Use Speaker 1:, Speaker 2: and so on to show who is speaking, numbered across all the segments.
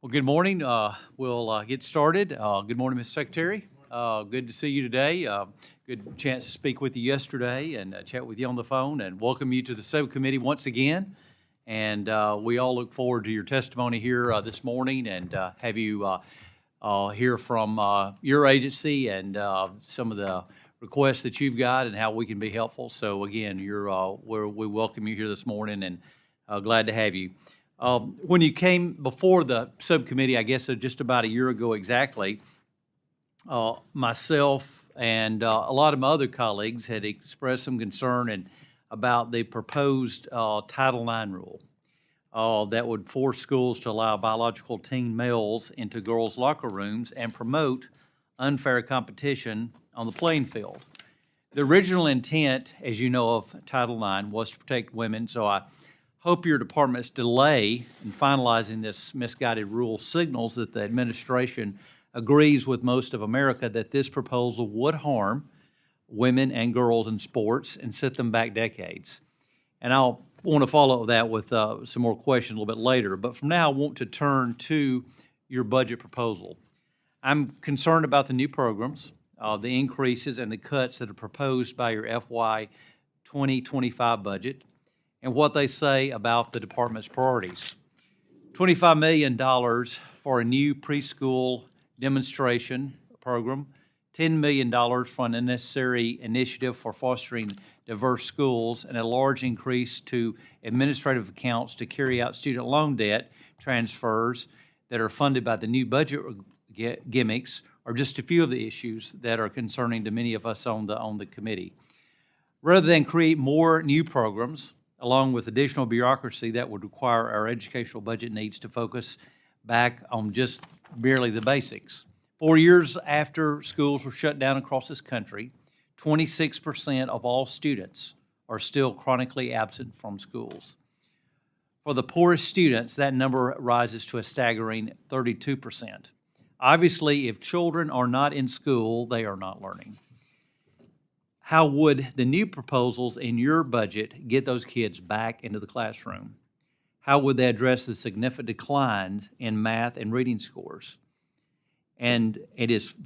Speaker 1: Well, good morning. We'll get started. Good morning, Mr. Secretary. Good to see you today. Good chance to speak with you yesterday and chat with you on the phone, and welcome you to the Subcommittee once again. And we all look forward to your testimony here this morning and have you hear from your agency and some of the requests that you've got and how we can be helpful. So again, we welcome you here this morning and glad to have you. When you came before the subcommittee, I guess just about a year ago exactly, myself and a lot of my other colleagues had expressed some concern about the proposed Title IX rule that would force schools to allow biological teen males into girls' locker rooms and promote unfair competition on the playing field. The original intent, as you know, of Title IX was to protect women, so I hope your department's delay in finalizing this misguided rule signals that the administration agrees with most of America that this proposal would harm women and girls in sports and set them back decades. And I'll want to follow that with some more questions a little bit later. But from now, I want to turn to your budget proposal. I'm concerned about the new programs, the increases and the cuts that are proposed by your FY 2025 budget, and what they say about the department's priorities. $25 million for a new preschool demonstration program, $10 million for an unnecessary initiative for fostering diverse schools, and a large increase to administrative accounts to carry out student loan debt transfers that are funded by the new budget gimmicks are just a few of the issues that are concerning to many of us on the committee. Rather than create more new programs, along with additional bureaucracy that would require our educational budget needs to focus back on just barely the basics. 4 years after schools were shut down across this country, 26% of all students are still chronically absent from schools. For the poorest students, that number rises to a staggering 32%. Obviously, if children are not in school, they are not learning. How would the new proposals in your budget get those kids back into the classroom? How would they address the significant declines in math and reading scores,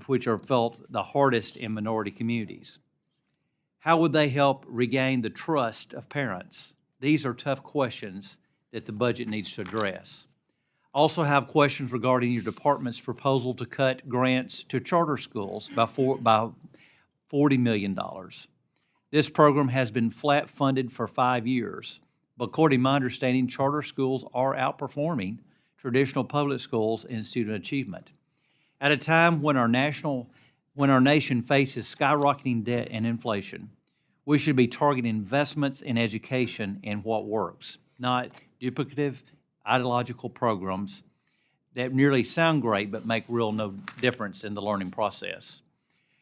Speaker 1: which are felt the hardest in minority communities? How would they help regain the trust of parents? These are tough questions that the budget needs to address. Also have questions regarding your department's proposal to cut grants to charter schools by $40 million. This program has been flat funded for 5 years, but according to my understanding, charter schools are outperforming traditional public schools in student achievement. At a time when our nation faces skyrocketing debt and inflation, we should be targeting investments in education and what works, not duplicative ideological programs that merely sound great but make no difference in the learning process.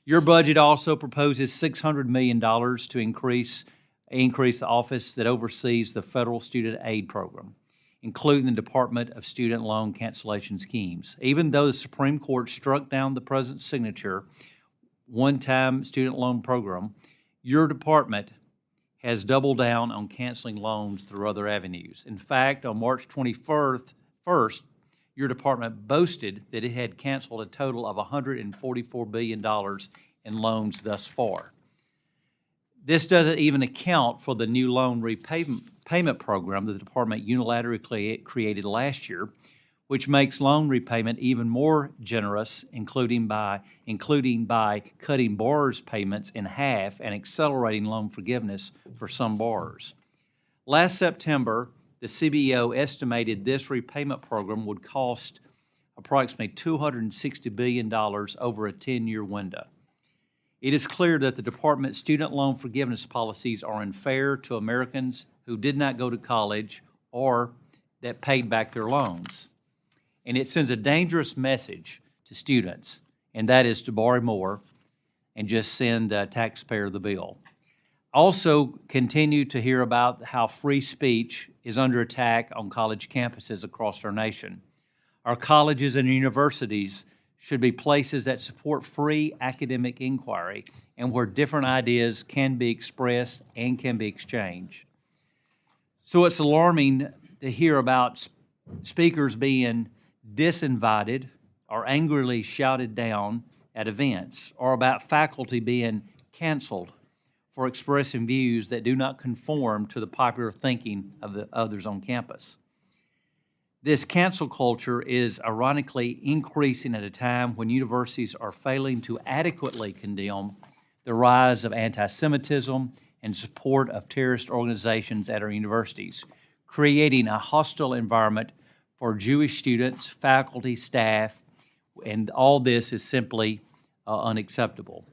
Speaker 1: Your budget also proposes $600 million to increase the office that oversees the federal student aid program, including the Department of Student Loan Cancellation Schemes. Even though the Supreme Court struck down the president's signature one-time student loan program, your department has doubled down on canceling loans through other avenues. In fact, on March 21st, your department boasted that it had canceled a total of $144 billion in loans thus far. This doesn't even account for the new loan repayment program that the department unilaterally created last year, which makes loan repayment even more generous, including by cutting borrowers' payments in half and accelerating loan forgiveness for some borrowers. Last September, the CBO estimated this repayment program would cost approximately $260 billion over a 10-year window. It is clear that the department's student loan forgiveness policies are unfair to Americans who did not go to college or that paid back their loans. And it sends a dangerous message to students, and that is to borrow more and just send the taxpayer the bill. Also, continue to hear about how free speech is under attack on college campuses across our nation. Our colleges and universities should be places that support free academic inquiry and where different ideas can be expressed and can be exchanged. So it's alarming to hear about speakers being disinvited, or angrily shouted down at events, or about faculty being canceled for expressing views that do not conform to the popular thinking of the others on campus. This cancel culture is ironically increasing at a time when universities are failing to adequately condemn the rise of anti-Semitism and support of terrorist organizations at our universities, creating a hostile environment for Jewish students, faculty, staff, and all this is simply unacceptable.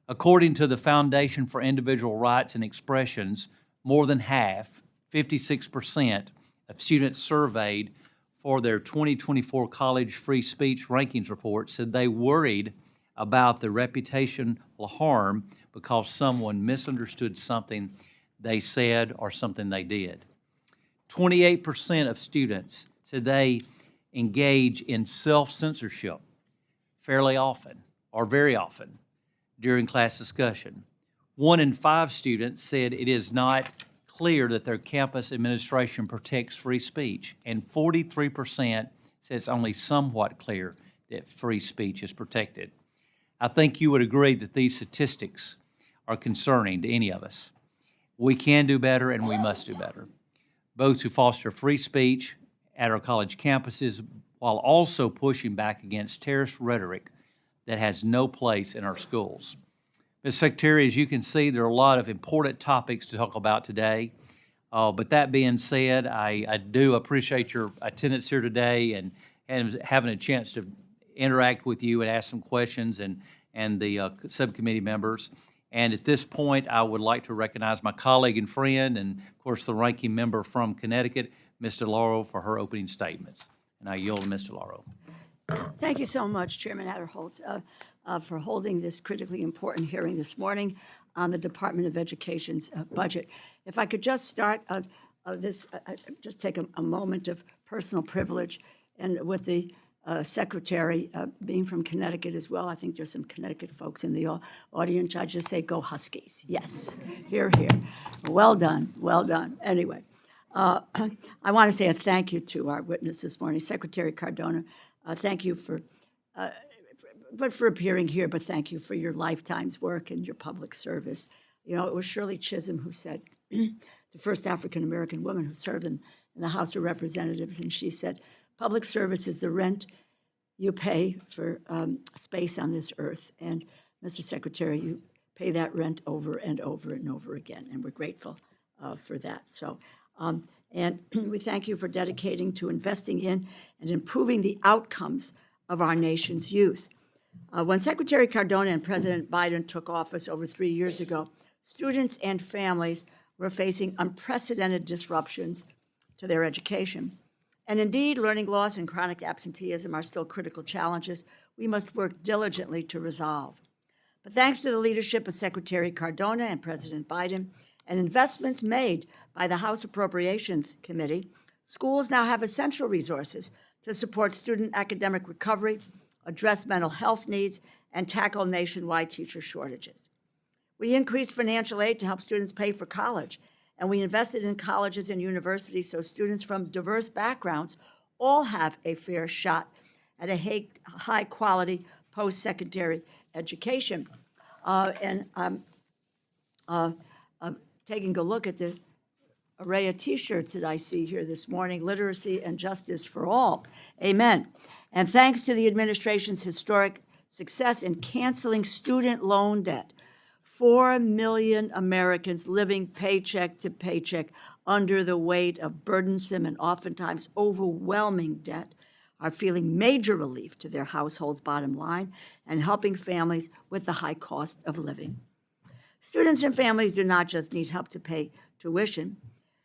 Speaker 1: According to the Foundation for Individual Rights and Expressions, more than half, 56%, of students surveyed for their 2024 College Free Speech Rankings report said they worried about the reputational harm because someone misunderstood something they said or something they did. 28% of students said they engage in self-censorship fairly often or very often during class discussion. 1 in 5 students said it is not clear that their campus administration protects free speech, and 43% said it's only somewhat clear that free speech is protected. I think you would agree that these statistics are concerning to any of us. We can do better and we must do better, both to foster free speech at our college campuses while also pushing back against terrorist rhetoric that has no place in our schools. Ms. Secretary, as you can see, there are a lot of important topics to talk about today. But that being said, I do appreciate your attendance here today and having a chance to interact with you and ask some questions and the subcommittee members. And at this point, I would like to recognize my colleague and friend and, of course, the ranking member from Connecticut, Ms. DeLauro, for her opening statements. And I yield to Ms. DeLauro.
Speaker 2: Thank you so much, Chairman Aderholt, for holding this critically important hearing this morning on the Department of Education's budget. If I could just start just take a moment of personal privilege, and with the Secretary being from Connecticut as well, I think there's some Connecticut folks in the audience. I just say, go Huskies. Yes, hear, hear. Well done, well done. Anyway, I want to say a thank you to our witness this morning, Secretary Cardona. Thank you for appearing here, but thank you for your lifetime's work and your public service. You know, it was Shirley Chisholm who said, the first African-American woman who served in the House of Representatives, and she said, public service is the rent you pay for space on this earth. And Mr. Secretary, you pay that rent over and over and over again, and we're grateful for that. So, and we thank you for dedicating to investing in and improving the outcomes of our nation's youth. When Secretary Cardona and President Biden took office over 3 years ago, students and families were facing unprecedented disruptions to their education. And indeed, learning loss and chronic absenteeism are still critical challenges we must work diligently to resolve. But thanks to the leadership of Secretary Cardona and President Biden and investments made by the House Appropriations Committee, schools now have essential resources to support student academic recovery, address mental health needs, and tackle nationwide teacher shortages. We increased financial aid to help students pay for college, and we invested in colleges and universities so students from diverse backgrounds all have a fair shot at a high-quality post-secondary education. Taking a look at the array of T-shirts that I see here this morning, literacy and justice for all. Amen. And thanks to the administration's historic success in canceling student loan debt, 4 million Americans living paycheck to paycheck under the weight of burdensome and oftentimes overwhelming debt are feeling major relief to their household's bottom line and helping families with the high cost of living. Students and families do not just need help to pay tuition.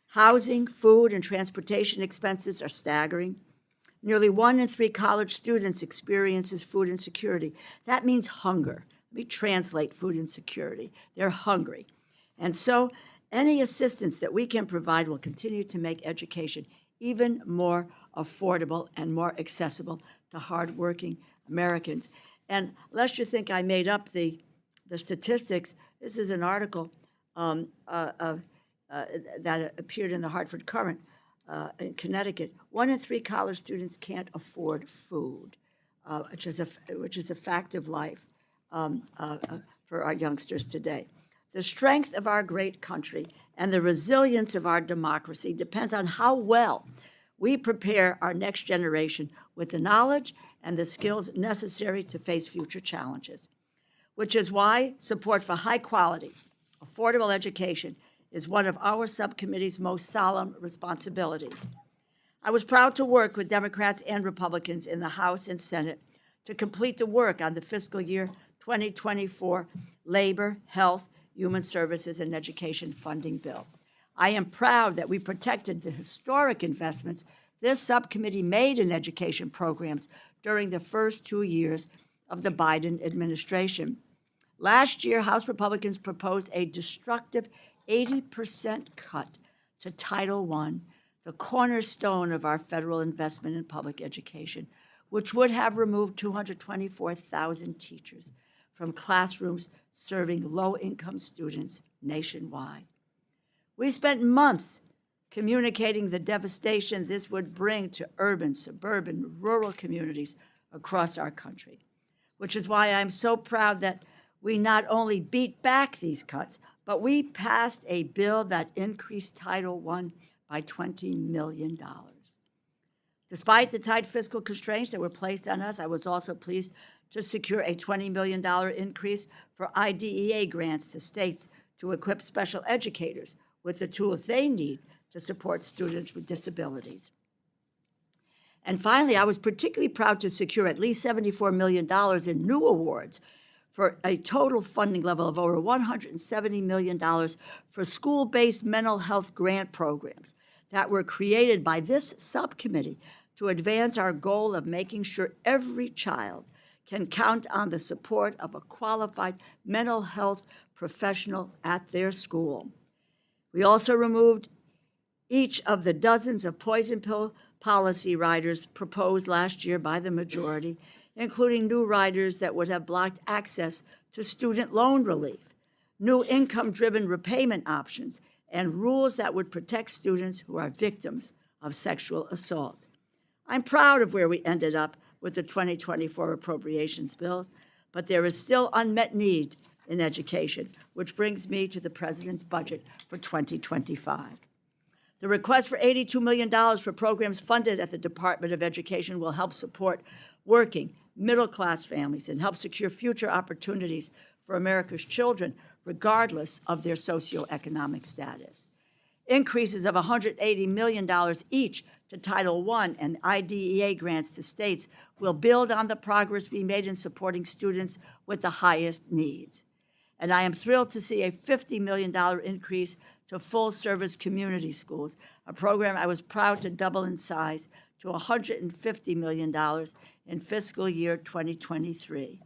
Speaker 2: Housing, food, and transportation expenses are staggering. Nearly 1 in 3 college students experiences food insecurity. That means hunger. Let me translate food insecurity. They're hungry. And so any assistance that we can provide will continue to make education even more affordable and more accessible to hardworking Americans. And lest you think I made up the statistics, this is an article that appeared in the Hartford Courant. in Connecticut, 1 in 3 college students can't afford food, which is a fact of life for our youngsters today. The strength of our great country and the resilience of our democracy depends on how well we prepare our next generation with the knowledge and the skills necessary to face future challenges, which is why support for high-quality, affordable education is one of our subcommittee's most solemn responsibilities. I was proud to work with Democrats and Republicans in the House and Senate to complete the work on the fiscal year 2024 Labor, Health, Human Services, and Education Funding Bill. I am proud that we protected the historic investments this subcommittee made in education programs during the first 2 years of the Biden administration. Last year, House Republicans proposed a destructive 80% cut to Title I, the cornerstone of our federal investment in public education, which would have removed 224,000 teachers from classrooms serving low-income students nationwide. We spent months communicating the devastation this would bring to urban, suburban, rural communities across our country, which is why I'm so proud that we not only beat back these cuts, but we passed a bill that increased Title I by $20 million. Despite the tight fiscal constraints that were placed on us, I was also pleased to secure a $20 million increase for IDEA grants to states to equip special educators with the tools they need to support students with disabilities. And finally, I was particularly proud to secure at least $74 million in new awards for a total funding level of over $170 million for school-based mental health grant programs that were created by this subcommittee to advance our goal of making sure every child can count on the support of a qualified mental health professional at their school. We also removed each of the dozens of poison pill policy riders proposed last year by the majority, including new riders that would have blocked access to student loan relief, new income-driven repayment options, and rules that would protect students who are victims of sexual assault. I'm proud of where we ended up with the 2024 Appropriations Bill, but there is still unmet need in education, which brings me to the President's budget for 2025. The request for $82 million for programs funded at the Department of Education will help support working, middle-class families and help secure future opportunities for America's children, regardless of their socioeconomic status. Increases of $180 million each to Title I and IDEA grants to states will build on the progress we made in supporting students with the highest needs. And I am thrilled to see a $50 million increase to full-service community schools, a program I was proud to double in size to $150 million in fiscal year 2023,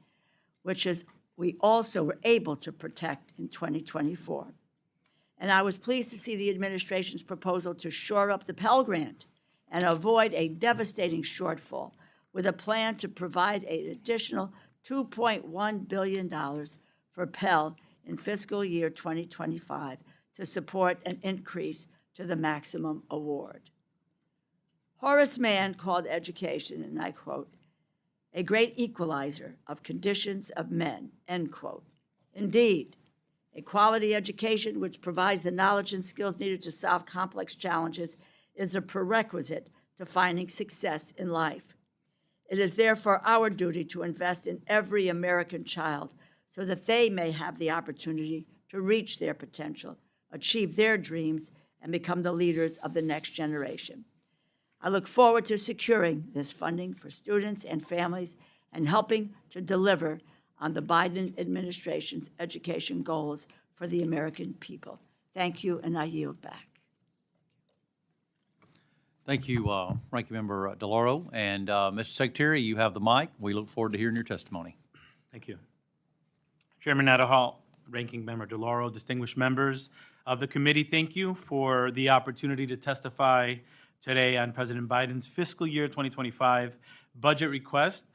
Speaker 2: which is we also were able to protect in 2024. And I was pleased to see the administration's proposal to shore up the Pell Grant and avoid a devastating shortfall with a plan to provide an additional $2.1 billion for Pell in fiscal year 2025 to support an increase to the maximum award. Horace Mann called education, and I quote, a great equalizer of conditions of men, end quote. Indeed, a quality education which provides the knowledge and skills needed to solve complex challenges is a prerequisite to finding success in life. It is therefore our duty to invest in every American child so that they may have the opportunity to reach their potential, achieve their dreams, and become the leaders of the next generation. I look forward to securing this funding for students and families and helping to deliver on the Biden administration's education goals for the American people. Thank you, and I yield back.
Speaker 1: Thank you, Ranking Member DeLauro. And Mr. Secretary, you have the mic. We look forward to hearing your testimony.
Speaker 3: Thank you. Chairman Aderholt, Ranking Member DeLauro, distinguished members of the committee, thank you for the opportunity to testify today on President Biden's fiscal year 2025 budget request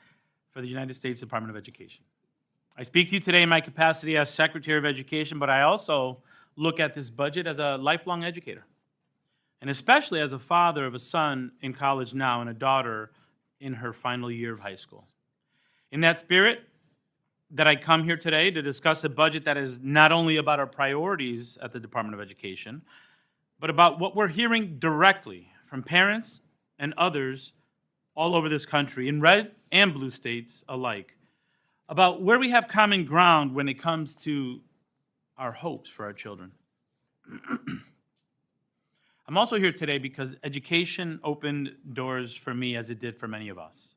Speaker 3: for the United States Department of Education. I speak to you today in my capacity as Secretary of Education, but I also look at this budget as a lifelong educator. and especially as a father of a son in college now and a daughter in her final year of high school. In that spirit, that I come here today to discuss a budget that is not only about our priorities at the Department of Education, but about what we're hearing directly from parents and others all over this country, in red and blue states alike, about where we have common ground when it comes to our hopes for our children. I'm also here today because education opened doors for me as it did for many of us.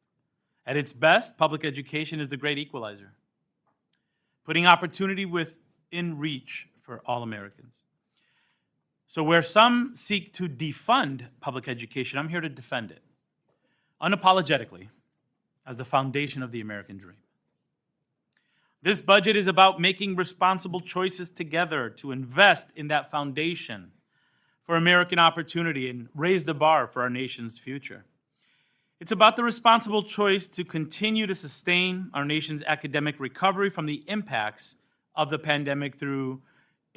Speaker 3: At its best, public education is the great equalizer, putting opportunity within reach for all Americans. So where some seek to defund public education, I'm here to defend it, unapologetically, as the foundation of the American dream. This budget is about making responsible choices together to invest in that foundation for American opportunity and raise the bar for our nation's future. It's about the responsible choice to continue to sustain our nation's academic recovery from the impacts of the pandemic through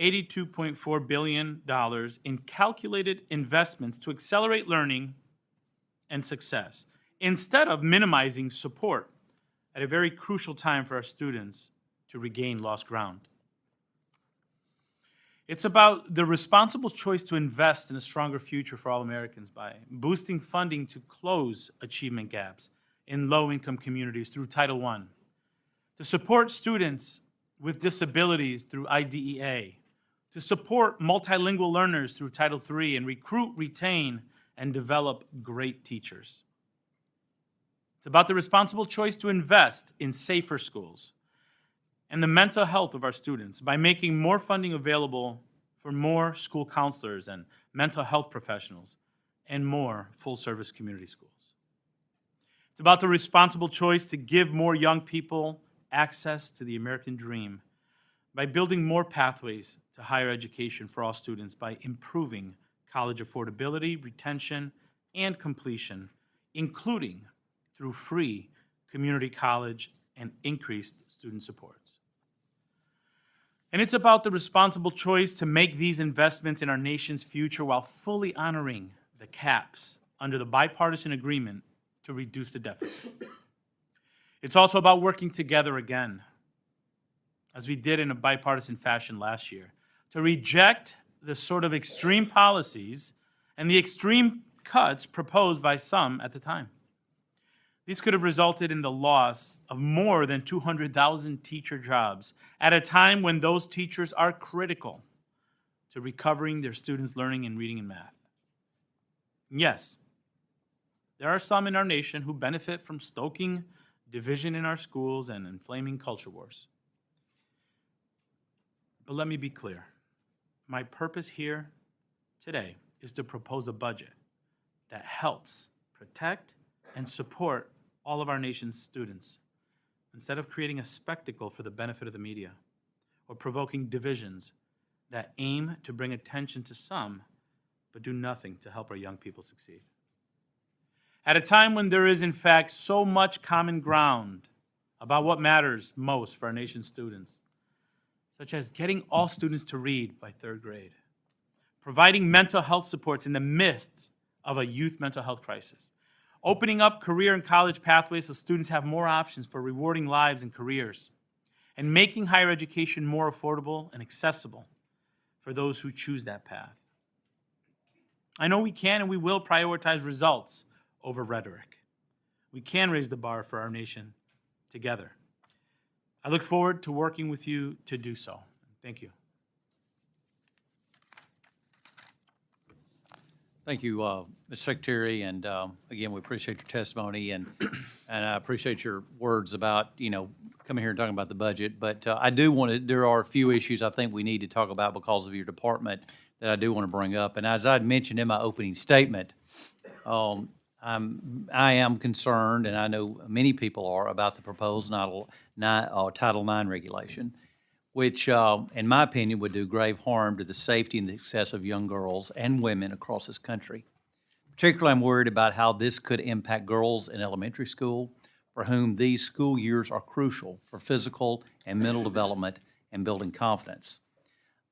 Speaker 3: $82.4 billion in calculated investments to accelerate learning and success, instead of minimizing support at a very crucial time for our students to regain lost ground. It's about the responsible choice to invest in a stronger future for all Americans by boosting funding to close achievement gaps in low-income communities through Title I, to support students with disabilities through IDEA, to support multilingual learners through Title III, and recruit, retain, and develop great teachers. It's about the responsible choice to invest in safer schools and the mental health of our students by making more funding available for more school counselors and mental health professionals and more full-service community schools. It's about the responsible choice to give more young people access to the American dream by building more pathways to higher education for all students by improving college affordability, retention, and completion, including through free community college and increased student supports. And it's about the responsible choice to make these investments in our nation's future while fully honoring the caps under the bipartisan agreement to reduce the deficit. It's also about working together again, as we did in a bipartisan fashion last year, to reject the sort of extreme policies and the extreme cuts proposed by some at the time. These could have resulted in the loss of more than 200,000 teacher jobs at a time when those teachers are critical to recovering their students' learning in reading and math. Yes, there are some in our nation who benefit from stoking division in our schools and inflaming culture wars. But let me be clear. My purpose here today is to propose a budget that helps protect and support all of our nation's students, instead of creating a spectacle for the benefit of the media or provoking divisions that aim to bring attention to some but do nothing to help our young people succeed. At a time when there is, in fact, so much common ground about what matters most for our nation's students, such as getting all students to read by third grade, providing mental health supports in the midst of a youth mental health crisis, opening up career and college pathways so students have more options for rewarding lives and careers, and making higher education more affordable and accessible for those who choose that path. I know we can and we will prioritize results over rhetoric. We can raise the bar for our nation together. I look forward to working with you to do so. Thank you.
Speaker 1: Thank you, Mr. Secretary, and again, we appreciate your testimony, and I appreciate your words about, coming here and talking about the budget. But I do want to, there are a few issues I think we need to talk about because of your department that I do want to bring up. And as I had mentioned in my opening statement, I am concerned, and I know many people are, about the proposed Title IX regulation, which, in my opinion, would do grave harm to the safety and the success of young girls and women across this country. Particularly, I'm worried about how this could impact girls in elementary school, for whom these school years are crucial for physical and mental development and building confidence.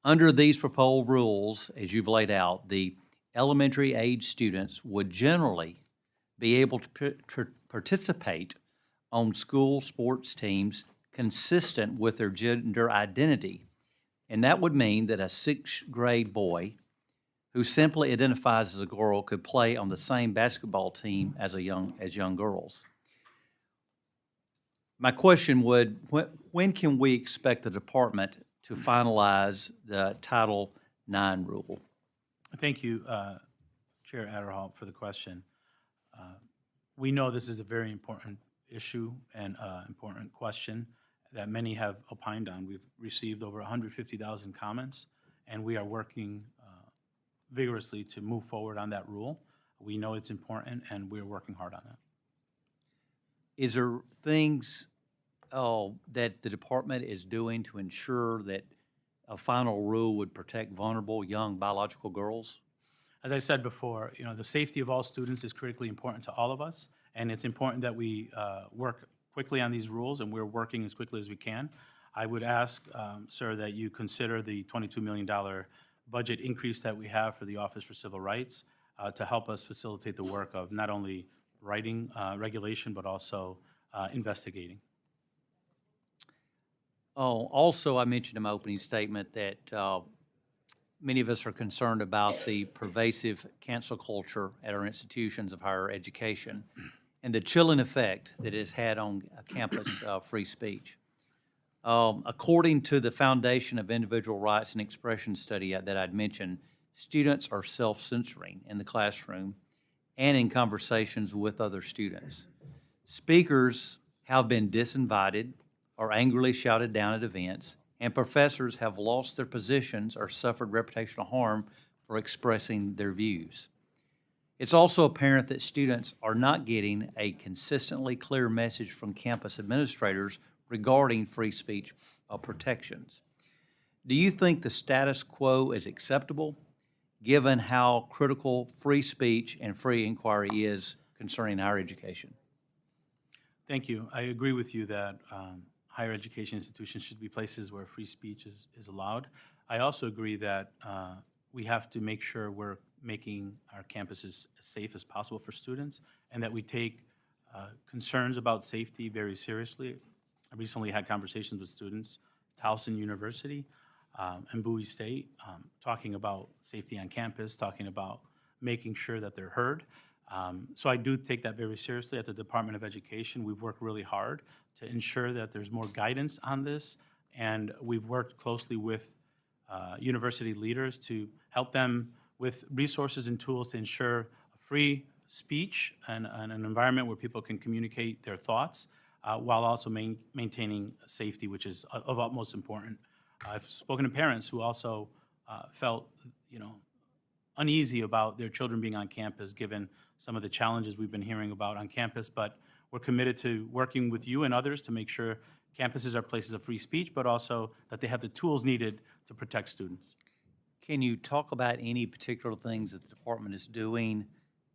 Speaker 1: Under these proposed rules, as you've laid out, the elementary age students would generally be able to participate on school sports teams consistent with their gender identity. And that would mean that a sixth grade boy who simply identifies as a girl could play on the same basketball team as young girls. My question would, when can we expect the department to finalize the Title IX rule?
Speaker 3: Thank you, Chair Aderholt, for the question. We know this is a very important issue and important question that many have opined on. We've received over 150,000 comments, and we are working vigorously to move forward on that rule. We know it's important, and we're working hard on that.
Speaker 1: Is there things that the department is doing to ensure that a final rule would protect vulnerable young biological girls?
Speaker 3: As I said before, the safety of all students is critically important to all of us, and it's important that we work quickly on these rules, and we're working as quickly as we can. I would ask, sir, that you consider the $22 million budget increase that we have for the Office for Civil Rights to help us facilitate the work of not only writing regulation, but also investigating.
Speaker 1: Also, I mentioned in my opening statement that many of us are concerned about the pervasive cancel culture at our institutions of higher education and the chilling effect that it has had on campus free speech. According to the Foundation of Individual Rights and Expression study that I'd mentioned, students are self-censoring in the classroom and in conversations with other students. Speakers have been disinvited or angrily shouted down at events, and professors have lost their positions or suffered reputational harm for expressing their views. It's also apparent that students are not getting a consistently clear message from campus administrators regarding free speech protections. Do you think the status quo is acceptable, given how critical free speech and free inquiry is concerning higher education?
Speaker 3: Thank you. I agree with you that higher education institutions should be places where free speech is allowed. I also agree that we have to make sure we're making our campuses as safe as possible for students, and that we take concerns about safety very seriously. I recently had conversations with students, Towson University and Bowie State, talking about safety on campus, talking about making sure that they're heard. So I do take that very seriously. At the Department of Education, we've worked really hard to ensure that there's more guidance on this, and we've worked closely with university leaders to help them with resources and tools to ensure free speech and an environment where people can communicate their thoughts while also maintaining safety, which is of utmost importance. I've spoken to parents who also felt, uneasy about their children being on campus, given some of the challenges we've been hearing about on campus. But we're committed to working with you and others to make sure campuses are places of free speech, but also that they have the tools needed to protect students.
Speaker 1: Can you talk about any particular things that the department is doing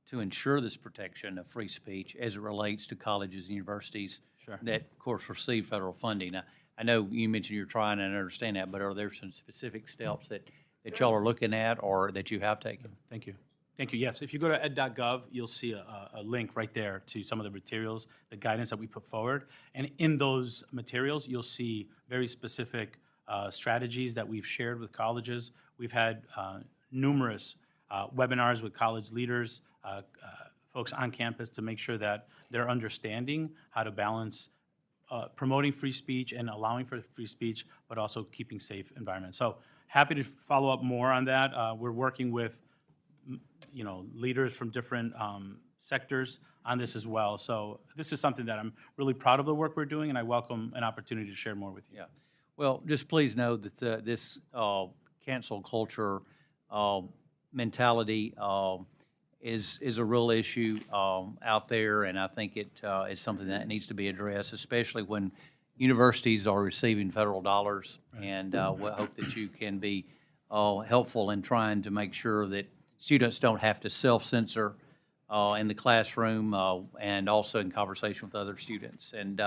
Speaker 1: to ensure this protection of free speech as it relates to colleges and universities
Speaker 3: Sure.
Speaker 1: that, of course, receive federal funding? Now, I know you mentioned you're trying, and I understand that, but are there some specific steps that y'all are looking at or that you have taken?
Speaker 3: Thank you. Thank you. Yes, if you go to ed.gov, you'll see a link right there to some of the materials, the guidance that we put forward. And in those materials, you'll see very specific strategies that we've shared with colleges. We've had numerous webinars with college leaders, folks on campus, to make sure that they're understanding how to balance promoting free speech and allowing for free speech, but also keeping safe environments. So happy to follow up more on that. We're working with leaders from different sectors on this as well. So this is something that I'm really proud of the work we're doing, and I welcome an opportunity to share more with you.
Speaker 1: Yeah. Well, just please know that this cancel culture mentality is a real issue out there, and I think it is something that needs to be addressed, especially when universities are receiving federal dollars. And we hope that you can be helpful in trying to make sure that students don't have to self-censor in the classroom and also in conversation with other students. And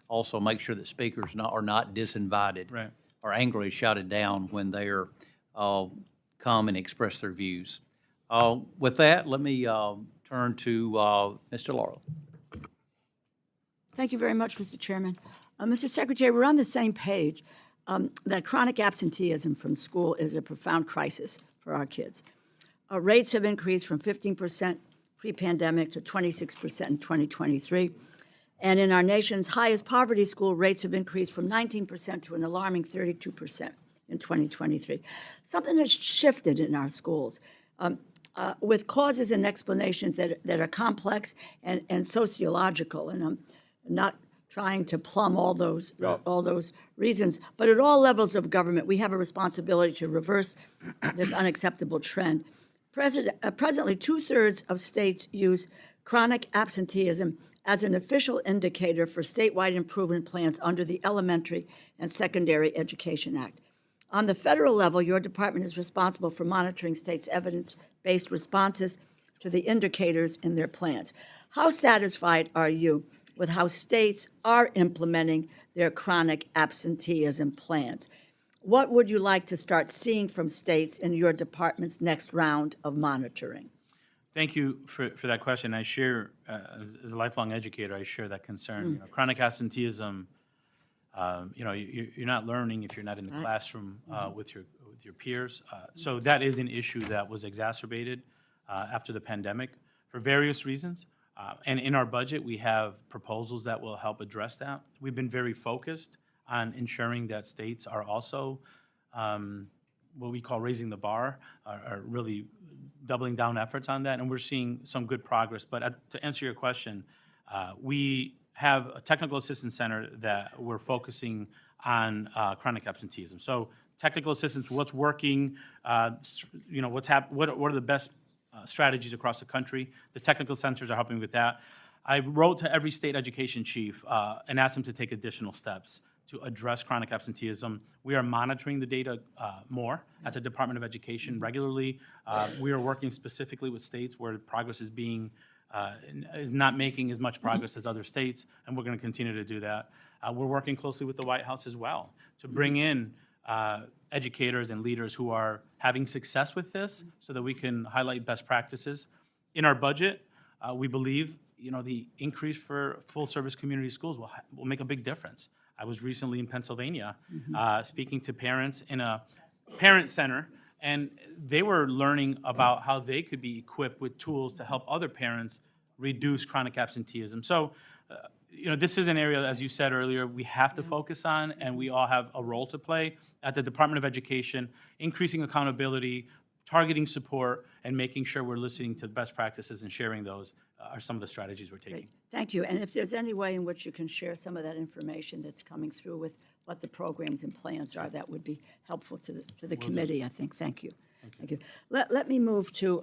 Speaker 1: also make sure that speakers are not disinvited or angrily shouted down when they're come and express their views. With that, let me turn to Mr. DeLauro.
Speaker 2: Thank you very much, Mr. Chairman. Mr. Secretary, we're on the same page that chronic absenteeism from school is a profound crisis for our kids. Rates have increased from 15% pre-pandemic to 26% in 2023. And in our nation's highest poverty school, rates have increased from 19% to an alarming 32% in 2023. Something has shifted in our schools with causes and explanations that are complex and sociological. And I'm not trying to plumb all those reasons, but at all levels of government, we have a responsibility to reverse this unacceptable trend. Presently, 2/3 of states use chronic absenteeism as an official indicator for statewide improvement plans under the Elementary and Secondary Education Act. On the federal level, your department is responsible for monitoring states' evidence-based responses to the indicators in their plans. How satisfied are you with how states are implementing their chronic absenteeism plans? What would you like to start seeing from states in your department's next round of monitoring?
Speaker 3: Thank you for that question. I share, as a lifelong educator, I share that concern. You know, chronic absenteeism, you're not learning if you're not in the classroom with your peers. So that is an issue that was exacerbated after the pandemic for various reasons. And in our budget, we have proposals that will help address that. We've been very focused on ensuring that states are also what we call raising the bar, are really doubling down efforts on that, and we're seeing some good progress. But to answer your question, we have a technical assistance center that we're focusing on chronic absenteeism. So technical assistance, what's working, what are the best strategies across the country. The technical centers are helping with that. I wrote to every state education chief and asked them to take additional steps to address chronic absenteeism. We are monitoring the data more at the Department of Education regularly. We are working specifically with states where progress is not making as much progress as other states, and we're going to continue to do that. We're working closely with the White House as well to bring in educators and leaders who are having success with this so that we can highlight best practices. In our budget, we believe the increase for full-service community schools will make a big difference. I was recently in Pennsylvania speaking to parents in a parent center, and they were learning about how they could be equipped with tools to help other parents reduce chronic absenteeism. So, this is an area, as you said earlier, we have to focus on, and we all have a role to play at the Department of Education, increasing accountability, targeting support, and making sure we're listening to best practices and sharing those are some of the strategies we're taking.
Speaker 2: Great. Thank you. And if there's any way in which you can share some of that information that's coming through with what the programs and plans are, that would be helpful to the committee, I think. Thank you. Thank you. Let me move to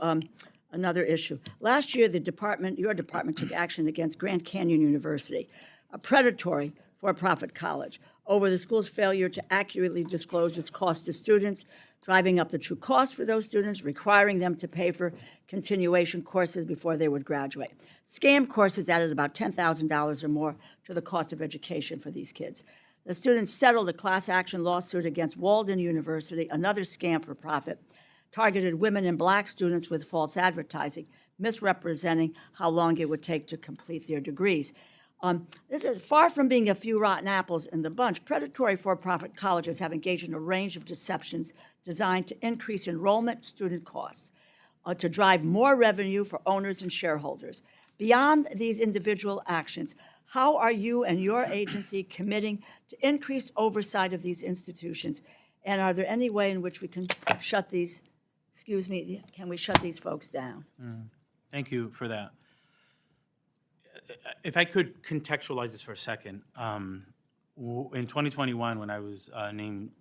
Speaker 2: another issue. Last year, your department took action against Grand Canyon University, a predatory for-profit college, over the school's failure to accurately disclose its cost to students, driving up the true cost for those students, requiring them to pay for continuation courses before they would graduate. Scam courses added about $10,000 or more to the cost of education for these kids. The students settled a class action lawsuit against Walden University, another scam for profit, targeted women and black students with false advertising, misrepresenting how long it would take to complete their degrees. This is far from being a few rotten apples in the bunch. Predatory for-profit colleges have engaged in a range of deceptions designed to increase enrollment, student costs, to drive more revenue for owners and shareholders. Beyond these individual actions, how are you and your agency committing to increased oversight of these institutions? And are there any way in which we can shut these, can we shut these folks down?
Speaker 3: Thank you for that. If I could contextualize this for a second, in 2021, when I was named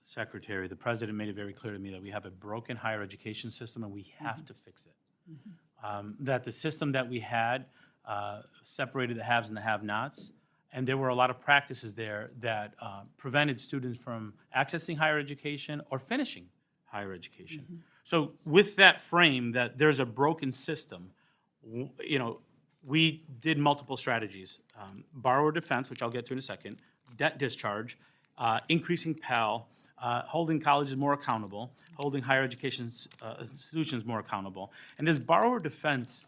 Speaker 3: secretary, the president made it very clear to me that we have a broken higher education system and we have to fix it. That the system that we had separated the haves and the have-nots, and there were a lot of practices there that prevented students from accessing higher education or finishing higher education. So with that frame that there's a broken system, we did multiple strategies. Borrower defense, which I'll get to in a second, debt discharge, increasing Pell, holding colleges more accountable, holding higher education institutions more accountable. And this borrower defense,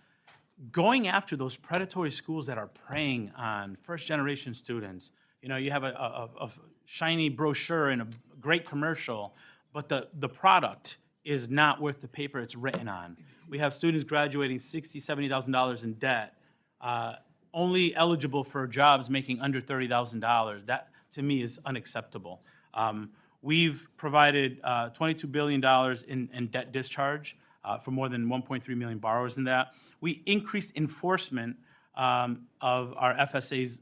Speaker 3: going after those predatory schools that are preying on first-generation students. You know, you have a shiny brochure and a great commercial, but the product is not worth the paper it's written on. We have students graduating $60,000, $70,000 in debt, only eligible for jobs making under $30,000. That, to me, is unacceptable. We've provided $22 billion in debt discharge for more than 1.3 million borrowers in that. We increased enforcement of our FSAs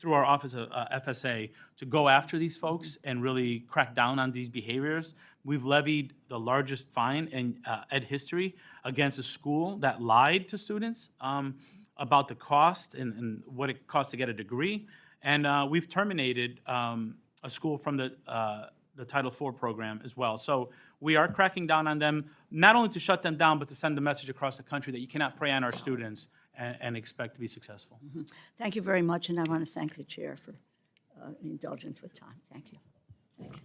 Speaker 3: through our Office of FSA to go after these folks and really crack down on these behaviors. We've levied the largest fine in ed history against a school that lied to students about the cost and what it costs to get a degree. And we've terminated a school from the Title IV program as well. So we are cracking down on them, not only to shut them down, but to send a message across the country that you cannot prey on our students and expect to be successful.
Speaker 2: Mm-hmm. Thank you very much, and I want to thank the chair for indulgence with time. Thank you. Thank you.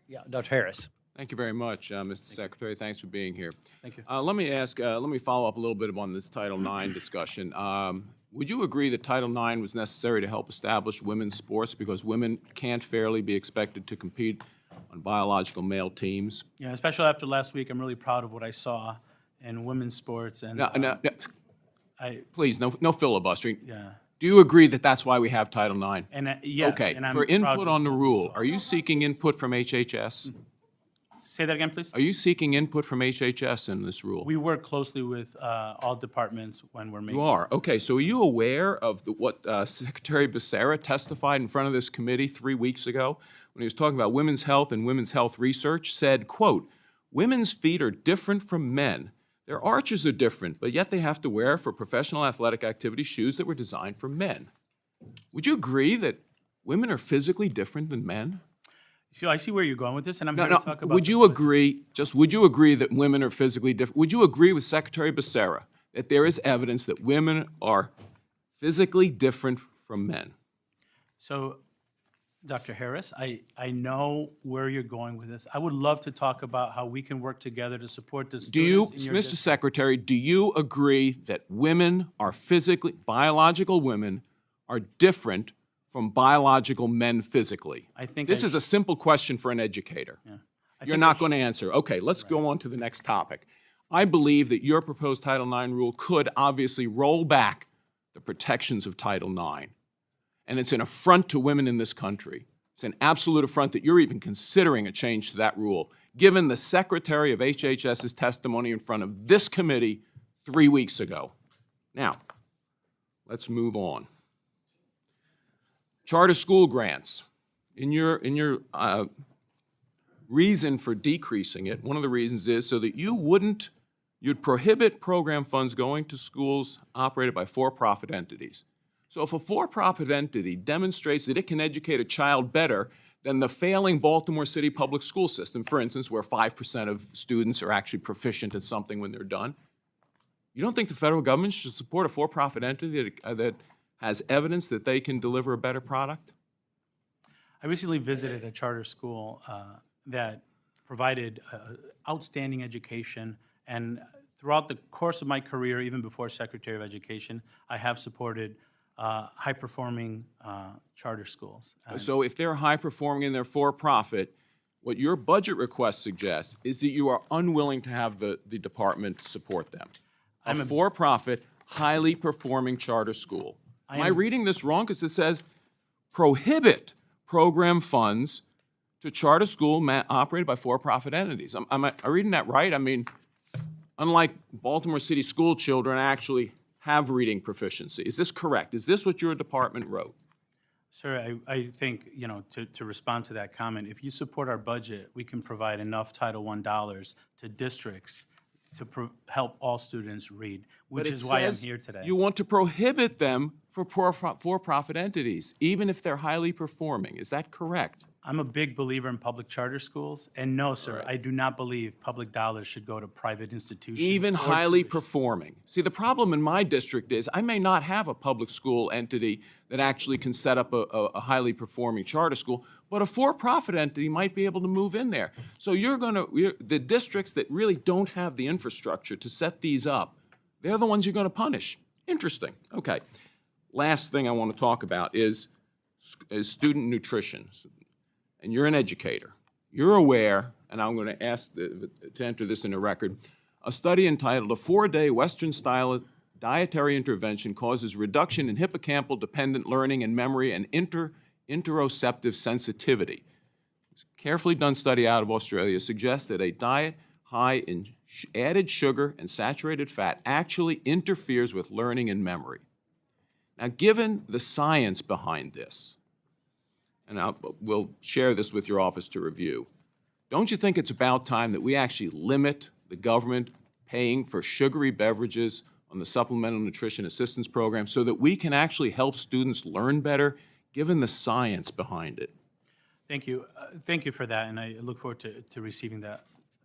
Speaker 1: Yeah, Dr. Harris.
Speaker 4: Thank you very much, Mr. Secretary. Thanks for being here.
Speaker 3: Thank you.
Speaker 4: Let me follow up a little bit on this Title IX discussion. Would you agree that Title IX was necessary to help establish women's sports because women can't fairly be expected to compete on biological male teams?
Speaker 3: Yeah, especially after last week, I'm really proud of what I saw in women's sports. And
Speaker 4: No, please, no filibustering.
Speaker 3: Yeah.
Speaker 4: Do you agree that that's why we have Title IX?
Speaker 3: And yes,
Speaker 4: Okay,
Speaker 3: and I'm
Speaker 4: for
Speaker 3: proud
Speaker 4: input
Speaker 3: to-
Speaker 4: on the rule, are you seeking input from HHS?
Speaker 3: Say that again, please.
Speaker 4: Are you seeking input from HHS in this rule?
Speaker 3: We work closely with all departments when we're making.
Speaker 4: You are. Okay, so are you aware of what Secretary Becerra testified in front of this committee 3 weeks ago when he was talking about women's health and women's health research? Said, quote, "Women's feet are different from men. Their arches are different, but yet they have to wear for professional athletic activity shoes that were designed for men." Would you agree that women are physically different than men?
Speaker 3: So I see where you're going with this, and I'm
Speaker 4: No,
Speaker 3: here
Speaker 4: no.
Speaker 3: to talk about.
Speaker 4: Would you agree, would you agree that women are physically different? Would you agree with Secretary Becerra that there is evidence that women are physically different from men?
Speaker 3: So, Dr. Harris, I know where you're going with this. I would love to talk about how we can work together to support the
Speaker 4: Do you,
Speaker 3: students in your
Speaker 4: Mr.
Speaker 3: district.
Speaker 4: Secretary, do you agree that women are biological women are different from biological men physically?
Speaker 3: I think
Speaker 4: This
Speaker 3: I-
Speaker 4: is a simple question for an educator.
Speaker 3: I
Speaker 4: You're
Speaker 3: think
Speaker 4: not
Speaker 3: I
Speaker 4: going to answer. Okay, let's go on to the next topic. I believe that your proposed Title IX rule could obviously roll back the protections of Title IX. And it's an affront to women in this country. It's an absolute affront that you're even considering a change to that rule, given the Secretary of HHS's testimony in front of this committee 3 weeks ago. Now, let's move on. Charter school grants. In your reason for decreasing it, one of the reasons is so that you'd prohibit program funds going to schools operated by for-profit entities. So if a for-profit entity demonstrates that it can educate a child better than the failing Baltimore City public school system, for instance, where 5% of students are actually proficient at something when they're done, you don't think the federal government should support a for-profit entity that has evidence that they can deliver a better product?
Speaker 3: I recently visited a charter school that provided outstanding education, and throughout the course of my career, even before Secretary of Education, I have supported high-performing charter schools.
Speaker 4: So if they're high-performing and they're for-profit, what your budget request suggests is that you are unwilling to have the department support them. A for-profit, highly performing charter school. Am I reading this wrong? Because it says prohibit program funds to charter school operated by for-profit entities. Am I reading that right? I mean, unlike Baltimore City school children actually have reading proficiency. Is this correct? Is this what your department wrote?
Speaker 3: Sir, I think, to respond to that comment, if you support our budget, we can provide enough Title I dollars to districts to help all students read. which
Speaker 4: But
Speaker 3: is
Speaker 4: it
Speaker 3: why I'm
Speaker 4: says
Speaker 3: here today.
Speaker 4: you want to prohibit them for for-profit entities, even if they're highly performing. Is that correct?
Speaker 3: I'm a big believer in public charter schools, and no, sir,
Speaker 4: right.
Speaker 3: I do not believe public dollars should go to private institutions.
Speaker 4: Even
Speaker 3: or
Speaker 4: highly
Speaker 3: tuitions.
Speaker 4: performing. See, the problem in my district is I may not have a public school entity that actually can set up a highly performing charter school, but a for-profit entity might be able to move in there. So the districts that really don't have the infrastructure to set these up, they're the ones you're going to punish. Interesting. Okay. Last thing I want to talk about is student nutrition. And you're an educator. You're aware, and I'm going to ask to enter this in the record, a study entitled "A 4-Day Western-Style Dietary Intervention Causes Reduction in Hippocampal-Dependent Learning and Memory and Interoceptive Sensitivity." A carefully done study out of Australia suggests that a diet high in added sugar and saturated fat actually interferes with learning and memory. Now, given the science behind this, and we'll share this with your office to review, don't you think it's about time that we actually limit the government paying for sugary beverages on the Supplemental Nutrition Assistance Program so that we can actually help students learn better, given the science behind it?
Speaker 3: Thank you. Thank you for that, and I look forward to receiving that.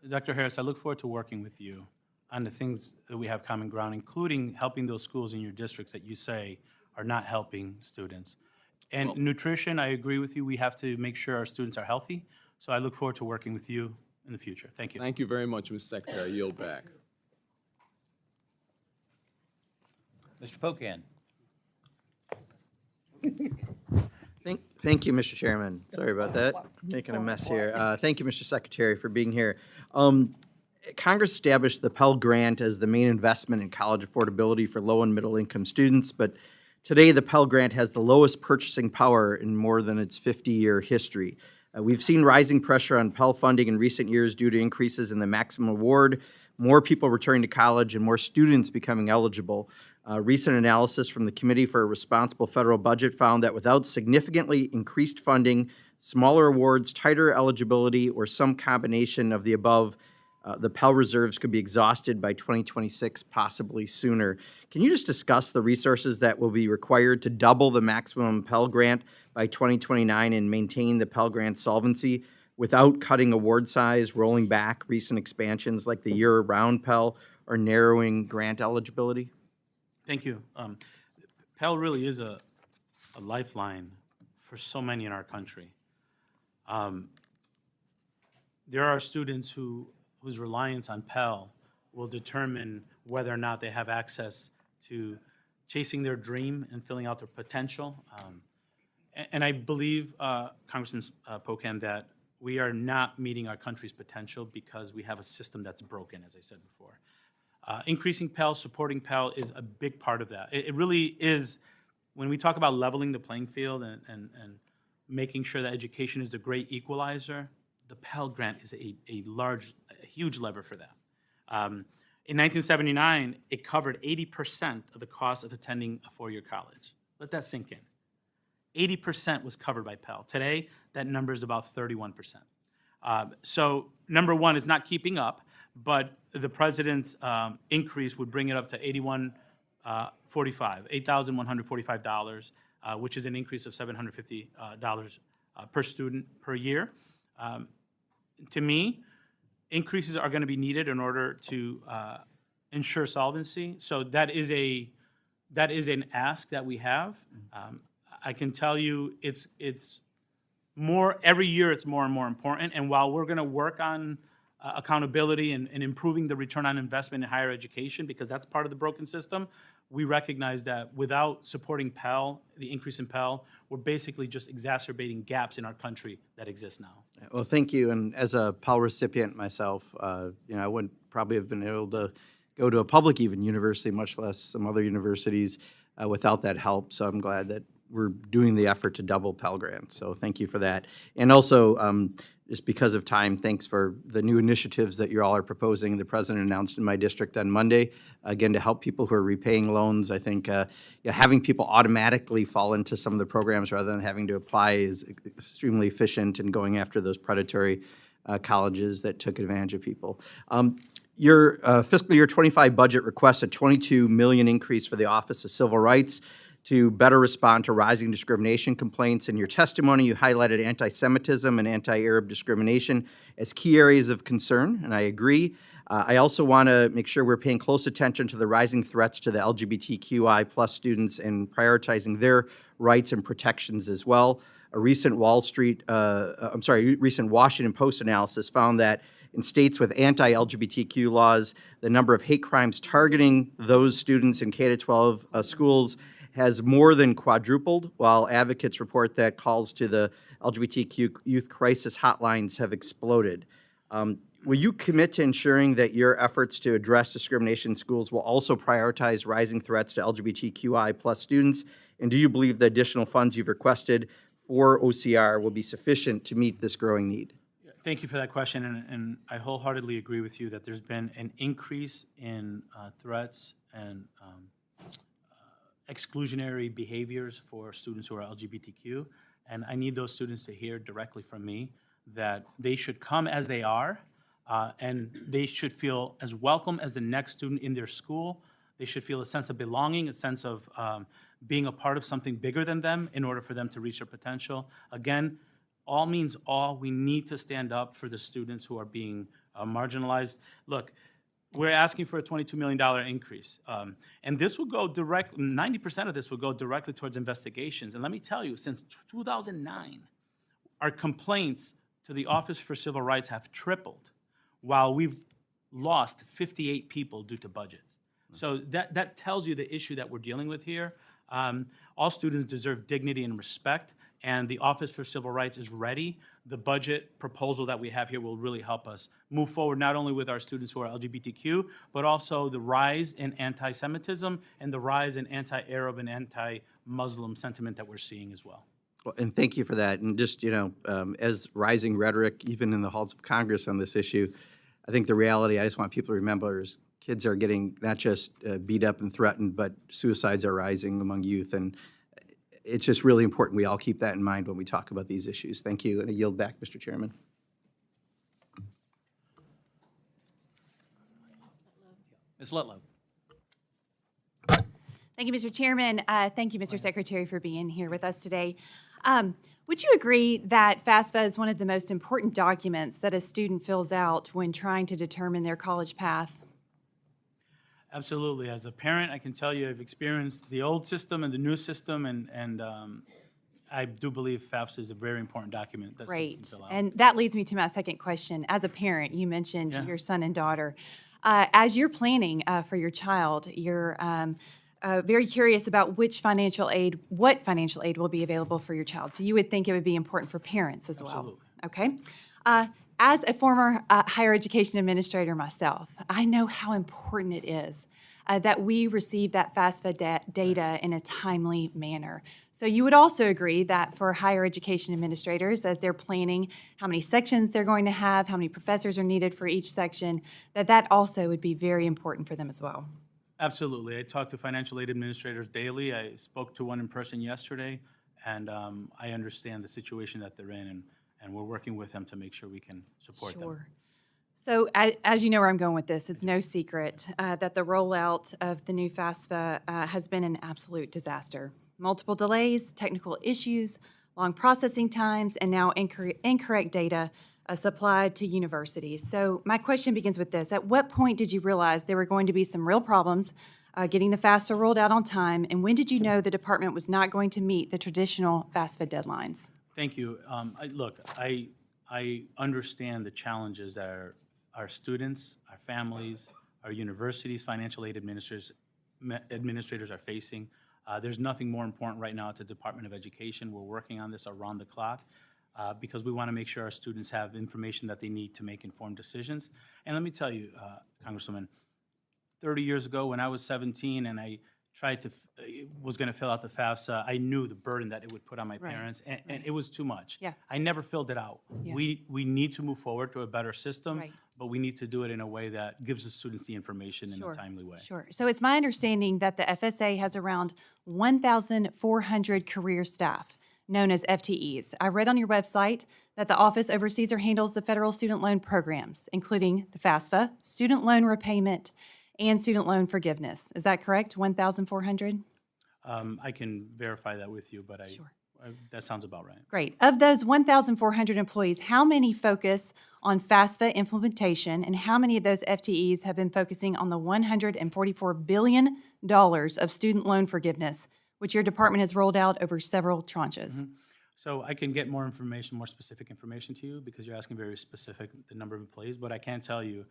Speaker 3: Dr. Harris, I look forward to working with you on the things that we have common ground, including helping those schools in your districts that you say are not helping students. And nutrition, I agree with you. We have to make sure our students are healthy. So I look forward to working with you in the future. Thank you.
Speaker 4: Thank you very much, Mr. Secretary. I yield back.
Speaker 1: Mr. Pocan.
Speaker 5: Thank you, Mr. Chairman. Sorry about that. Making a mess here. Thank you, Mr. Secretary, for being here. Congress established the Pell Grant as the main investment in college affordability for low and middle income students, but today the Pell Grant has the lowest purchasing power in more than its 50-year history. We've seen rising pressure on Pell funding in recent years due to increases in the maximum award, more people returning to college, and more students becoming eligible. Recent analysis from the Committee for a Responsible Federal Budget found that without significantly increased funding, smaller awards, tighter eligibility, or some combination of the above, the Pell reserves could be exhausted by 2026, possibly sooner. Can you just discuss the resources that will be required to double the maximum Pell Grant by 2029 and maintain the Pell Grant solvency without cutting award size, rolling back recent expansions like the year-round Pell, or narrowing grant eligibility?
Speaker 3: Thank you. Pell really is a lifeline for so many in our country. There are students whose reliance on Pell will determine whether or not they have access to chasing their dream and filling out their potential. And I believe, Congressman Pocan, that we are not meeting our country's potential because we have a system that's broken, as I said before. Increasing Pell, supporting Pell is a big part of that. It really is, when we talk about leveling the playing field and making sure that education is the great equalizer, the Pell Grant is a huge lever for that. In 1979, it covered 80% of the cost of attending a four-year college. Let that sink in. 80% was covered by Pell. Today, that number is about 31%. So number one is not keeping up, but the president's increase would bring it up to $8,145, which is an increase of $750 per student per year. To me, increases are going to be needed in order to ensure solvency. So that is an ask that we have. I can tell you it's more, every year it's more and more important. And while we're going to work on accountability and improving the return on investment in higher education, because that's part of the broken system, we recognize that without supporting Pell, the increase in Pell, we're basically just exacerbating gaps in our country that exist now.
Speaker 5: Well, thank you. And as a Pell recipient myself, I wouldn't probably have been able to go to a public even university, much less some other universities, without that help. So I'm glad that we're doing the effort to double Pell Grants. So thank you for that. And also, just because of time, thanks for the new initiatives that you all are proposing. The president announced in my district on Monday, again, to help people who are repaying loans. I think having people automatically fall into some of the programs rather than having to apply is extremely efficient in going after those predatory colleges that took advantage of people. Your fiscal year 25 budget requests a $22 million increase for the Office of Civil Rights to better respond to rising discrimination complaints. In your testimony, you highlighted anti-Semitism and anti-Arab discrimination as key areas of concern, and I agree. I also want to make sure we're paying close attention to the rising threats to the LGBTQI plus students and prioritizing their rights and protections as well. A recent recent Washington Post analysis found that in states with anti-LGBTQ laws, the number of hate crimes targeting those students in K-12 schools has more than quadrupled, while advocates report that calls to the LGBTQ youth crisis hotlines have exploded. Will you commit to ensuring that your efforts to address discrimination in schools will also prioritize rising threats to LGBTQI plus students? And do you believe the additional funds you've requested for OCR will be sufficient to meet this growing need?
Speaker 3: Thank you for that question, and I wholeheartedly agree with you that there's been an increase in threats and exclusionary behaviors for students who are LGBTQ, and I need those students to hear directly from me that they should come as they are, and they should feel as welcome as the next student in their school. They should feel a sense of belonging, a sense of being a part of something bigger than them in order for them to reach their potential. Again, all means all. We need to stand up for the students who are being marginalized. Look, we're asking for a $22 million increase. And this will go 90% of this will go directly towards investigations. And let me tell you, since 2009, our complaints to the Office for Civil Rights have tripled, while we've lost 58 people due to budgets. So that tells you the issue that we're dealing with here. All students deserve dignity and respect, and the Office for Civil Rights is ready. The budget proposal that we have here will really help us move forward, not only with our students who are LGBTQ, but also the rise in anti-Semitism and the rise in anti-Arab and anti-Muslim sentiment that we're seeing as well.
Speaker 5: Well, and thank you for that. And just, as rising rhetoric, even in the halls of Congress on this issue, I think the reality, I just want people to remember, is kids are getting not just beat up and threatened, but suicides are rising among youth. And it's just really important we all keep that in mind when we talk about these issues. Thank you. And I yield back, Mr. Chairman.
Speaker 1: Ms. Lutlow.
Speaker 6: Thank you, Mr. Chairman. Thank you, Mr. Secretary, for being here with us today. Would you agree that FAFSA is one of the most important documents that a student fills out when trying to determine their college path?
Speaker 3: Absolutely. As a parent, I can tell you I've experienced the old system and the new system, and I do believe FAFSA is a very important document that students
Speaker 6: Great.
Speaker 3: can fill out.
Speaker 6: And that leads me to my second question. As a parent, you mentioned your son and daughter. As you're planning for your child, you're very curious about what financial aid will be available for your child. So you would think it would be important for parents as well.
Speaker 3: Absolutely.
Speaker 6: Okay. As a former higher education administrator myself, I know how important it is that we receive that FAFSA data in a timely manner. So you would also agree that for higher education administrators, as they're planning how many sections they're going to have, how many professors are needed for each section, that also would be very important for them as well.
Speaker 3: Absolutely. I talk to financial aid administrators daily. I spoke to one in person yesterday, and I understand the situation that they're in, and we're working with them to make sure we can support them.
Speaker 6: So as you know where I'm going with this, it's no secret that the rollout of the new FAFSA has been an absolute disaster. Multiple delays, technical issues, long processing times, and now incorrect data supplied to universities. So my question begins with this. At what point did you realize there were going to be some real problems getting the FAFSA rolled out on time, and when did you know the department was not going to meet the traditional FAFSA deadlines?
Speaker 3: Thank you. I understand the challenges that our students, our families, our universities, financial aid administrators are facing. There's nothing more important right now at the Department of Education. We're working on this around the clock because we want to make sure our students have information that they need to make informed decisions. And let me tell you, Congresswoman, 30 years ago when I was 17 and I was going to fill out the FAFSA, I knew the burden that it would put on my parents, and it was too much.
Speaker 6: Yeah.
Speaker 3: I never filled it out.
Speaker 6: Yeah.
Speaker 3: We need to move forward to a better system,
Speaker 6: Right.
Speaker 3: but we need to do it in a way that gives the students the information in a timely way.
Speaker 6: Sure. So it's my understanding that the FSA has around 1,400 career staff, known as FTEs. I read on your website that the office oversees or handles the federal student loan programs, including the FAFSA, student loan repayment, and student loan forgiveness. Is that correct? 1,400?
Speaker 3: I can verify that with you, but that sounds about right.
Speaker 6: Great. Of those 1,400 employees, how many focus on FAFSA implementation, and how many of those FTEs have been focusing on the $144 billion of student loan forgiveness, which your department has rolled out over several tranches?
Speaker 3: So I can get more information, more specific information to you, because you're asking very specific, the number of employees, but I can tell you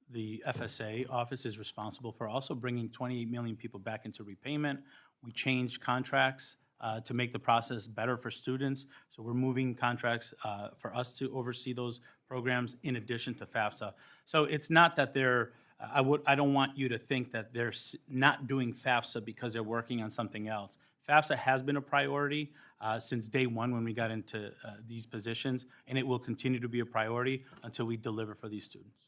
Speaker 3: the FSA office is responsible for also bringing 28 million people back into repayment. We changed contracts to make the process better for students. So we're moving contracts for us to oversee those programs in addition to FAFSA. So it's not that they're, I don't want you to think that they're not doing FAFSA because they're working on something else. FAFSA has been a priority since day one when we got into these positions, and it will continue to be a priority until we deliver for these students.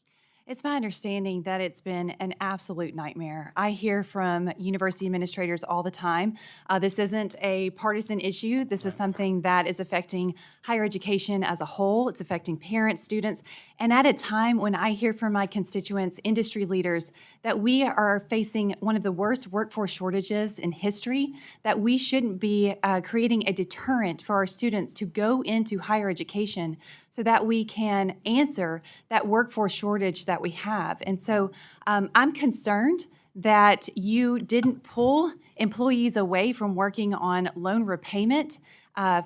Speaker 6: It's my understanding that it's been an absolute nightmare. I hear from university administrators all the time. This isn't a partisan issue. This is something that is affecting higher education as a whole. It's affecting parents, students. And at a time when I hear from my constituents, industry leaders, that we are facing one of the worst workforce shortages in history, that we shouldn't be creating a deterrent for our students to go into higher education so that we can answer that workforce shortage that we have. And so I'm concerned that you didn't pull employees away from working on loan repayment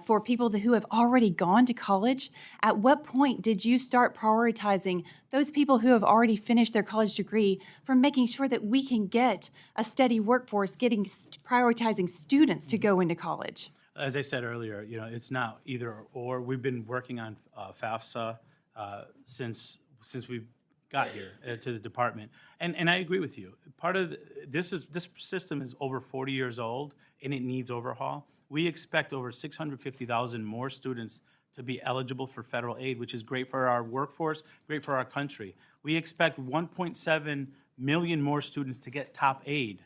Speaker 6: for people who have already gone to college. At what point did you start prioritizing those people who have already finished their college degree from making sure that we can get a steady workforce, prioritizing students to go into college?
Speaker 3: As I said earlier, it's not either or. We've been working on FAFSA since we got here to the department, and I agree with you. Part of this system is over 40 years old, and it needs overhaul. We expect over 650,000 more students to be eligible for federal aid, which is great for our workforce, great for our country. We expect 1.7 million more students to get top aid.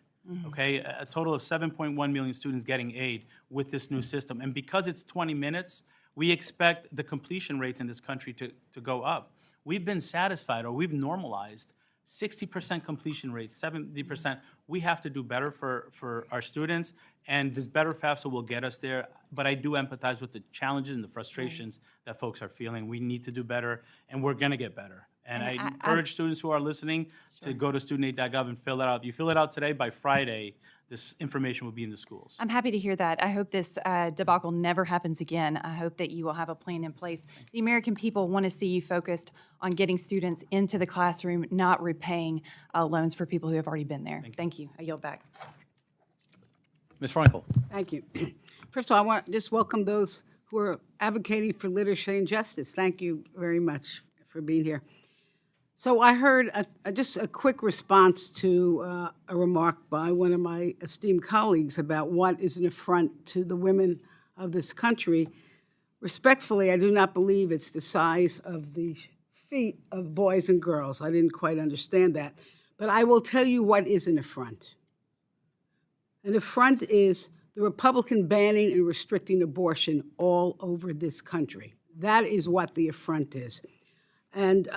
Speaker 3: Okay, a total of 7.1 million students getting aid with this new system. And because it's 20 minutes, we expect the completion rates in this country to go up. We've been satisfied, or we've normalized 60% completion rates, 70%. We have to do better for our students, and this better FAFSA will get us there. But I do empathize with the challenges and the frustrations that folks are feeling. We need to do better, and we're gonna get better. And I encourage students who are listening to go to studentaid.gov and fill it out. If you fill it out today, by Friday, this information will be in the schools.
Speaker 6: I'm happy to hear that. I hope this debacle never happens again. I hope that you will have a plan in place. The American people want to see you focused on getting students into the classroom, not repaying loans for people who have already been there. Thank you. I yield back.
Speaker 1: Ms. Frankel.
Speaker 7: Thank you. First of all, I want to just welcome those who are advocating for literacy and justice. Thank you very much for being here. So I heard just a quick response to a remark by one of my esteemed colleagues about what is an affront to the women of this country. Respectfully, I do not believe it's the size of the feet of boys and girls. I didn't quite understand that. But I will tell you what is an affront. An affront is the Republican banning and restricting abortion all over this country. That is what the affront is. And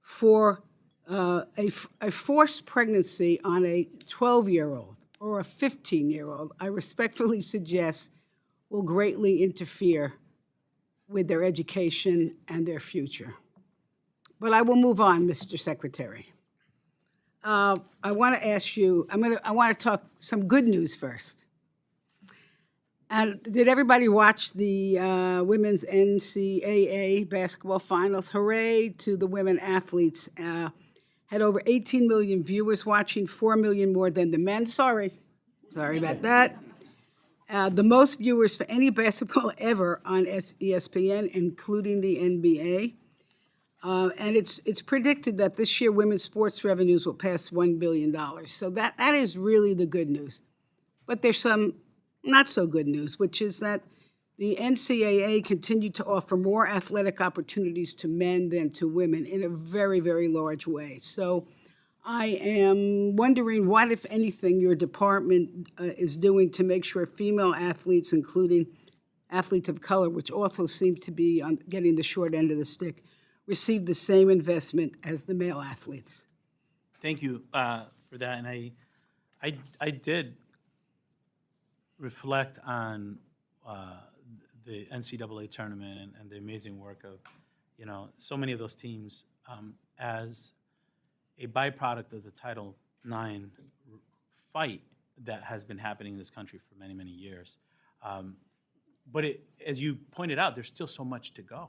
Speaker 7: for a forced pregnancy on a 12-year-old or a 15-year-old, I respectfully suggest will greatly interfere with their education and their future. But I will move on, Mr. Secretary. I want to ask you, I want to talk some good news first. And did everybody watch the women's NCAA basketball finals? Hooray to the women athletes. Had over 18 million viewers watching, 4 million more than the men. Sorry about that. The most viewers for any basketball ever on ESPN, including the NBA. And it's predicted that this year women's sports revenues will pass $1 billion. So that is really the good news. But there's some not so good news, which is that the NCAA continued to offer more athletic opportunities to men than to women in a very, very large way. So I am wondering what, if anything, your department is doing to make sure female athletes, including athletes of color, which also seem to be getting the short end of the stick, receive the same investment as the male athletes?
Speaker 3: Thank you for that, and I did reflect on the NCAA tournament and the amazing work of, so many of those teams as a byproduct of the Title IX fight that has been happening in this country for many, many years. But as you pointed out, there's still so much to go.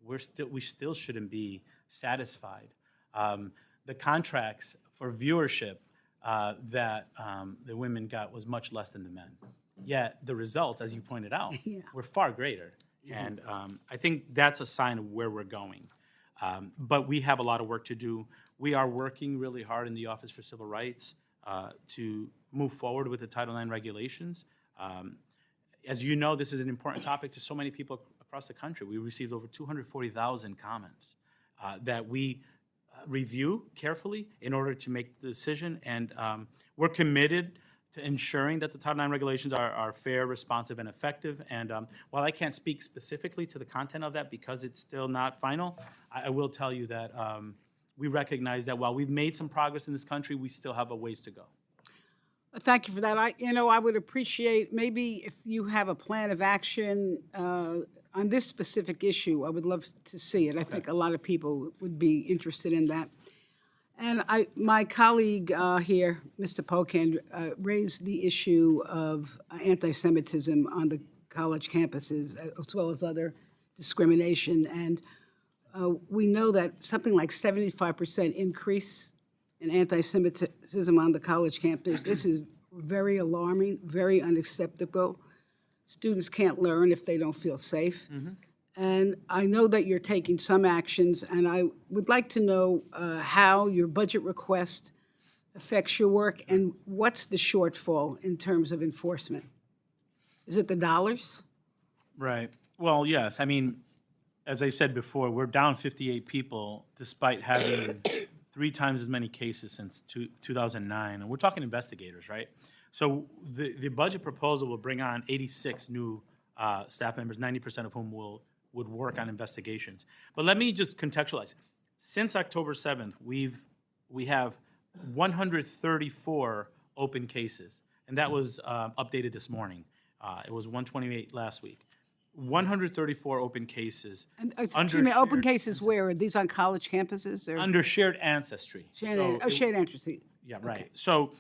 Speaker 3: We still shouldn't be satisfied. The contracts for viewership that the women got was much less than the men. Yet the results, as you pointed out, were far greater. And I think that's a sign of where we're going. But we have a lot of work to do. We are working really hard in the Office for Civil Rights to move forward with the Title IX regulations. As you know, this is an important topic to so many people across the country. We received over 240,000 comments that we review carefully in order to make the decision. And we're committed to ensuring that the Title IX regulations are fair, responsive, and effective. And while I can't speak specifically to the content of that because it's still not final, I will tell you that we recognize that while we've made some progress in this country, we still have a ways to go.
Speaker 7: Thank you for that. I would appreciate maybe if you have a plan of action on this specific issue. I would love to see it. I think a lot of people would be interested in that. And my colleague here, Mr. Pocan, raised the issue of anti-Semitism on the college campuses, as well as other discrimination. And we know that something like 75% increase in anti-Semitism on the college campus. This is very alarming, very unacceptable. Students can't learn if they don't feel safe. And I know that you're taking some actions, and I would like to know how your budget request affects your work and what's the shortfall in terms of enforcement. Is it the dollars?
Speaker 3: Right. Well, yes. I mean, as I said before, we're down 58 people despite having 3 times as many cases since 2009. And we're talking investigators, right? So the budget proposal will bring on 86 new staff members, 90% of whom would work on investigations. But let me just contextualize. Since October 7th, we have 134 open cases, and that was updated this morning. It was 128 last week. 134 open cases.
Speaker 7: And excuse me, open cases where? Are these on college campuses? Or?
Speaker 3: Under shared ancestry.
Speaker 7: Shared ancestry.
Speaker 3: Yeah, right.
Speaker 7: Okay.
Speaker 3: So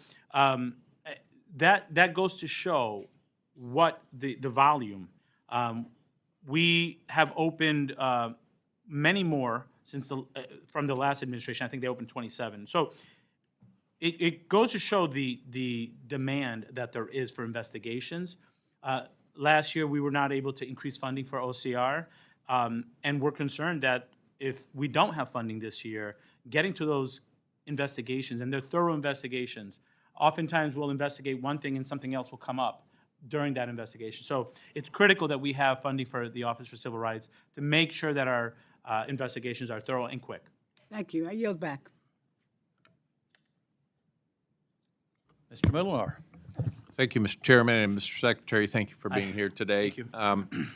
Speaker 3: that goes to show what the volume. We have opened many more since from the last administration. I think they opened 27. So it goes to show the demand that there is for investigations. Last year, we were not able to increase funding for OCR, and we're concerned that if we don't have funding this year, getting to those investigations, and they're thorough investigations, oftentimes we'll investigate one thing and something else will come up during that investigation. So it's critical that we have funding for the Office for Civil Rights to make sure that our investigations are thorough and quick.
Speaker 7: Thank you. I yield back.
Speaker 1: Mr. Millar.
Speaker 8: Thank you, Mr. Chairman, and Mr. Secretary, thank you for being here today.
Speaker 3: Thank you.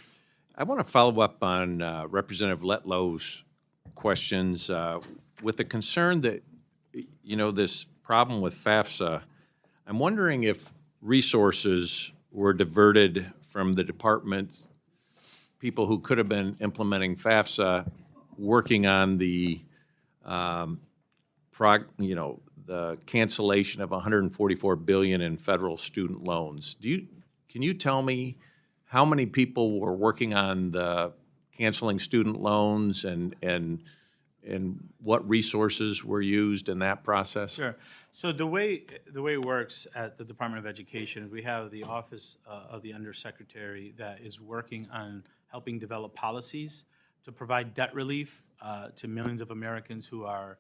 Speaker 8: I want to follow up on Representative Letlow's questions with the concern that, this problem with FAFSA. I'm wondering if resources were diverted from the department's people who could have been implementing FAFSA, working on the the cancellation of $144 billion in federal student loans. Can you tell me how many people were working on the canceling student loans and what resources were used in that process?
Speaker 3: Sure. So the way it works at the Department of Education is we have the Office of the Undersecretary that is working on helping develop policies to provide debt relief to millions of Americans who are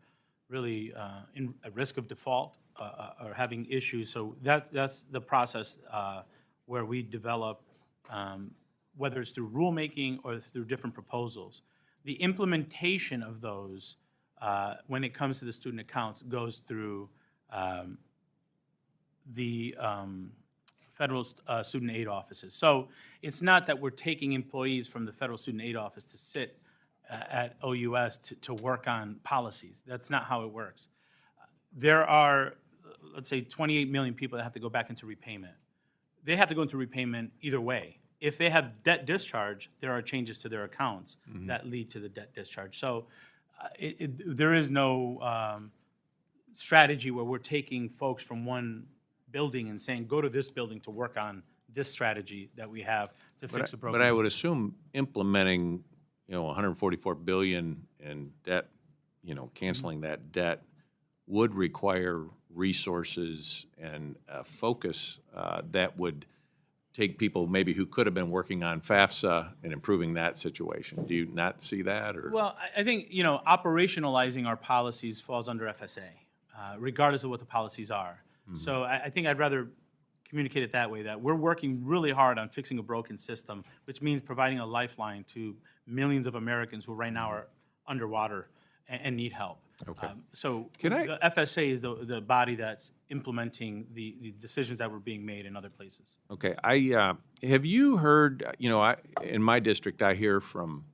Speaker 3: really at risk of default or having issues. So that's the process where we develop, whether it's through rulemaking or through different proposals. The implementation of those, when it comes to the student accounts, goes through the federal student aid offices. So it's not that we're taking employees from the federal student aid office to sit at OUS to work on policies. That's not how it works. There are, let's say, 28 million people that have to go back into repayment. They have to go into repayment either way. If they have debt discharge, there are changes to their accounts that lead to the debt discharge. So there is no strategy where we're taking folks from one building and saying, go to this building to work on this strategy that we have to fix a broken
Speaker 8: But I would
Speaker 3: system.
Speaker 8: assume implementing, 144 billion in debt, canceling that debt would require resources and focus that would take people maybe who could have been working on FAFSA and improving that situation. Do you not see that, or?
Speaker 3: Well, I think, operationalizing our policies falls under FSA, regardless of what the policies are. So I think I'd rather communicate it that way, that we're working really hard on fixing a broken system, which means providing a lifeline to millions of Americans who right now are underwater and need help.
Speaker 8: Okay.
Speaker 3: So
Speaker 8: Can I-
Speaker 3: the FSA is the body that's implementing the decisions that were being made in other places.
Speaker 8: Okay, have you heard, in my district, I hear from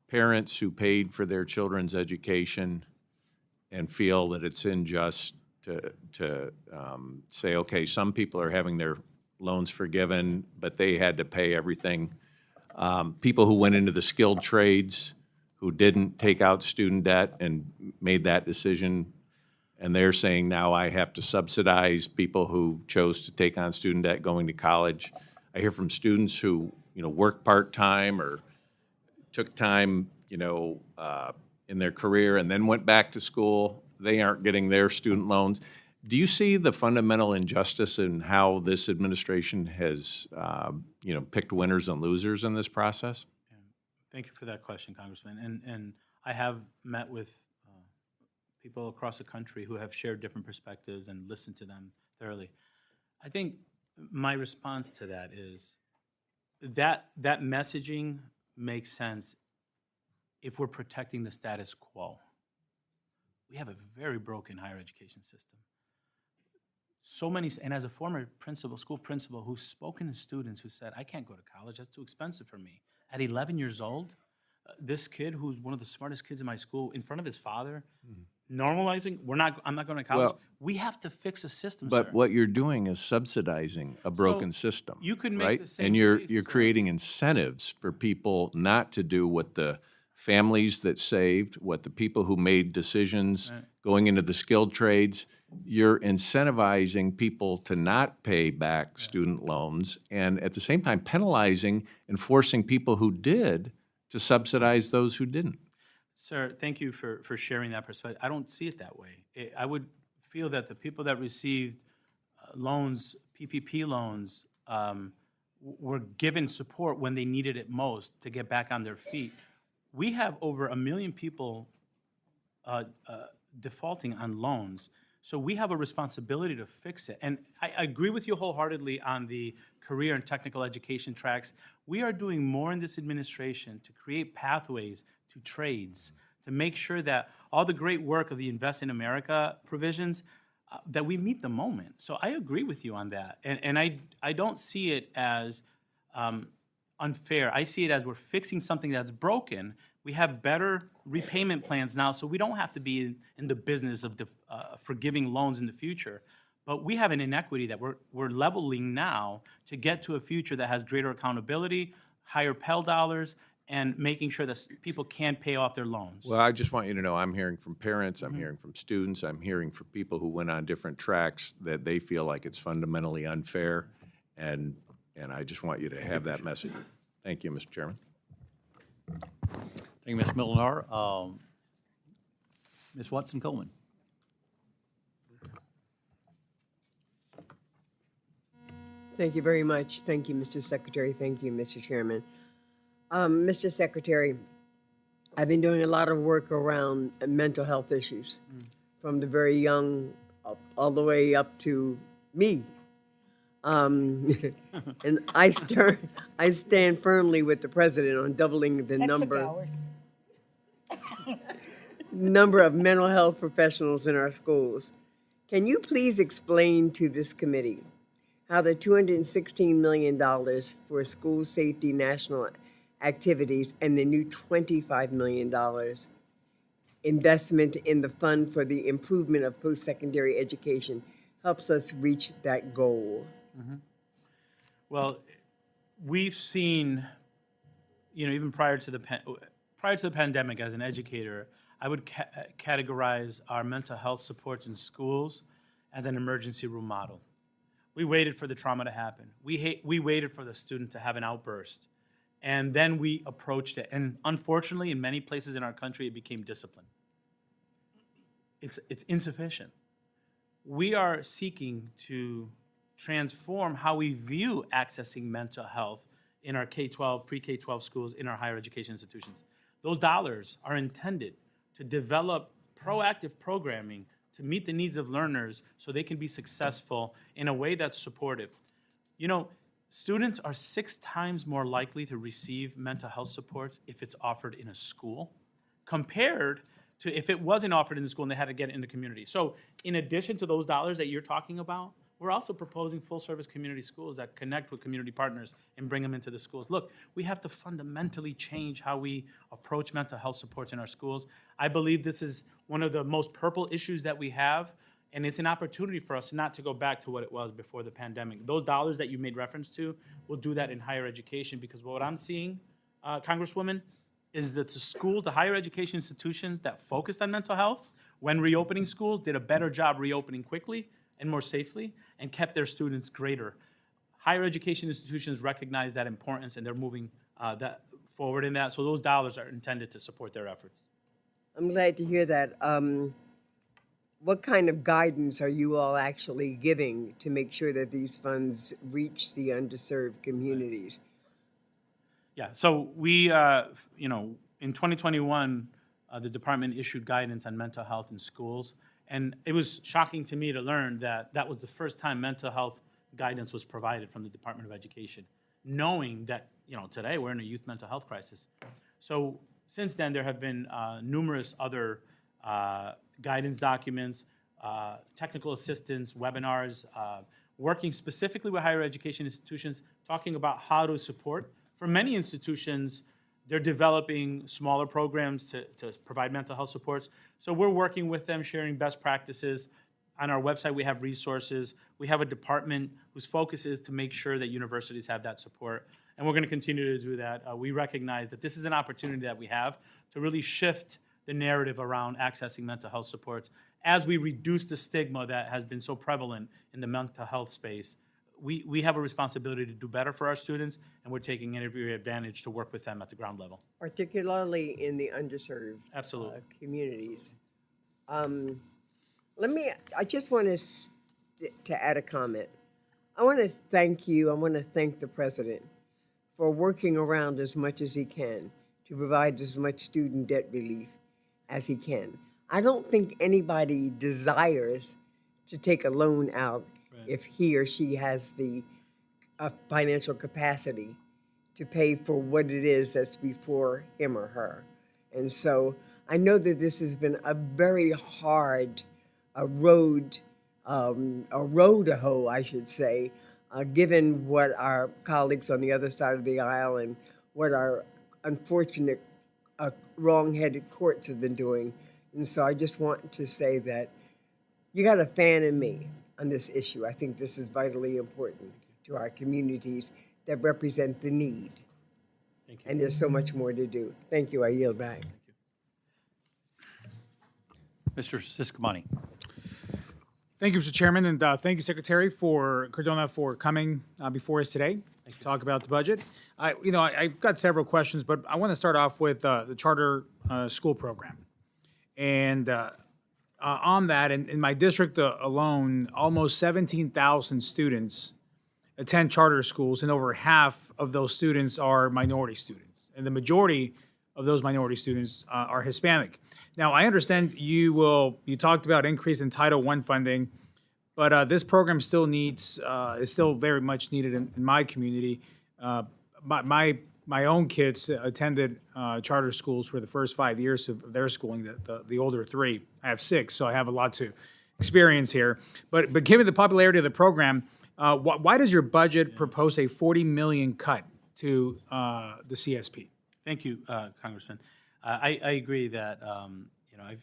Speaker 8: parents who paid for their children's education and feel that it's unjust to say, okay, some people are having their loans forgiven, but they had to pay everything. People who went into the skilled trades, who didn't take out student debt and made that decision, and they're saying now I have to subsidize people who chose to take on student debt going to college. I hear from students who, work part-time or took time, in their career and then went back to school. They aren't getting their student loans. Do you see the fundamental injustice in how this administration has, picked winners and losers in this process?
Speaker 3: Thank you for that question, Congressman. And I have met with people across the country who have shared different perspectives and listened to them thoroughly. I think my response to that is that messaging makes sense if we're protecting the status quo. We have a very broken higher education system. So many, and as a former school principal who's spoken to students who said, I can't go to college, that's too expensive for me. At 11 years old, this kid who's one of the smartest kids in my school, in front of his father, normalizing, I'm not going to college.
Speaker 8: Well,
Speaker 3: we have to fix a system,
Speaker 8: But
Speaker 3: sir.
Speaker 8: what you're doing is subsidizing a broken system.
Speaker 3: you could make
Speaker 8: right?
Speaker 3: the same
Speaker 8: And you're
Speaker 3: case,
Speaker 8: creating incentives for people not to do what the families that saved, what the people who made decisions going into the skilled trades. You're incentivizing people to not pay back student loans, and at the same time penalizing and forcing people who did to subsidize those who didn't.
Speaker 3: Sir, thank you for sharing that perspective. I don't see it that way. I would feel that the people that received loans, PPP loans, were given support when they needed it most to get back on their feet. We have over 1 million people defaulting on loans, so we have a responsibility to fix it. And I agree with you wholeheartedly on the career and technical education tracks. We are doing more in this administration to create pathways to trades, to make sure that all the great work of the Invest in America provisions, that we meet the moment. So I agree with you on that. And I don't see it as unfair. I see it as we're fixing something that's broken. We have better repayment plans now, so we don't have to be in the business of forgiving loans in the future. But we have an inequity that we're leveling now to get to a future that has greater accountability, higher Pell dollars, and making sure that people can pay off their loans.
Speaker 8: Well, I just want you to know, I'm hearing from parents, I'm hearing from students, I'm hearing from people who went on different tracks that they feel like it's fundamentally unfair, and I just want you to have that message. Thank you, Mr. Chairman.
Speaker 1: Thank you, Ms. Millenar. Ms. Watson-Coleman.
Speaker 9: Thank you very much. Thank you, Mr. Secretary. Thank you, Mr. Chairman. Mr. Secretary, I've been doing a lot of work around mental health issues, from the very young all the way up to me. And I stand firmly with the president on doubling the number of mental health professionals in our schools. Can you please explain to this committee how the $216 million for school safety national activities and the new $25 million investment in the fund for the improvement of post-secondary education helps us reach that goal?
Speaker 3: Well, we've seen, even prior to the pandemic, as an educator, I would categorize our mental health supports in schools as an emergency room model. We waited for the trauma to happen. We waited for the student to have an outburst, and then we approached it. And unfortunately, in many places in our country, it became discipline. It's insufficient. We are seeking to transform how we view accessing mental health in our K-12, pre-K-12 schools, in our higher education institutions. Those dollars are intended to develop proactive programming to meet the needs of learners so they can be successful in a way that's supportive. Students are 6 times more likely to receive mental health supports if it's offered in a school compared to if it wasn't offered in the school and they had to get it in the community. So in addition to those dollars that you're talking about, we're also proposing full-service community schools that connect with community partners and bring them into the schools. Look, we have to fundamentally change how we approach mental health supports in our schools. I believe this is one of the most purple issues that we have, and it's an opportunity for us not to go back to what it was before the pandemic. Those dollars that you made reference to, we'll do that in higher education, because what I'm seeing, Congresswoman, is that the schools, the higher education institutions that focused on mental health, when reopening schools, did a better job reopening quickly and more safely, and kept their students greater. Higher education institutions recognize that importance, and they're moving that forward in that. So those dollars are intended to support their efforts.
Speaker 9: I'm glad to hear that. What kind of guidance are you all actually giving to make sure that these funds reach the underserved communities?
Speaker 3: Yeah, so we, in 2021, the department issued guidance on mental health in schools. And it was shocking to me to learn that that was the first time mental health guidance was provided from the Department of Education, knowing that, today we're in a youth mental health crisis. So since then, there have been numerous other guidance documents, technical assistance, webinars, working specifically with higher education institutions, talking about how to support. For many institutions, they're developing smaller programs to provide mental health supports. So we're working with them, sharing best practices. On our website, we have resources. We have a department whose focus is to make sure that universities have that support. And we're going to continue to do that. We recognize that this is an opportunity that we have to really shift the narrative around accessing mental health supports. As we reduce the stigma that has been so prevalent in the mental health space, we have a responsibility to do better for our students, and we're taking every advantage to work with them at the ground level.
Speaker 9: Particularly in the underserved
Speaker 3: Absolutely.
Speaker 9: Communities. I just want to add a comment. I want to thank you, I want to thank the President for working around as much as he can to provide as much student debt relief as he can. I don't think anybody desires to take a loan out if he or she has the financial capacity to pay for what it is that's before him or her. And so I know that this has been a very hard road to hoe, I should say, given what our colleagues on the other side of the aisle and what our unfortunate wrong-headed courts have been doing. And so I just want to say that you got a fan in me on this issue. I think this is vitally important to our communities that represent the need.
Speaker 3: Thank you.
Speaker 9: And there's so much more to do. Thank you. I yield back.
Speaker 1: Mr. Subcommittee.
Speaker 10: Thank you, Mr. Chairman, and thank you, Secretary Cardona, for coming before us today to talk about the budget. I've got several questions, but I want to start off with the charter school program. And on that, in my district alone, almost 17,000 students attend charter schools, and over half of those students are minority students. And the majority of those minority students are Hispanic. Now, I understand you talked about increase in Title I funding, but this program is still very much needed in my community. My own kids attended charter schools for the first 5 years of their schooling, the older 3. I have 6, so I have a lot to experience here. But given the popularity of the program, Why does your budget propose a $40 million cut to the CSP?
Speaker 3: Thank you, Congressman. I agree that,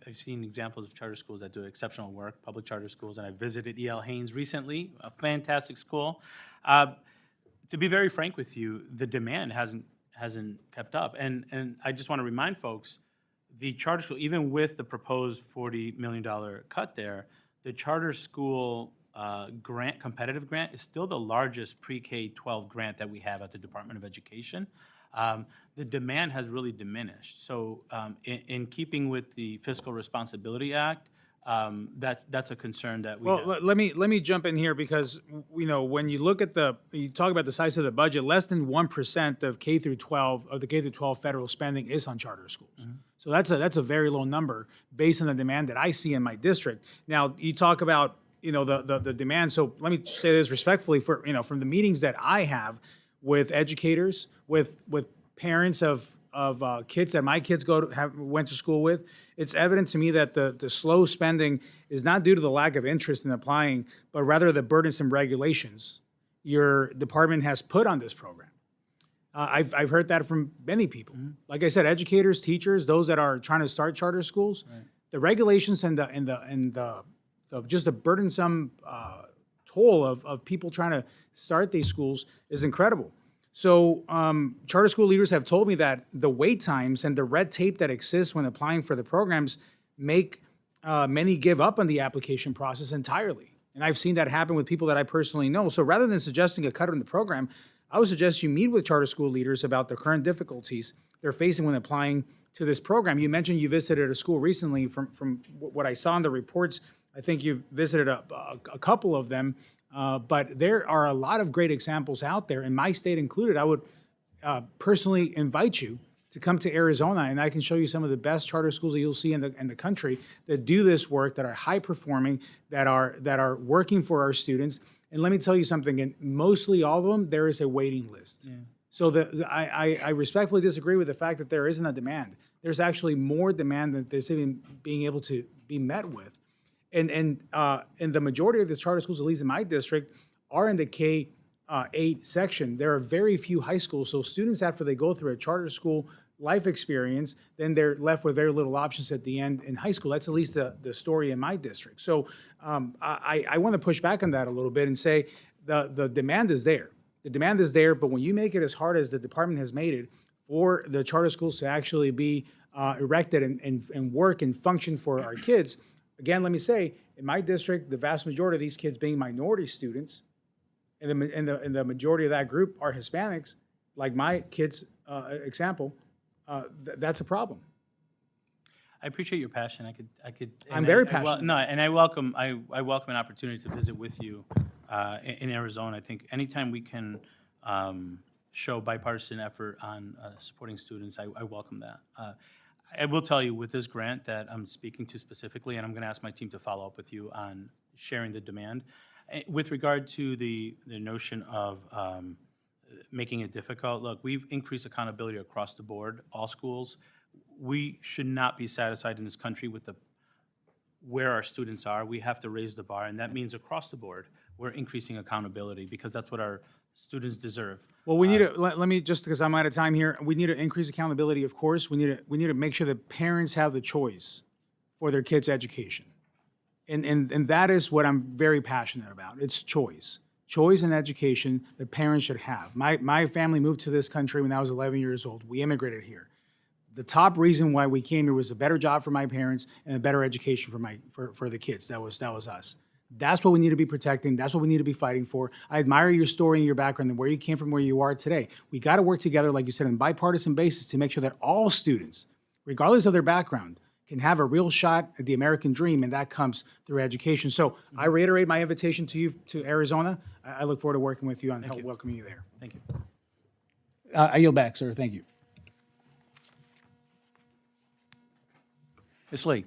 Speaker 3: I've seen examples of charter schools that do exceptional work, public charter schools, and I visited E.L. Haynes recently, a fantastic school. To be very frank with you, the demand hasn't kept up. And I just want to remind folks, the charter school, even with the proposed $40 million cut there, the charter school grant, competitive grant, is still the largest pre-K-12 grant that we have at the Department of Education. The demand has really diminished. So in keeping with the Fiscal Responsibility Act, that's a concern that we have.
Speaker 10: Well, let me jump in here because when you look at you talk about the size of the budget, less than 1% of K through 12 of the K through 12 federal spending is on charter schools. So that's a very low number based on the demand that I see in my district. Now you talk about the demand. So let me say this respectfully from the meetings that I have with educators, with parents of kids that my kids went to school with, it's evident to me that the slow spending is not due to the lack of interest in applying, but rather the burdensome regulations your department has put on this program. I've heard that from many people. Like I said, educators, teachers, those that are trying to start charter schools, the regulations and just the burdensome toll of people trying to start these schools is incredible. So charter school leaders have told me that the wait times and the red tape that exists when applying for the programs make many give up on the application process entirely. And I've seen that happen with people that I personally know. So rather than suggesting a cut in the program, I would suggest you meet with charter school leaders about the current difficulties they're facing when applying to this program. You mentioned you visited a school recently. From what I saw in the reports, I think you've visited a couple of them. But there are a lot of great examples out there, and my state included. I would personally invite you to come to Arizona, and I can show you some of the best charter schools that you'll see in the country that do this work, that are high performing, that are working for our students. And let me tell you something, in mostly all of them, there is a waiting list. Yeah. So I respectfully disagree with the fact that there isn't a demand. There's actually more demand than there's even being able to be met with. And the majority of the charter schools, at least in my district, are in the K-8 section. There are very few high schools. So students, after they go through a charter school life experience, then they're left with very little options at the end in high school. That's at least the story in my district. So I want to push back on that a little bit and say the demand is there. The demand is there, but when you make it as hard as the department has made it for the charter schools to actually be erected and work and function for our kids, again, let me say, in my district, the vast majority of these kids being minority students, and the majority of that group are Hispanics, like my kids' example, that's a problem.
Speaker 3: I appreciate your passion.
Speaker 10: I'm very passionate.
Speaker 3: I welcome an opportunity to visit with you in Arizona. I think anytime we can show bipartisan effort on supporting students, I welcome that. I will tell you with this grant that I'm speaking to specifically, and I'm going to ask my team to follow up with you on sharing the demand. With regard to the notion of making it difficult, look, we've increased accountability across the board, all schools. We should not be satisfied in this country with where our students are. We have to raise the bar, and that means across the board, we're increasing accountability because that's what our students deserve.
Speaker 10: Well, we need to let me just because I'm out of time here. We need to increase accountability, of course. We need to make sure that parents have the choice for their kids' education, and that is what I'm very passionate about. It's choice in education that parents should have. My family moved to this country when I was 11 years old. We immigrated here. The top reason why we came here was a better job for my parents and a better education for the kids. That was us. That's what we need to be protecting. That's what we need to be fighting for. I admire your story and your background and where you came from, where you are today. We got to work together, like you said, on a bipartisan basis to make sure that all students, regardless of their background, can have a real shot at the American dream, and that comes through education. So I reiterate my invitation to you to Arizona. I look forward to working with you on help welcoming you there.
Speaker 3: Thank you.
Speaker 10: I yield back, sir. Thank you.
Speaker 1: Ms. Lee.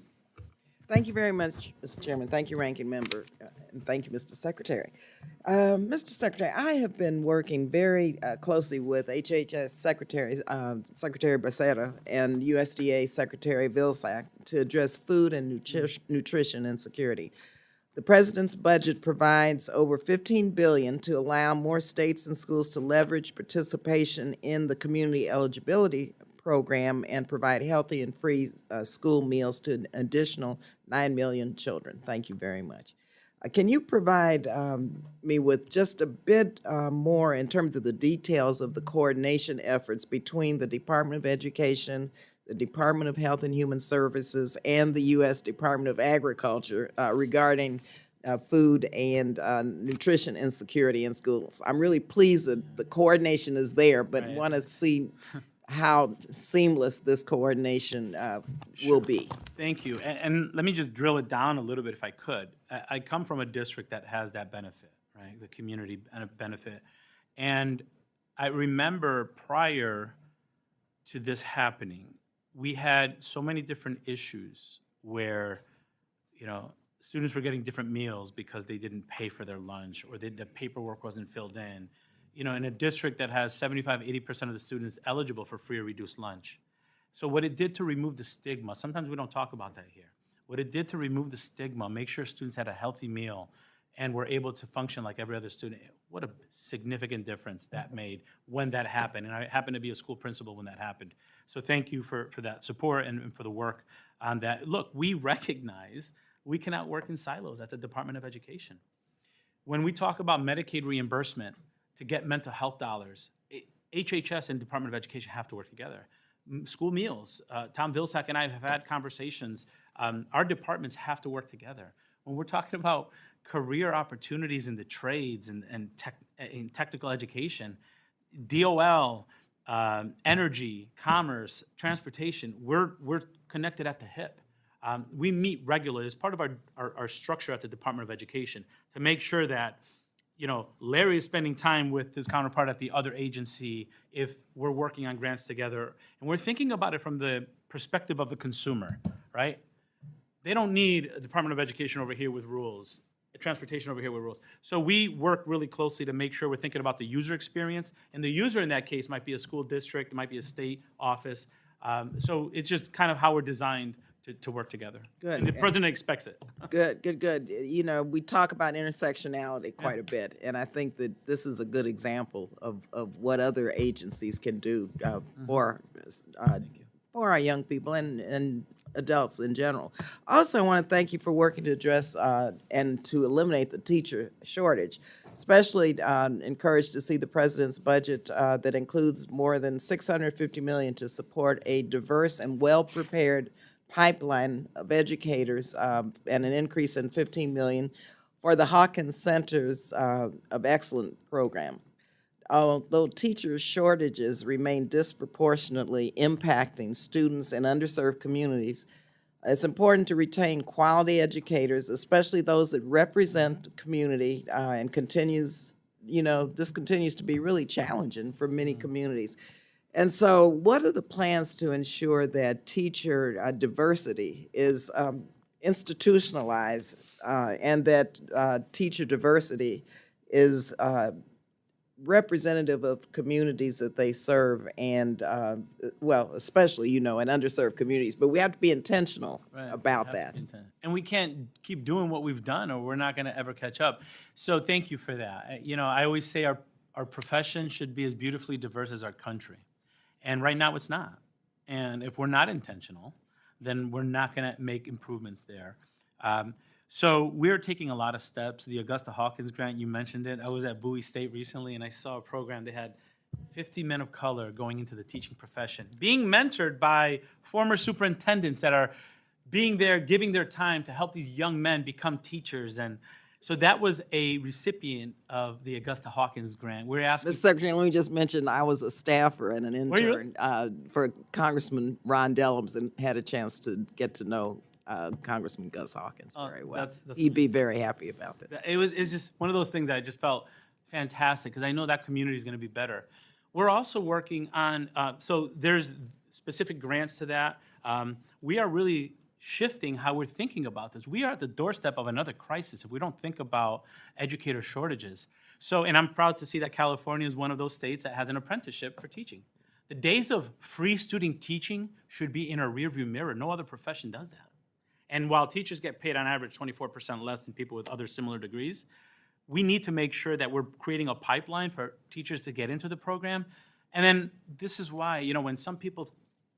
Speaker 11: Thank you very much, Mr. Chairman. Thank you, Ranking Member, and thank you, Mr. Secretary. Mr. Secretary, I have been working very closely with HHS Secretary Becerra and USDA Secretary Vilsack to address food and nutrition insecurity. The president's budget provides over $15 billion to allow more states and schools to leverage participation in the community eligibility program and provide healthy and free school meals to an additional 9 million children. Thank you very much. Can you provide me with just a bit more in terms of the details of the coordination efforts between the Department of Education, the Department of Health and Human Services, and the U.S. Department of Agriculture regarding food and nutrition insecurity in schools? I'm really pleased that the coordination is there, but want to see how seamless this coordination will be.
Speaker 3: Thank you. And let me just drill it down a little bit if I could. I come from a district that has that benefit, right? The community benefit. And I remember prior to this happening, we had so many different issues where, you know, students were getting different meals because they didn't pay for their lunch or the paperwork wasn't filled in. You know, in a district that has 75–80% of the students eligible for free or reduced lunch. So what it did to remove the stigma, sometimes we don't talk about that here. What it did to remove the stigma, make sure students had a healthy meal and were able to function like every other student, what a significant difference that made when that happened. And I happened to be a school principal when that happened. So thank you for that support and for the work on that. Look, we recognize we cannot work in silos at the Department of Education. When we talk about Medicaid reimbursement to get mental health dollars, HHS and Department of Education have to work together. School meals, Tom Vilsack and I have had conversations. Our departments have to work together. When we're talking about career opportunities in the trades and in technical education, DOL, energy, commerce, transportation, we're connected at the hip. We meet regularly as part of our structure at the Department of Education to make sure that, you know, Larry is spending time with his counterpart at the other agency if we're working on grants together. And we're thinking about it from the perspective of the consumer, right? They don't need a Department of Education over here with rules, transportation over here with rules. So we work really closely to make sure we're thinking about the user experience. And the user in that case might be a school district, it might be a state office. So it's just kind of how we're designed to work together.
Speaker 11: Good.
Speaker 3: And the president expects it.
Speaker 11: Good. You know, we talk about intersectionality quite a bit, and I think that this is a good example of what other agencies can do for our young people and adults in general. Also, I want to thank you for working to address and to eliminate the teacher shortage. Especially encouraged to see the president's budget that includes more than $650 million to support a diverse and well-prepared pipeline of educators and an increase in $15 million for the Hawkins Centers of Excellence program. Although teacher shortages remain disproportionately impacting students in underserved communities, it's important to retain quality educators, especially those that represent the community, and this continues to be really challenging for many communities. And so what are the plans to ensure that teacher diversity is institutionalized and that teacher diversity is representative of communities that they serve and, especially, in underserved communities. But we have to be intentional about that.
Speaker 3: And we can't keep doing what we've done or we're not going to ever catch up. So thank you for that. I always say our profession should be as beautifully diverse as our country. And right now it's not. And if we're not intentional, then we're not going to make improvements there. So we're taking a lot of steps. The Augusta Hawkins grant, you mentioned it. I was at Bowie State recently and I saw a program. They had 50 men of color going into the teaching profession, being mentored by former superintendents that are being there, giving their time to help these young men become teachers. And so that was a recipient of the Augusta Hawkins grant. We're asking—
Speaker 11: Mr. Secretary, let me just mention I was a staffer and an intern for Congressman Ron Dellums and had a chance to get to know Congressman Gus Hawkins very well. He'd be very happy about this.
Speaker 3: It's just one of those things that I just felt fantastic because I know that community is going to be better. We're also working on, so there's specific grants to that. We are really shifting how we're thinking about this. We are at the doorstep of another crisis if we don't think about educator shortages. So, and I'm proud to see that California is one of those states that has an apprenticeship for teaching. The days of free student teaching should be in our rearview mirror. No other profession does that. And while teachers get paid on average 24% less than people with other similar degrees, we need to make sure that we're creating a pipeline for teachers to get into the program. And then this is why, when some people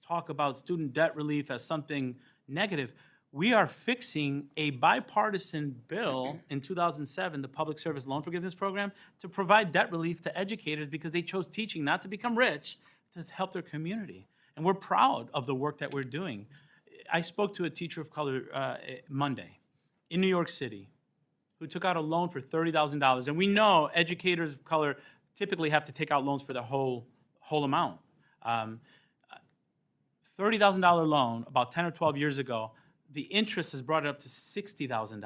Speaker 3: talk about student debt relief as something negative, we are fixing a bipartisan bill in 2007, the Public Service Loan Forgiveness Program, to provide debt relief to educators because they chose teaching not to become rich, to help their community. And we're proud of the work that we're doing. I spoke to a teacher of color Monday in New York City who took out a loan for $30,000. And we know educators of color typically have to take out loans for the whole amount. $30,000 loan about 10 or 12 years ago, the interest has brought it up to $60,000.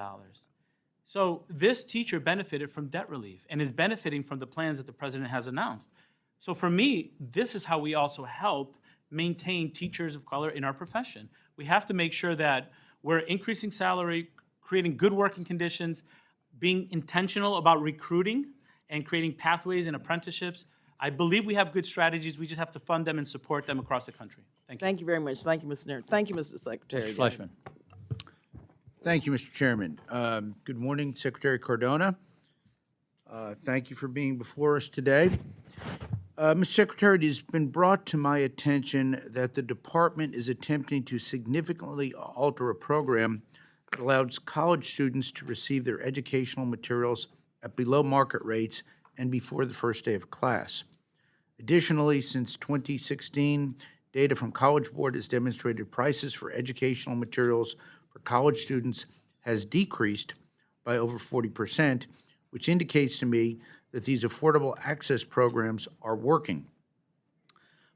Speaker 3: So this teacher benefited from debt relief and is benefiting from the plans that the president has announced. So for me, this is how we also help maintain teachers of color in our profession. We have to make sure that we're increasing salary, creating good working conditions, being intentional about recruiting and creating pathways and apprenticeships. I believe we have good strategies. We just have to fund them and support them across the country. Thank you.
Speaker 11: Thank you very much. Thank you, Mr. Nairn. Thank you, Mr. Secretary.
Speaker 1: Mr. Fleshman.
Speaker 12: Thank you, Mr. Chairman. Good morning, Secretary Cardona. Thank you for being before us today. Mr. Secretary, it has been brought to my attention that the department is attempting to significantly alter a program that allows college students to receive their educational materials at below market rates and before the first day of class. Additionally, since 2016, data from College Board has demonstrated prices for educational materials for college students has decreased by over 40%, which indicates to me that these affordable access programs are working.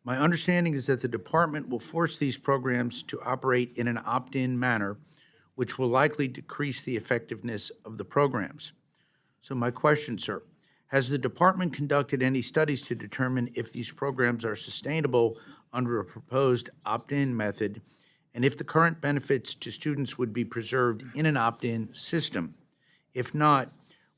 Speaker 12: My understanding is that the department will force these programs to operate in an opt-in manner, which will likely decrease the effectiveness of the programs. So my question, sir, has the department conducted any studies to determine if these programs are sustainable under a proposed opt-in method, and if the current benefits to students would be preserved in an opt-in system? If not,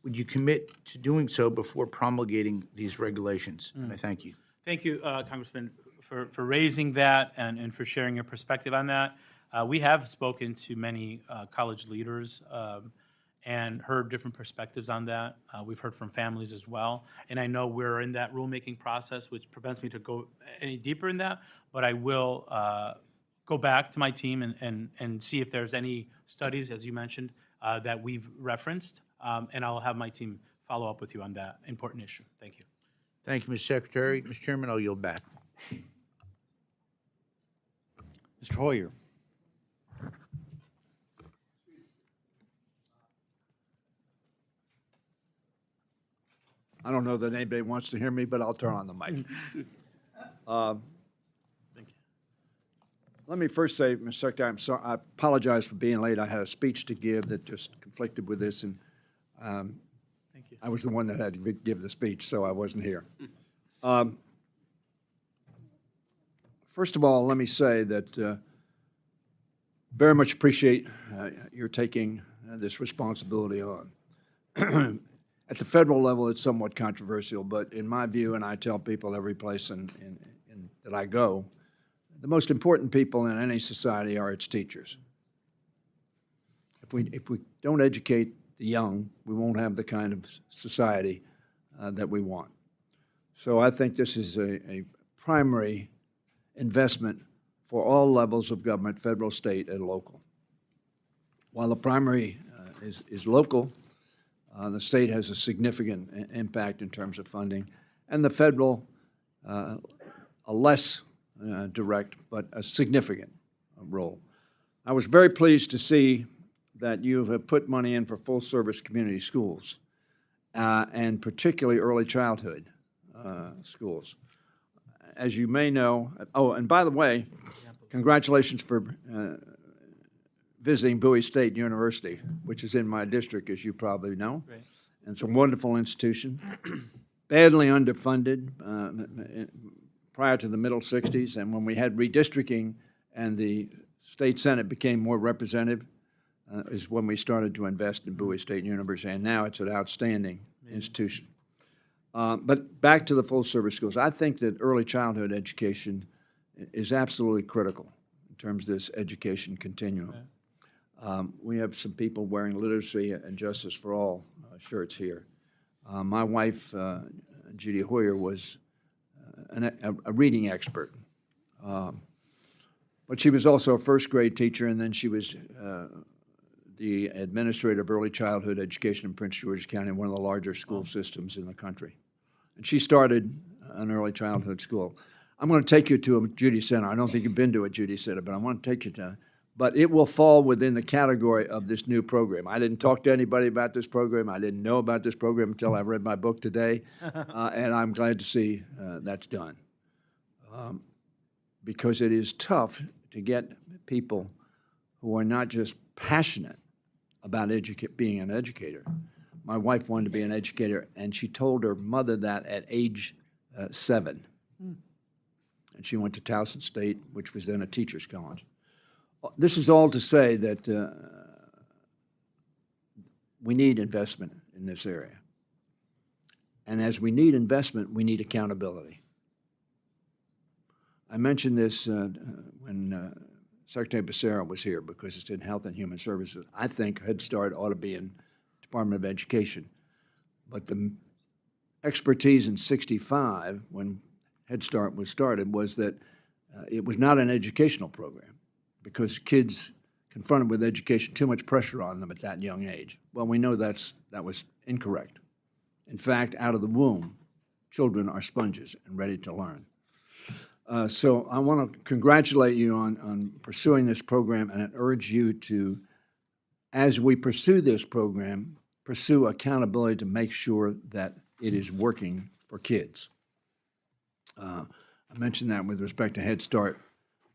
Speaker 12: would you commit to doing so before promulgating these regulations? And I thank you.
Speaker 3: Thank you, Congressman, for raising that and for sharing your perspective on that. We have spoken to many college leaders and heard different perspectives on that. We've heard from families as well. And I know we're in that rulemaking process, which prevents me to go any deeper in that, but I will go back to my team and see if there's any studies, as you mentioned, that we've referenced, and I'll have my team follow up with you on that important issue. Thank you.
Speaker 12: Thank you, Mr. Secretary. Mr. Chairman, I'll yield back.
Speaker 1: Mr. Hoyer.
Speaker 13: I don't know that anybody wants to hear me, but I'll turn on the mic.
Speaker 3: Thank you.
Speaker 13: Let me first say, Mr. Secretary, I'm sorry. I apologize for being late. I had a speech to give that just conflicted with this, and
Speaker 3: Thank you.
Speaker 13: I was the one that had to give the speech, so I wasn't here. First of all, let me say that very much appreciate your taking this responsibility on. At the federal level, it's somewhat controversial, but in my view, and I tell people every place that I go, the most important people in any society are its teachers. If we don't educate the young, we won't have the kind of society that we want. So I think this is a primary investment for all levels of government, federal, state, and local. While the primary is local, the state has a significant impact in terms of funding, and the federal, a less direct, but a significant role. I was very pleased to see that you have put money in for full-service community schools, and particularly early childhood schools. As you may know, oh, and by the way, congratulations for visiting Bowie State University, which is in my district, as you probably know.
Speaker 3: Great.
Speaker 13: And it's a wonderful institution, badly underfunded prior to the middle 60s, and when we had redistricting and the state senate became more representative, is when we started to invest in Bowie State University, and now it's an outstanding institution. But back to the full-service schools, I think that early childhood education is absolutely critical in terms of this education continuum. We have some people wearing literacy and justice for all shirts here. My wife, Judy Hoyer, was a reading expert. But she was also a first grade teacher, and then she was the administrator of early childhood education in Prince George's County, one of the larger school systems in the country. And she started an early childhood school. I'm going to take you to a Judy Center. I don't think you've been to a Judy Center, but I want to take you to, but it will fall within the category of this new program. I didn't talk to anybody about this program. I didn't know about this program until I read my book today, and I'm glad to see that's done. Because it is tough to get people who are not just passionate about being an educator. My wife wanted to be an educator, and she told her mother that at age 7. And she went to Towson State, which was then a teacher's college. This is all to say that we need investment in this area. And as we need investment, we need accountability. I mentioned this when Secretary Becerra was here because it's in Health and Human Services. I think Head Start ought to be in Department of Education. But the expertise in '65, when Head Start was started, was that it was not an educational program because kids confronted with education, too much pressure on them at that young age. Well, we know that was incorrect. In fact, out of the womb, children are sponges and ready to learn. So I want to congratulate you on pursuing this program, and I urge you to, as we pursue this program, pursue accountability to make sure that it is working for kids. I mentioned that with respect to Head Start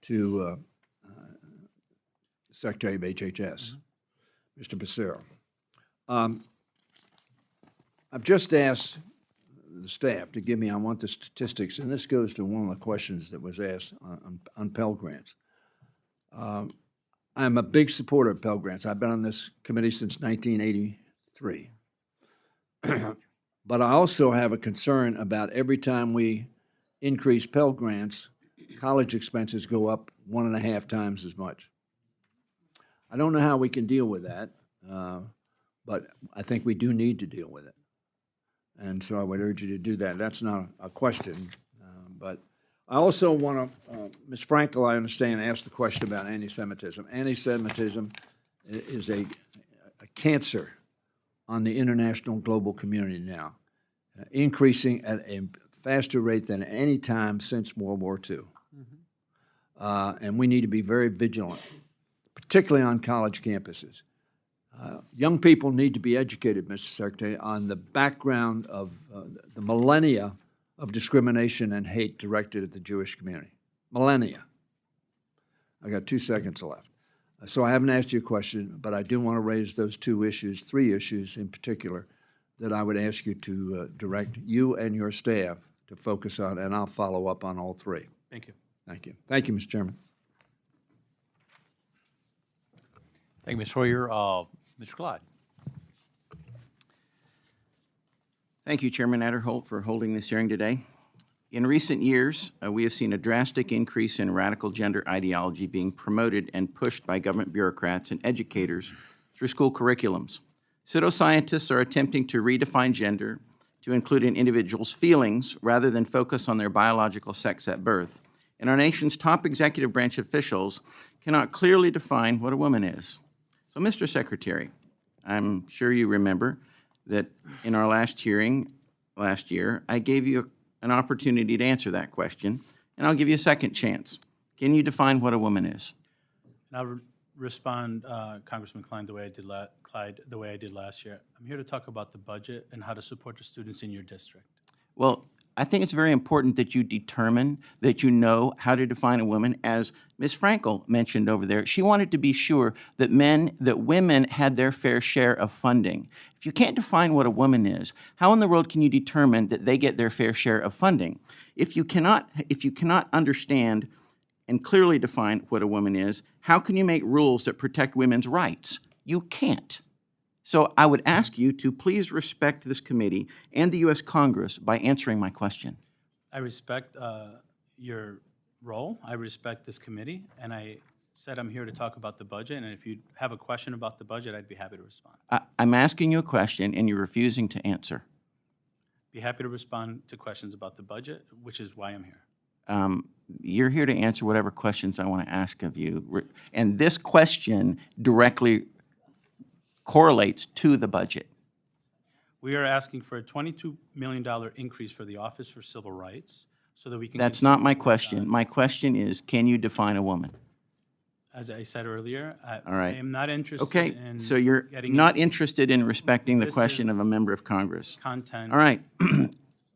Speaker 13: to the Secretary of HHS, Mr. Becerra. I've just asked the staff to give me, I want the statistics, and this goes to one of the questions that was asked on Pell Grants. I'm a big supporter of Pell Grants. I've been on this committee since 1983. But I also have a concern about every time we increase Pell Grants, college expenses go up 1.5 times as much. I don't know how we can deal with that, but I think we do need to deal with it. And so I would urge you to do that. That's not a question, but I also want to, Ms. Frankel, I understand, asked the question about anti-Semitism. Anti-Semitism is a cancer on the international global community now, increasing at a faster rate than any time since World War II. And we need to be very vigilant, particularly on college campuses. Young people need to be educated, Mr. Secretary, on the background of the millennia of discrimination and hate directed at the Jewish community. Millennia. I got 2 seconds left. So I haven't asked you a question, but I do want to raise those 2 issues, 3 issues in particular, that I would ask you to direct you and your staff to focus on, and I'll follow up on all 3.
Speaker 3: Thank you.
Speaker 13: Thank you. Thank you, Mr. Chairman.
Speaker 1: Thank you, Ms. Hoyer. Mr. Clyde.
Speaker 14: Thank you, Chairman Aderholt, for holding this hearing today. In recent years, we have seen a drastic increase in radical gender ideology being promoted and pushed by government bureaucrats and educators through school curriculums. Pseudoscientists are attempting to redefine gender to include an individual's feelings rather than focus on their biological sex at birth. And our nation's top executive branch officials cannot clearly define what a woman is. So, Mr. Secretary, I'm sure you remember that in our last hearing last year, I gave you an opportunity to answer that question, and I'll give you a second chance. Can you define what a woman is?
Speaker 3: And I'll respond, Congressman Clyde, the way I did last year. I'm here to talk about the budget and how to support the students in your district.
Speaker 14: Well, I think it's very important that you determine, that you know how to define a woman. As Ms. Frankel mentioned over there, she wanted to be sure that women had their fair share of funding. If you can't define what a woman is, how in the world can you determine that they get their fair share of funding? If you cannot understand and clearly define what a woman is, how can you make rules that protect women's rights? You can't. So I would ask you to please respect this committee and the U.S. Congress by answering my question.
Speaker 3: I respect your role. I respect this committee, and I said I'm here to talk about the budget, and if you have a question about the budget, I'd be happy to respond.
Speaker 14: I'm asking you a question, and you're refusing to answer.
Speaker 3: Be happy to respond to questions about the budget, which is why I'm here.
Speaker 14: You're here to answer whatever questions I want to ask of you. And this question directly correlates to the budget.
Speaker 3: We are asking for a $22 million increase for the Office for Civil Rights so that we can.
Speaker 14: That's not my question. My question is, can you define a woman?
Speaker 3: As I said earlier, I
Speaker 14: right.
Speaker 3: am not interested
Speaker 14: Okay,
Speaker 3: in.
Speaker 14: so you're
Speaker 3: getting
Speaker 14: not
Speaker 3: into
Speaker 14: interested in respecting the
Speaker 3: This
Speaker 14: question
Speaker 3: is
Speaker 14: of a member of Congress.
Speaker 3: Content.
Speaker 14: All right.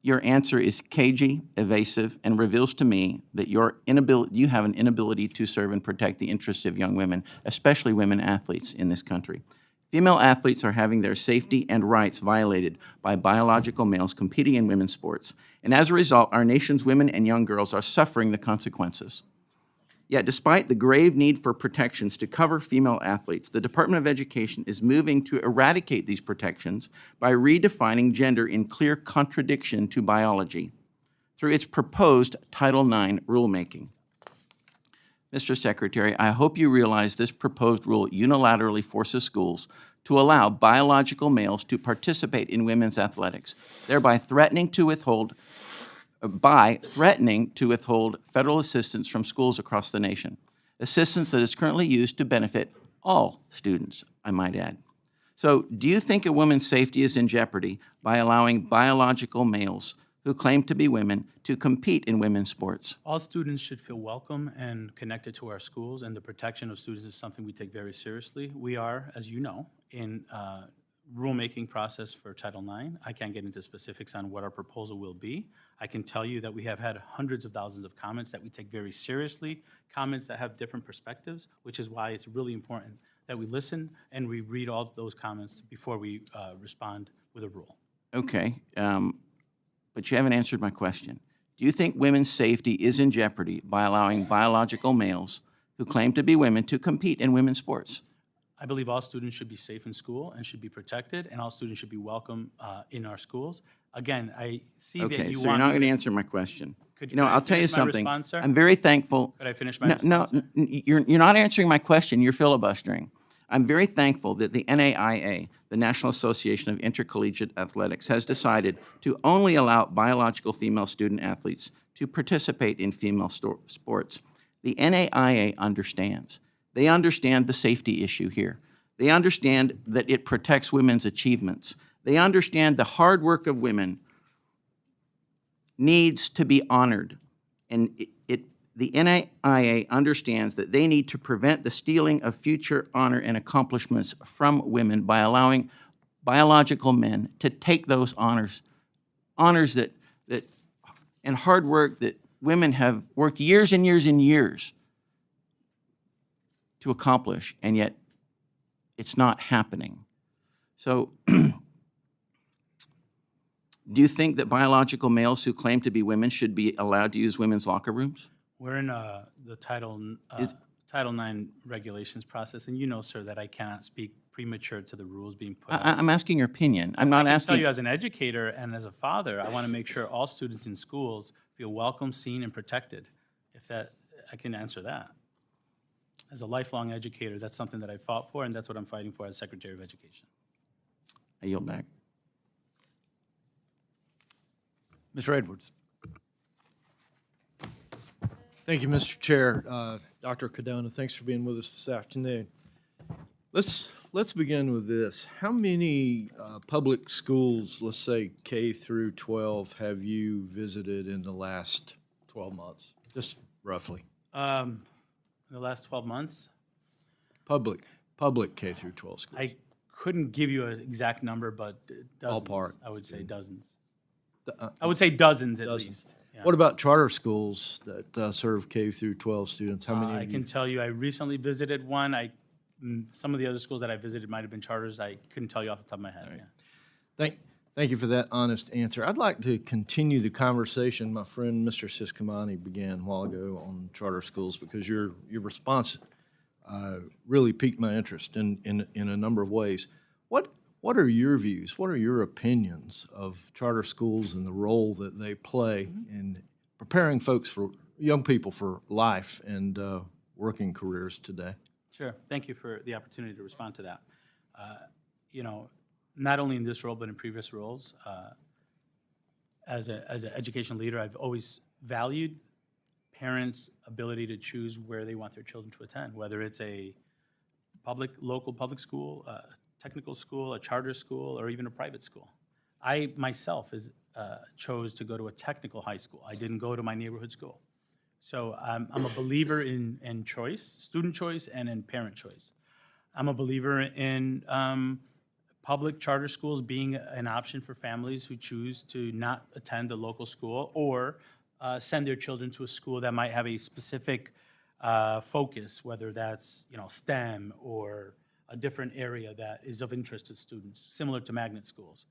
Speaker 14: Your answer is cagey, evasive, and reveals to me that you have an inability to serve and protect the interests of young women, especially women athletes in this country. Female athletes are having their safety and rights violated by biological males competing in women's sports, and as a result, our nation's women and young girls are suffering the consequences. Yet, despite the grave need for protections to cover female athletes, the Department of Education is moving to eradicate these protections by redefining gender in clear contradiction to biology through its proposed Title IX rulemaking. Mr. Secretary, I hope you realize this proposed rule unilaterally forces schools to allow biological males to participate in women's athletics, thereby threatening to withhold federal assistance from schools across the nation, assistance that is currently used to benefit all students, I might add. So, do you think a woman's safety is in jeopardy by allowing biological males who claim to be women to compete in women's sports?
Speaker 3: All students should feel welcome and connected to our schools, and the protection of students is something we take very seriously. We are, as you know, in rulemaking process for Title IX. I can't get into specifics on what our proposal will be. I can tell you that we have had hundreds of thousands of comments that we take very seriously, comments that have different perspectives, which is why it's really important that we listen and we read all those comments before we respond with a rule.
Speaker 14: Okay, but you haven't answered my question. Do you think women's safety is in jeopardy by allowing biological males who claim to be women to compete in women's sports?
Speaker 3: I believe all students should be safe in school and should be protected, and all students should be welcome in our schools. Again, I see that you want.
Speaker 14: Okay, so you're not going to answer my question.
Speaker 3: Could
Speaker 14: You know,
Speaker 3: could I
Speaker 14: I'll tell you
Speaker 3: finish my
Speaker 14: something.
Speaker 3: response, sir?
Speaker 14: I'm very thankful.
Speaker 3: Could I finish my
Speaker 14: No,
Speaker 3: response?
Speaker 14: you're not answering my question. You're filibustering. I'm very thankful that the NAIA, the National Association of Intercollegiate Athletics, has decided to only allow biological female student athletes to participate in female sports. The NAIA understands. They understand the safety issue here. They understand that it protects women's achievements. They understand the hard work of women needs to be honored. And the NAIA understands that they need to prevent the stealing of future honor and accomplishments from women by allowing biological men to take those honors that and hard work that women have worked years and years and years to accomplish, and yet it's not happening. So, do you think that biological males who claim to be women should be allowed to use women's locker rooms?
Speaker 3: We're in the Title IX regulations process, and you know, sir, that I cannot speak premature to the rules being put out.
Speaker 14: I'm asking your opinion. I'm not
Speaker 3: I can
Speaker 14: asking.
Speaker 3: tell you as an educator and as a father, I want to make sure all students in schools feel welcome, seen, and protected. If that, I can answer that. As a lifelong educator, that's something that I fought for, and that's what I'm fighting for as Secretary of Education.
Speaker 14: I yield back.
Speaker 15: Mr. Edwards. Thank you, Mr. Chair. Dr. Cardona, thanks for being with us this afternoon. Let's begin with this. How many public schools, let's say K through 12, have you visited in the last 12 months? Just roughly.
Speaker 3: In the last 12 months,
Speaker 15: Public K through 12 schools.
Speaker 3: I couldn't give you an exact number, but dozens.
Speaker 15: Ballpark.
Speaker 3: I would say dozens. I would say dozens at least. Yeah.
Speaker 15: What about charter schools that serve K through 12 students? How many?
Speaker 3: I can tell you, I recently visited one. Some of the other schools that I visited might have been charters. I couldn't tell you off the top of my head.
Speaker 15: Right.
Speaker 3: Yeah.
Speaker 15: Thank you for that honest answer. I'd like to continue the conversation my friend Mr. Siscomani began a while ago on charter schools, because your response really piqued my interest in a number of ways. What are your views? What are your opinions of charter schools and the role that they play in preparing young people for life and working careers today?
Speaker 3: Sure. Thank you for the opportunity to respond to that. Not only in this role, but in previous roles, as an education leader, I've always valued parents' ability to choose where they want their children to attend, whether it's a local public school, a technical school, a charter school, or even a private school. I myself chose to go to a technical high school. I didn't go to my neighborhood school. So I'm a believer in choice, student choice, and in parent choice. I'm a believer in public charter schools being an option for families who choose to not attend a local school or send their children to a school that might have a specific focus, whether that's STEM or a different area that is of interest to students, similar to magnet schools.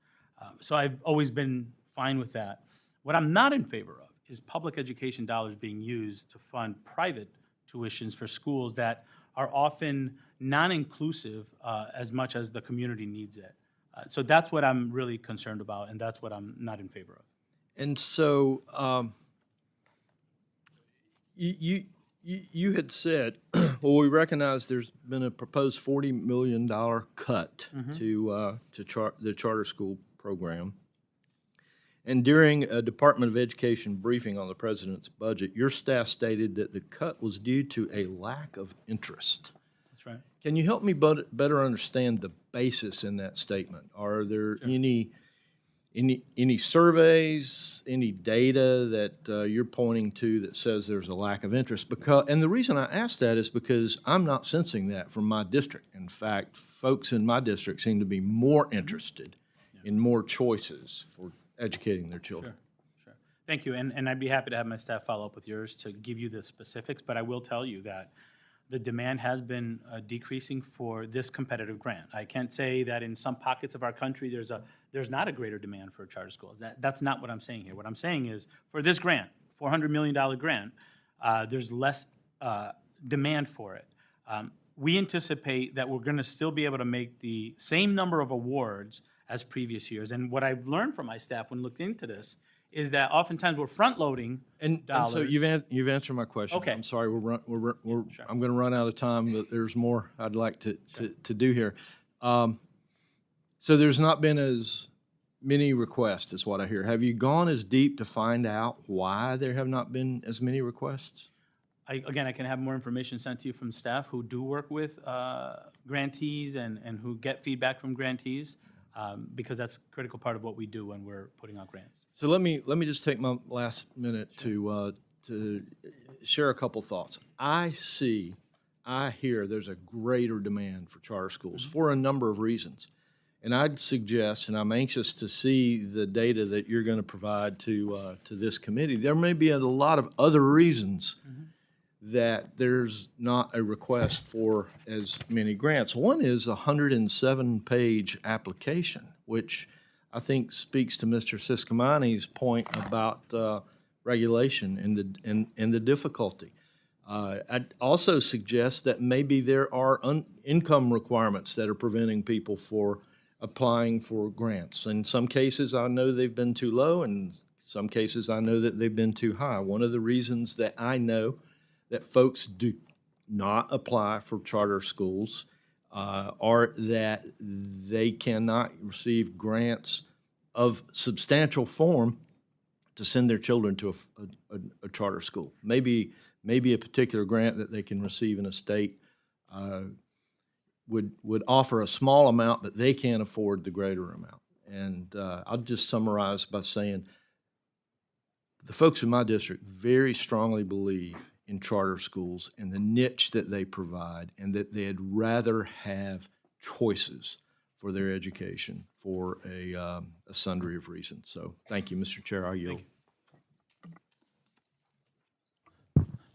Speaker 3: So I've always been fine with that. What I'm not in favor of is public education dollars being used to fund private tuitions for schools that are often non-inclusive as much as the community needs it. So that's what I'm really concerned about, and that's what I'm not in favor of.
Speaker 15: And so you had said, well, we recognize there's been a proposed $40 million cut to the charter school program. And during a Department of Education briefing on the president's budget, your staff stated that the cut was due to a lack of interest.
Speaker 3: That's right.
Speaker 15: Can you help me better understand the basis in that statement? Are there any surveys, any data that you're pointing to that says there's a lack of interest? And the reason I ask that is because I'm not sensing that from my district. In fact, folks in my district seem to be more interested in more choices for educating their children.
Speaker 3: Sure. Thank you, and I'd be happy to have my staff follow up with yours to give you the specifics, but I will tell you that the demand has been decreasing for this competitive grant. I can't say that in some pockets of our country there's not a greater demand for charter schools. That's not what I'm saying here. What I'm saying is for this grant, $400 million grant, there's less demand for it. We anticipate that we're going to still be able to make the same number of awards as previous years. And what I've learned from my staff when looking into this is that oftentimes we're front-loading dollars.
Speaker 15: And so you've answered my question.
Speaker 3: Okay.
Speaker 15: I'm sorry, I'm going to run out of time, but there's more I'd like to do here. So there's not been as many requests, is what I hear. Have you gone as deep to find out why there have not been as many requests?
Speaker 3: I can have more information sent to you from staff who do work with grantees and who get feedback from grantees. Because that's a critical part of what we do when we're putting out grants.
Speaker 15: So let me just take my last minute to share a couple thoughts. I hear there's a greater demand for charter schools for a number of reasons. And I'd suggest, and I'm anxious to see the data that you're going to provide to this committee, there may be a lot of other reasons that there's not a request for as many grants. One is a 107-page application, which I think speaks to Mr. Siscomani's point about regulation and the difficulty. I'd also suggest that maybe there are income requirements that are preventing people for applying for grants. In some cases, I know they've been too low, and some cases I know that they've been too high. One of the reasons that I know that folks do not apply for charter schools are that they cannot receive grants of substantial form to send their children to a charter school. Maybe a particular grant that they can receive in a state would offer a small amount, but they can't afford the greater amount. And I'll just summarize by saying the folks in my district very strongly believe in charter schools and the niche that they provide, and that they'd rather have choices for their education for a sundry of reasons. So thank you, Mr. Chair. I yield.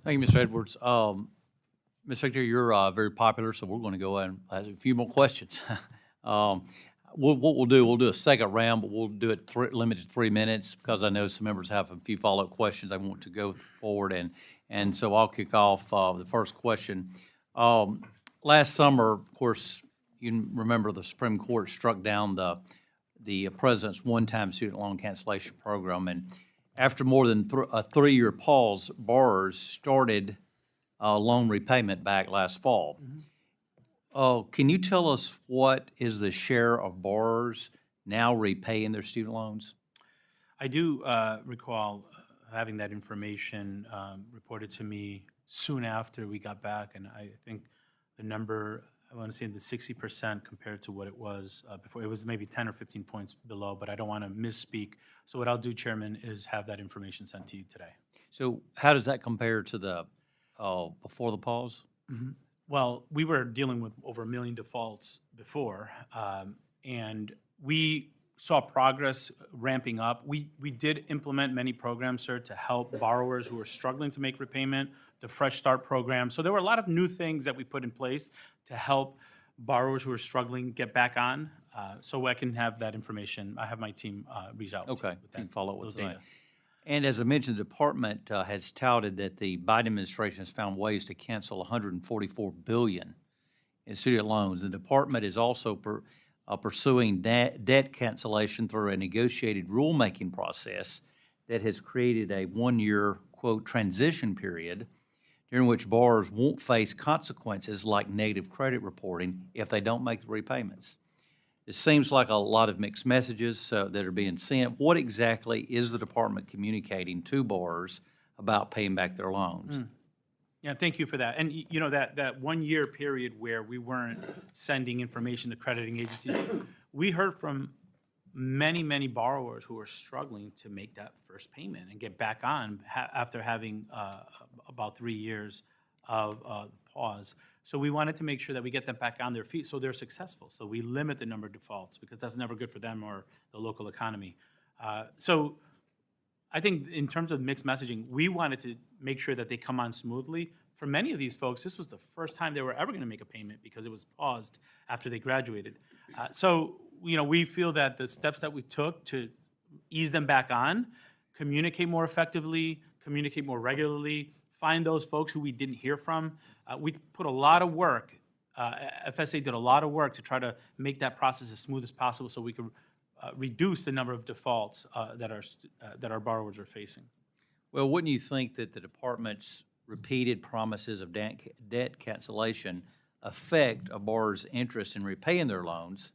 Speaker 1: Thank you, Mr. Edwards. Mr. Secretary, you're very popular, so we're going to go ahead and ask a few more questions. What we'll do a second round, but we'll do it limited to 3 minutes because I know some members have a few follow-up questions I want to go forward. And so I'll kick off the first question. Last summer, of course, you remember the Supreme Court struck down the president's one-time student loan cancellation program. And after more than a 3-year pause, borrowers started loan repayment back last fall. Can you tell us what is the share of borrowers now repaying their student loans?
Speaker 3: I do recall having that information reported to me soon after we got back, and I think the number, I want to say in the 60% compared to what it was before. It was maybe 10 or 15 points below, but I don't want to misspeak. So what I'll do, Chairman, is have that information sent to you today.
Speaker 1: So how does that compare to the before the pause?
Speaker 3: Well, we were dealing with over 1 million defaults before, and we saw progress ramping up. We did implement many programs, sir, to help borrowers who were struggling to make repayment, the Fresh Start program. So there were a lot of new things that we put in place to help borrowers who are struggling get back on. So I can have that information. I have my team reach out.
Speaker 1: Okay,
Speaker 3: with
Speaker 1: you can
Speaker 3: that,
Speaker 1: follow up
Speaker 3: those
Speaker 1: with that.
Speaker 3: data.
Speaker 1: And as I mentioned, the department has touted that the Biden administration has found ways to cancel $144 billion in student loans. The department is also pursuing debt cancellation through a negotiated rulemaking process that has created a one-year, quote, transition period during which borrowers won't face consequences like negative credit reporting if they don't make the repayments. It seems like a lot of mixed messages that are being sent. What exactly is the department communicating to borrowers about paying back their loans?
Speaker 3: Yeah, thank you for that. And you know, that 1 year period where we weren't sending information to crediting agencies, we heard from many borrowers who are struggling to make that first payment and get back on after having about 3 years of pause. So we wanted to make sure that we get them back on their feet so they're successful. So we limit the number of defaults because that's never good for them or the local economy. So I think in terms of mixed messaging, we wanted to make sure that they come on smoothly. For many of these folks, this was the first time they were ever going to make a payment because it was paused after they graduated. So, you know, we feel that the steps that we took to ease them back on, communicate more effectively, communicate more regularly, find those folks who we didn't hear from. We put a lot of work, FSA did a lot of work to try to make that process as smooth as possible so we could reduce the number of defaults that our borrowers are facing.
Speaker 1: Well, wouldn't you think that the department's repeated promises of debt cancellation affect a borrower's interest in repaying their loans,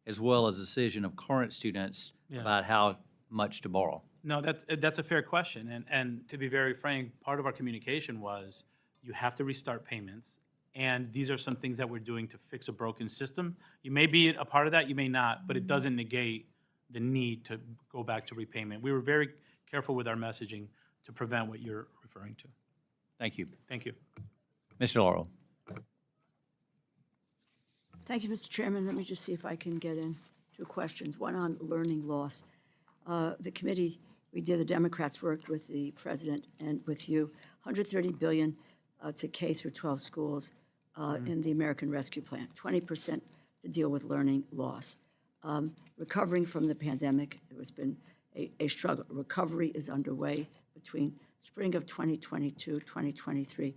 Speaker 1: as well as the decision of current students about how much to borrow?
Speaker 3: No, that's a fair question. And to be very frank, part of our communication was you have to restart payments. And these are some things that we're doing to fix a broken system. You may be a part of that, you may not, but it doesn't negate the need to go back to repayment. We were very careful with our messaging to prevent what you're referring to.
Speaker 1: Thank you.
Speaker 3: Thank you.
Speaker 1: Mr. DeLauro.
Speaker 2: Thank you, Mr. Chairman. Let me just see if I can get in 2 questions. One on learning loss. The committee, the Democrats worked with the president and with you, $130 billion to K through 12 schools in the American Rescue Plan, 20% to deal with learning loss. Recovering from the pandemic, it has been a struggle. Recovery is underway between spring of 2022, 2023.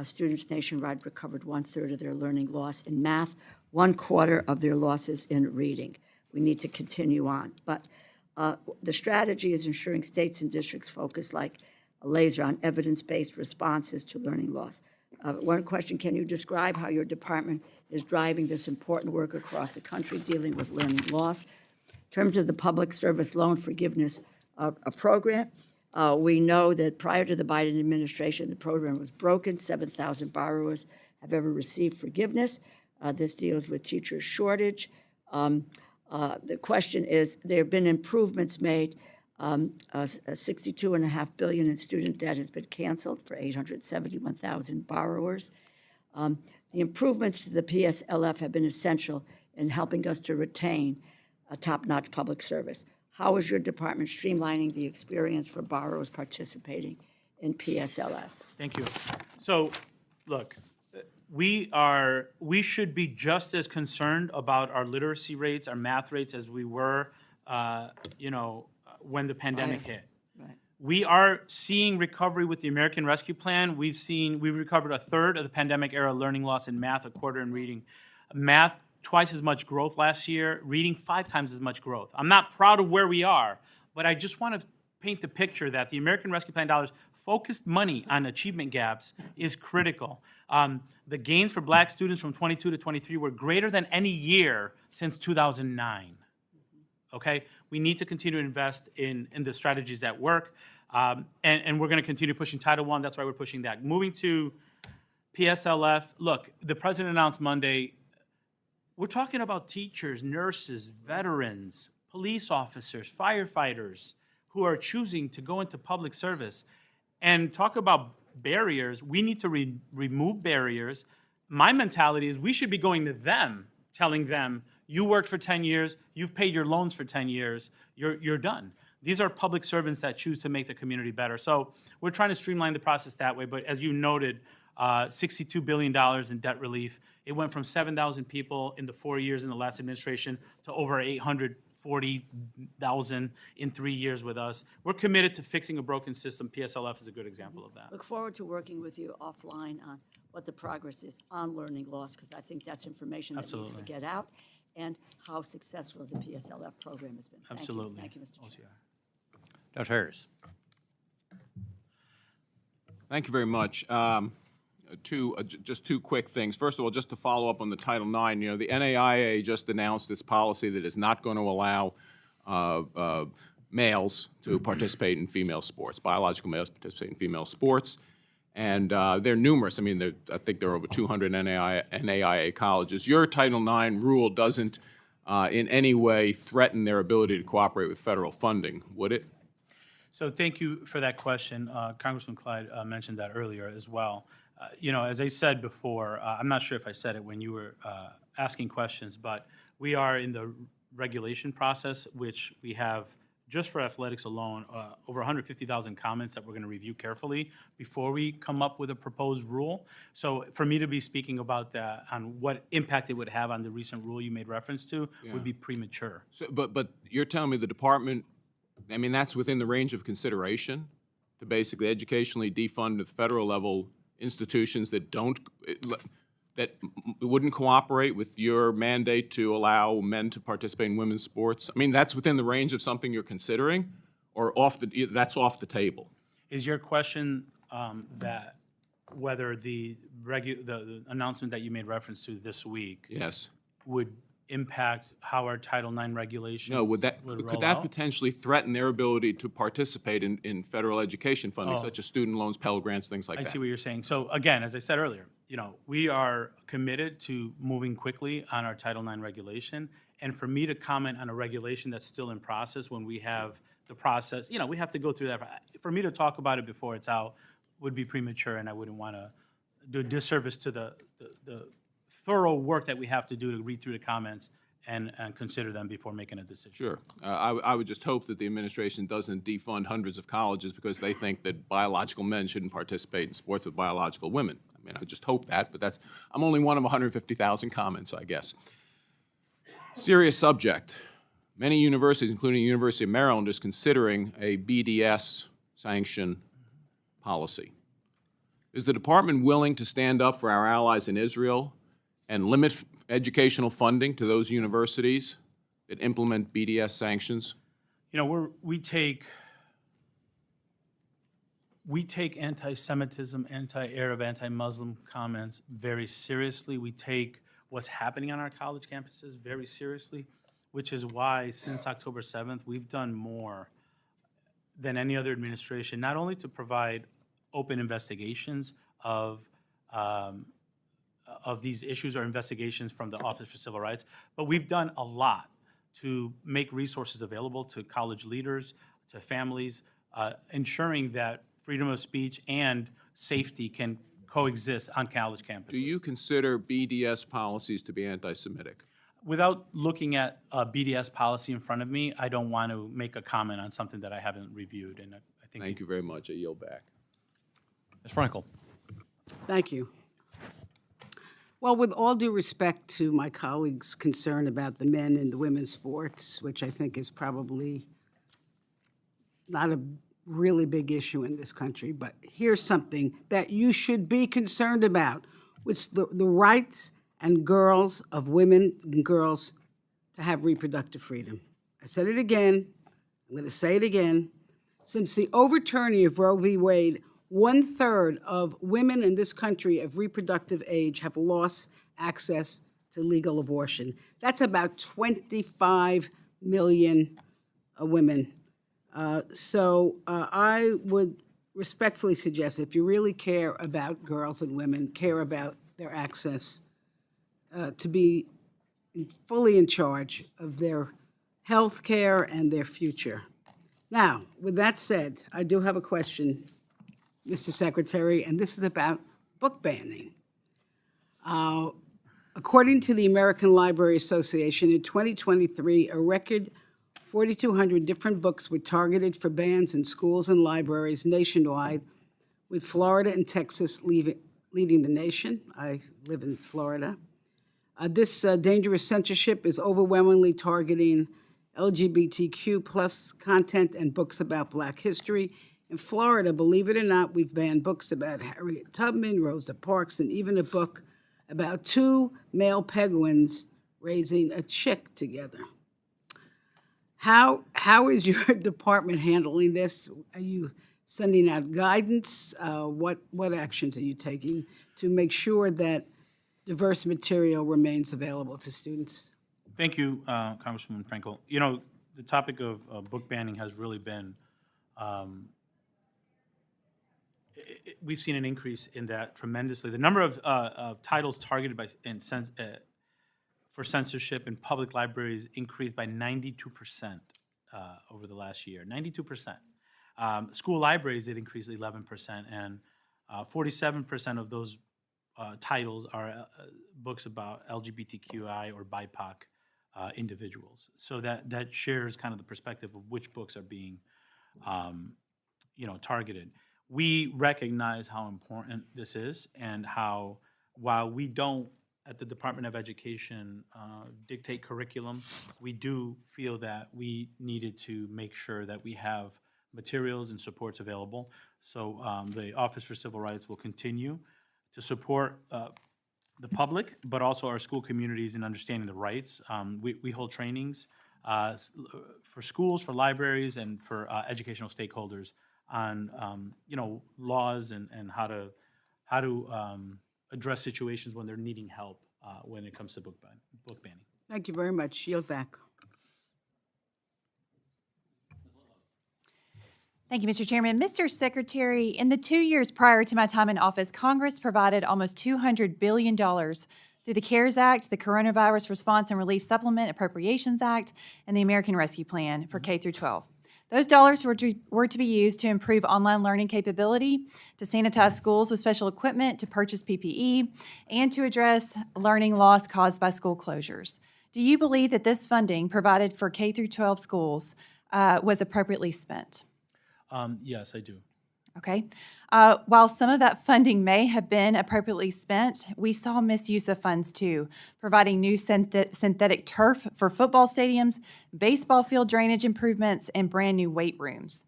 Speaker 2: Students nationwide recovered 1/3 of their learning loss in math, 1/4 of their losses in reading. We need to continue on. But the strategy is ensuring states and districts focus like a laser on evidence-based responses to learning loss. One question, can you describe how your department is driving this important work across the country dealing with learning loss? In terms of the public service loan forgiveness program, we know that prior to the Biden administration, the program was broken. 7,000 borrowers have ever received forgiveness. This deals with teacher shortage. The question is, there have been improvements made. $62.5 billion in student debt has been canceled for 871,000 borrowers. The improvements to the PSLF have been essential in helping us to retain a top-notch public service. How is your department streamlining the experience for borrowers participating in PSLF?
Speaker 3: Thank you. So, look, we should be just as concerned about our literacy rates, our math rates, as we were, when the pandemic hit.
Speaker 2: Right.
Speaker 3: We are seeing recovery with the American Rescue Plan. We recovered 1/3 of the pandemic era learning loss in math, 1/4 in reading. Math, twice as much growth last year. Reading, 5 times as much growth. I'm not proud of where we are, but I just want to paint the picture that the American Rescue Plan dollars, focused money on achievement gaps is critical. The gains for black students from 22 to 23 were greater than any year since 2009. Okay? We need to continue to invest in the strategies that work, and we're going to continue pushing Title I. That's why we're pushing that. Moving to PSLF, look, the president announced Monday, we're talking about teachers, nurses, veterans, police officers, firefighters who are choosing to go into public service. And talk about barriers, we need to remove barriers. My mentality is we should be going to them, telling them, you worked for 10 years, you've paid your loans for 10 years, you're done. These are public servants that choose to make the community better. So we're trying to streamline the process that way, but as you noted, $62 billion in debt relief. It went from 7,000 people in the 4 years in the last administration to over 840,000 in 3 years with us. We're committed to fixing a broken system. PSLF is a good example of that.
Speaker 2: Look forward to working with you offline on what the progress is on learning loss, because I think that's information that needs to get out, and how successful the PSLF program has been. Thank you.
Speaker 3: Absolutely.
Speaker 2: Thank you, Mr. Chair.
Speaker 1: Dr. Harris.
Speaker 4: Thank you very much. Just two quick things. First of all, just to follow up on the Title IX, the NAIA just announced this policy that is not going to allow males to participate in female sports, biological males participate in female sports. And they're numerous. I mean, I think there are over 200 NAIA colleges. Your Title IX rule doesn't in any way threaten their ability to cooperate with federal funding, would it?
Speaker 3: So thank you for that question. Congressman Clyde mentioned that earlier as well. As I said before, I'm not sure if I said it when you were asking questions, but we are in the regulation process, which we have, just for athletics alone, over 150,000 comments that we're going to review carefully before we come up with a proposed rule. So for me to be speaking about that, on what impact it would have on the recent rule you made reference to, would be premature.
Speaker 4: So, but you're telling me the department, I mean, that's within the range of consideration to basically educationally defund at the federal level institutions that wouldn't cooperate with your mandate to allow men to participate in women's sports? I mean, that's within the range of something you're considering, or that's off the table?
Speaker 3: Is your question that whether the announcement that you made reference to this week
Speaker 4: Yes.
Speaker 3: would impact how our Title IX regulations
Speaker 4: No, could
Speaker 3: roll
Speaker 4: that
Speaker 3: out?
Speaker 4: potentially threaten their ability to participate in federal education funding, such as student loans, Pell Grants, things like
Speaker 3: I
Speaker 4: that?
Speaker 3: see what you're saying. So again, as I said earlier, we are committed to moving quickly on our Title IX regulation. And for me to comment on a regulation that's still in process when we have the process, we have to go through that. For me to talk about it before it's out would be premature, and I wouldn't want to do a disservice to the thorough work that we have to do to read through the comments and consider them before making a decision.
Speaker 4: Sure. I would just hope that the administration doesn't defund hundreds of colleges because they think that biological men shouldn't participate in sports with biological women. I mean, I just hope that, but I'm only one of 150,000 comments, I guess. Serious subject. Many universities, including the University of Maryland, is considering a BDS sanction policy. Is the department willing to stand up for our allies in Israel and limit educational funding to those universities that implement BDS sanctions?
Speaker 3: We take anti-Semitism, anti-Arab, anti-Muslim comments very seriously. We take what's happening on our college campuses very seriously, which is why since October 7th, we've done more than any other administration, not only to provide open investigations of these issues or investigations from the Office for Civil Rights, but we've done a lot to make resources available to college leaders, to families, ensuring that freedom of speech and safety can coexist on college campuses.
Speaker 4: Do you consider BDS policies to be anti-Semitic?
Speaker 3: Without looking at a BDS policy in front of me, I don't want to make a comment on something that I haven't reviewed. And I think
Speaker 4: Thank you very much. I yield back.
Speaker 1: Ms. Frankel.
Speaker 7: Thank you. Well, with all due respect to my colleagues' concern about the men and the women's sports, which I think is probably not a really big issue in this country, but here's something that you should be concerned about, which the rights and girls of women and girls to have reproductive freedom. I said it again, I'm going to say it again. Since the overturning of Roe v. Wade, 1/3 of women in this country of reproductive age have lost access to legal abortion. That's about 25 million women. So I would respectfully suggest, if you really care about girls and women, care about their access, to be fully in charge of their health care and their future. Now, with that said, I do have a question, Mr. Secretary, and this is about book banning. According to the American Library Association, in 2023, a record 4,200 different books were targeted for bans in schools and libraries nationwide, with Florida and Texas leading the nation. I live in Florida. This dangerous censorship is overwhelmingly targeting LGBTQ plus content and books about Black history. In Florida, believe it or not, we've banned books about Harriet Tubman, Rosa Parks, and even a book about two male penguins raising a chick together. How is your department handling this? Are you sending out guidance? What actions are you taking to make sure that diverse material remains available to students?
Speaker 3: Thank you, Congresswoman Frankel. You know, the topic of book banning has really been, we've seen an increase in that tremendously. The number of titles targeted by for censorship in public libraries increased by 92% over the last year. 92%. School libraries, it increased 11%, and 47% of those titles are books about LGBTQI or BIPOC individuals. So that shares kind of the perspective of which books are being, targeted. We recognize how important this is, and how, while we don't at the Department of Education dictate curriculum, we do feel that we needed to make sure that we have materials and supports available. So the Office for Civil Rights will continue to support the public, but also our school communities in understanding the rights. We hold trainings for schools, for libraries, and for educational stakeholders on laws and how to address situations when they're needing help when it comes to book banning.
Speaker 7: Thank you very much. Yield back.
Speaker 6: Thank you, Mr. Chairman. Mr. Secretary, in the 2 years prior to my time in office, Congress provided almost $200 billion through the CARES Act, the Coronavirus Response and Relief Supplement Appropriations Act, and the American Rescue Plan for K through 12. Those dollars were to be used to improve online learning capability, to sanitize schools with special equipment, to purchase PPE, and to address learning loss caused by school closures. Do you believe that this funding provided for K through 12 schools was appropriately spent?
Speaker 3: Yes, I do.
Speaker 6: Okay. While some of that funding may have been appropriately spent, we saw misuse of funds too, providing new synthetic turf for football stadiums, baseball field drainage improvements, and brand new weight rooms.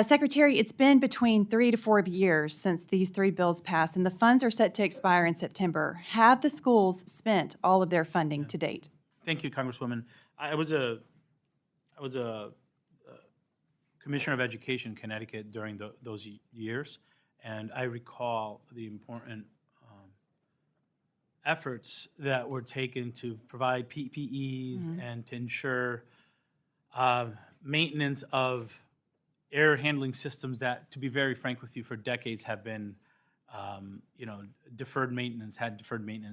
Speaker 6: Secretary, it's been between 3 to 4 years since these 3 bills passed, and the funds are set to expire in September. Have the schools spent all of their funding to date?
Speaker 3: Thank you, Congresswoman. I was a Commissioner of Education in Connecticut during those years, and I recall the important efforts that were taken to provide PPEs and to ensure maintenance of air handling systems that, to be very frank with you, for decades have been, deferred maintenance.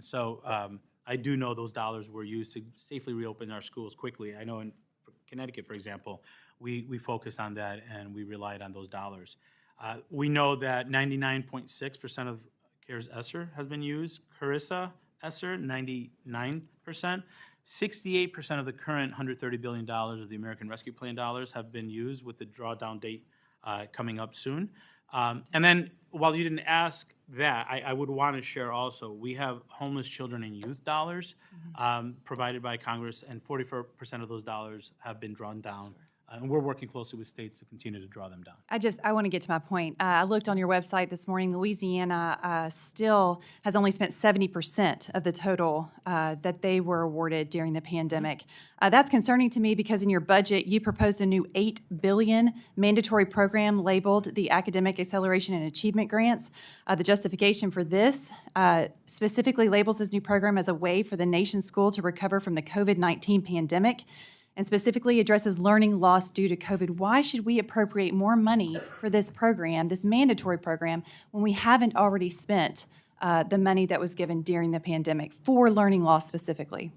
Speaker 3: So I do know those dollars were used to safely reopen our schools quickly. I know in Connecticut, for example, we focused on that and we relied on those dollars. We know that 99.6% of CARES ESSER has been used. Carissa ESSER, 99%. 68% of the current $130 billion of the American Rescue Plan dollars have been used, with the drawdown date coming up soon. And then, while you didn't ask that, I would want to share also, we have homeless children and youth dollars provided by Congress, and 44% of those dollars have been drawn down And we're working closely with states to continue to draw them down.
Speaker 6: I want to get to my point. I looked on your website this morning. Louisiana still has only spent 70% of the total that they were awarded during the pandemic. That's concerning to me because in your budget, you proposed a new $8 billion mandatory program labeled the Academic Acceleration and Achievement Grants. The justification for this specifically labels this new program as a way for the nation's school to recover from the COVID-19 pandemic, and specifically addresses learning loss due to COVID. Why should we appropriate more money for this program, this mandatory program, when we haven't already spent the money that was given during the pandemic for learning loss specifically?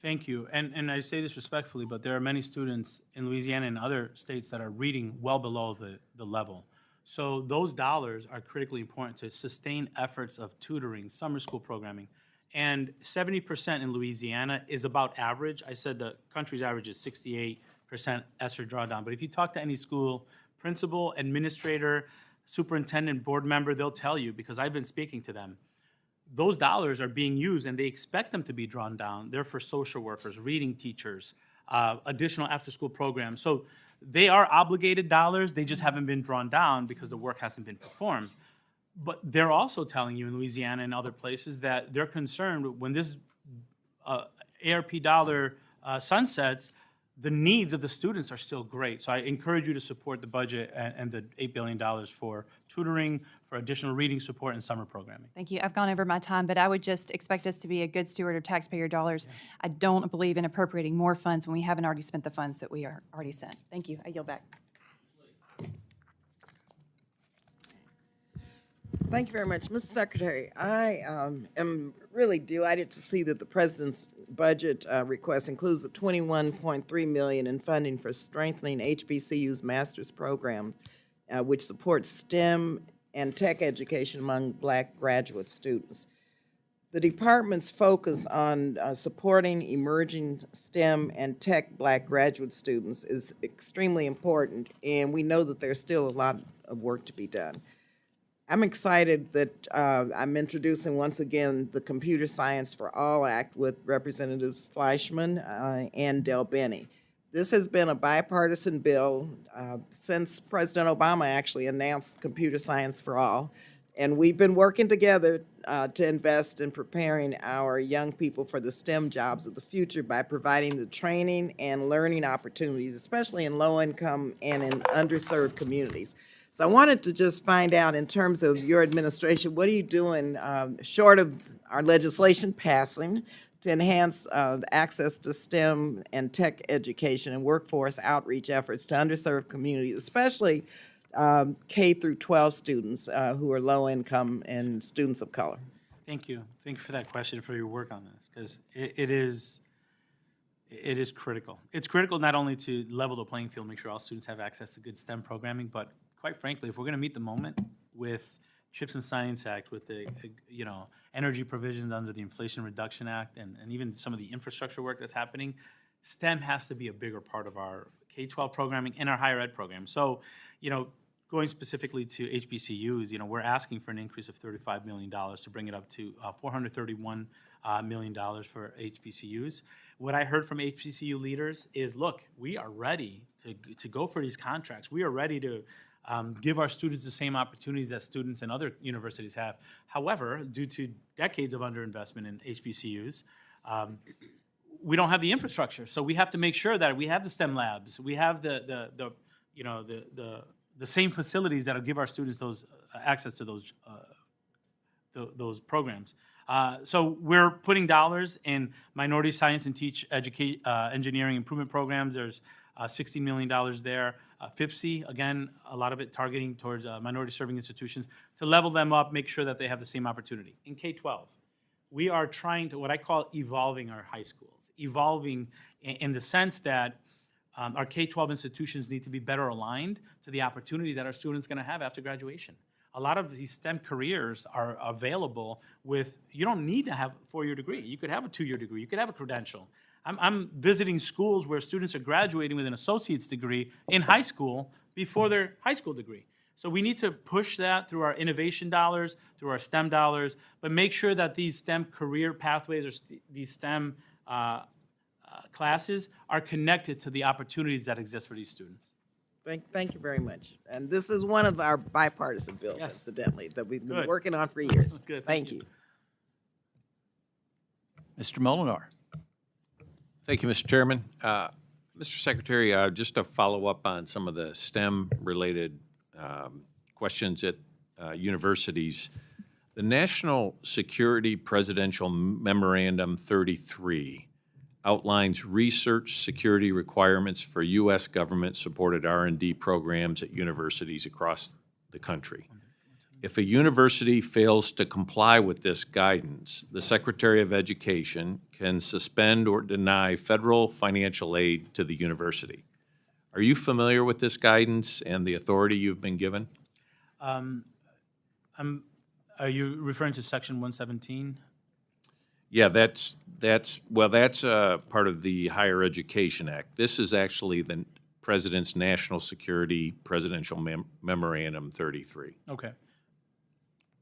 Speaker 3: Thank you. And I say this respectfully, but there are many students in Louisiana and other states that are reading well below the level. So those dollars are critically important to sustain efforts of tutoring, summer school programming. And 70% in Louisiana is about average. I said the country's average is 68% ESSER drawdown. But if you talk to any school principal, administrator, superintendent, board member, they'll tell you, because I've been speaking to them, those dollars are being used and they expect them to be drawn down. They're for social workers, reading teachers, additional after-school programs. So they are obligated dollars. They just haven't been drawn down because the work hasn't been performed. But they're also telling you in Louisiana and other places that they're concerned when this ARP dollar sunsets, the needs of the students are still great. So I encourage you to support the budget and the $8 billion for tutoring, for additional reading support, and summer programming.
Speaker 6: Thank you. I've gone over my time, but I would just expect us to be a good steward of taxpayer dollars. I don't believe in appropriating more funds when we haven't already spent the funds that we are already sent. Thank you. I yield back.
Speaker 11: Thank you very much. Mr. Secretary, I am really delighted to see that the President's budget request includes a $21.3 million in funding for strengthening HBCU's master's program, which supports STEM and tech education among Black graduate students. The department's focus on supporting emerging STEM and tech Black graduate students is extremely important, and we know that there's still a lot of work to be done. I'm excited that I'm introducing once again the Computer Science for All Act with Representatives Fleischman and Del Benny. This has been a bipartisan bill since President Obama actually announced Computer Science for All, and we've been working together to invest in preparing our young people for the STEM jobs of the future by providing the training and learning opportunities, especially in low-income and in underserved communities. So I wanted to just find out, in terms of your administration, what are you doing, short of our legislation passing, to enhance access to STEM and tech education and workforce outreach efforts to underserved communities, especially K through 12 students who are low income and students of color?
Speaker 3: Thank you. Thank you for that question, for your work on this, because it is critical. It's critical not only to level the playing field, make sure all students have access to good STEM programming, but quite frankly, if we're going to meet the moment with CHIPS and Science Act, with the energy provisions under the Inflation Reduction Act, and even some of the infrastructure work that's happening, STEM has to be a bigger part of our K-12 programming and our higher ed program. So, going specifically to HBCUs, we're asking for an increase of $35 million to bring it up to $431 million for HBCUs. What I heard from HBCU leaders is, look, we are ready to go for these contracts. We are ready to give our students the same opportunities that students in other universities have. However, due to decades of underinvestment in HBCUs, we don't have the infrastructure. So we have to make sure that we have the STEM labs, we have the same facilities that'll give our students those access to those programs. So we're putting dollars in minority science and engineering improvement programs. There's $60 million there. FAFSA, again, a lot of it targeting towards minority-serving institutions to level them up, make sure that they have the same opportunity. In K-12, we are trying to, what I call evolving our high schools, evolving in the sense that our K-12 institutions need to be better aligned to the opportunities that our students are going to have after graduation. A lot of these STEM careers are available with, you don't need to have a 4-year degree. You could have a 2-year degree. You could have a credential. I'm visiting schools where students are graduating with an associate's degree in high school before their high school degree. So we need to push that through our innovation dollars, through our STEM dollars, but make sure that these STEM career pathways or these STEM classes are connected to the opportunities that exist for these students.
Speaker 11: Thank you very much. And this is one of our bipartisan bills,
Speaker 3: Yes.
Speaker 11: incidentally, that we've been
Speaker 3: Good.
Speaker 11: working on for years.
Speaker 3: Good,
Speaker 11: Thank you.
Speaker 1: Mr. Molinar.
Speaker 8: Thank you, Mr. Chairman. Mr. Secretary, just to follow up on some of the STEM-related questions at universities, the National Security Presidential Memorandum 33 outlines research security requirements for U.S. government-supported R&D programs at universities across the country. If a university fails to comply with this guidance, the Secretary of Education can suspend or deny federal financial aid to the university. Are you familiar with this guidance and the authority you've been given?
Speaker 3: Are you referring to Section 117?
Speaker 8: Yeah, that's part of the Higher Education Act. This is actually the President's National Security Presidential Memorandum 33.
Speaker 3: Okay.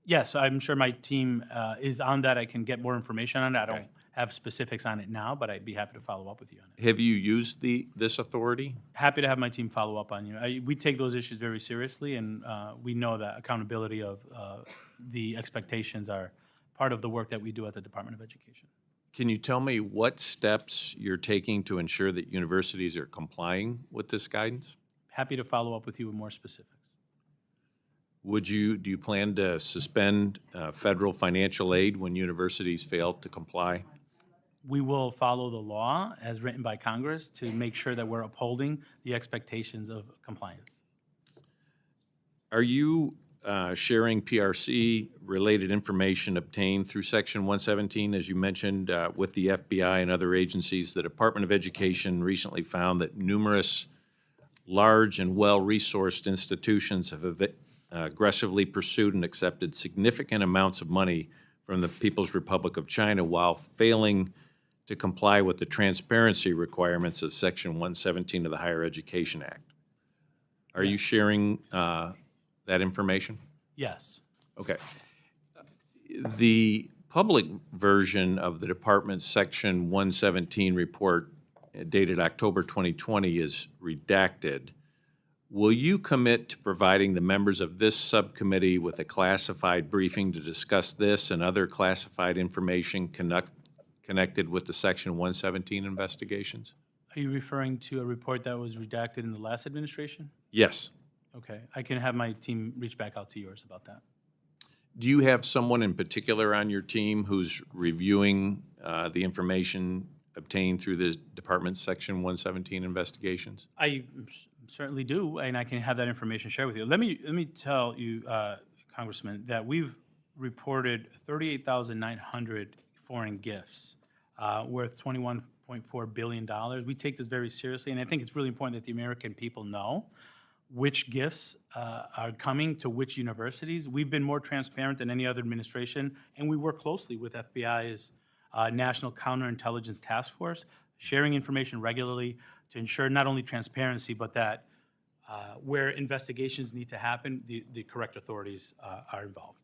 Speaker 3: Yes, I'm sure my team is on that. I can get more information on it. I don't have specifics on it now, but I'd be happy to follow up with you on it.
Speaker 8: Have you used this authority?
Speaker 3: Happy to have my team follow up on you. We take those issues very seriously, and we know that accountability of the expectations are part of the work that we do at the Department of Education.
Speaker 8: Can you tell me what steps you're taking to ensure that universities are complying with this guidance?
Speaker 3: Happy to follow up with you with more specifics.
Speaker 8: Do you plan to suspend federal financial aid when universities fail to comply?
Speaker 3: We will follow the law as written by Congress to make sure that we're upholding the expectations of compliance.
Speaker 8: Are you sharing PRC-related information obtained through Section 117, as you mentioned, with the FBI and other agencies? The Department of Education recently found that numerous large and well-resourced institutions have aggressively pursued and accepted significant amounts of money from the People's Republic of China while failing to comply with the transparency requirements of Section 117 of the Higher Education Act. Are you sharing that information?
Speaker 3: Yes.
Speaker 8: Okay. The public version of the department's Section 117 report dated October 2020 is redacted. Will you commit to providing the members of this subcommittee with a classified briefing to discuss this and other classified information connected with the Section 117 investigations?
Speaker 3: Are you referring to a report that was redacted in the last administration?
Speaker 8: Yes.
Speaker 3: Okay, I can have my team reach back out to yours about that.
Speaker 8: Do you have someone in particular on your team who's reviewing the information obtained through the department's Section 117 investigations?
Speaker 3: I certainly do, and I can have that information shared with you. Let me tell you, Congressman, that we've reported 38,900 foreign gifts worth $21.4 billion. We take this very seriously, and I think it's really important that the American people know which gifts are coming to which universities. We've been more transparent than any other administration, and we work closely with FBI's National Counterintelligence Task Force, sharing information regularly to ensure not only transparency, but that where investigations need to happen, the correct authorities are involved.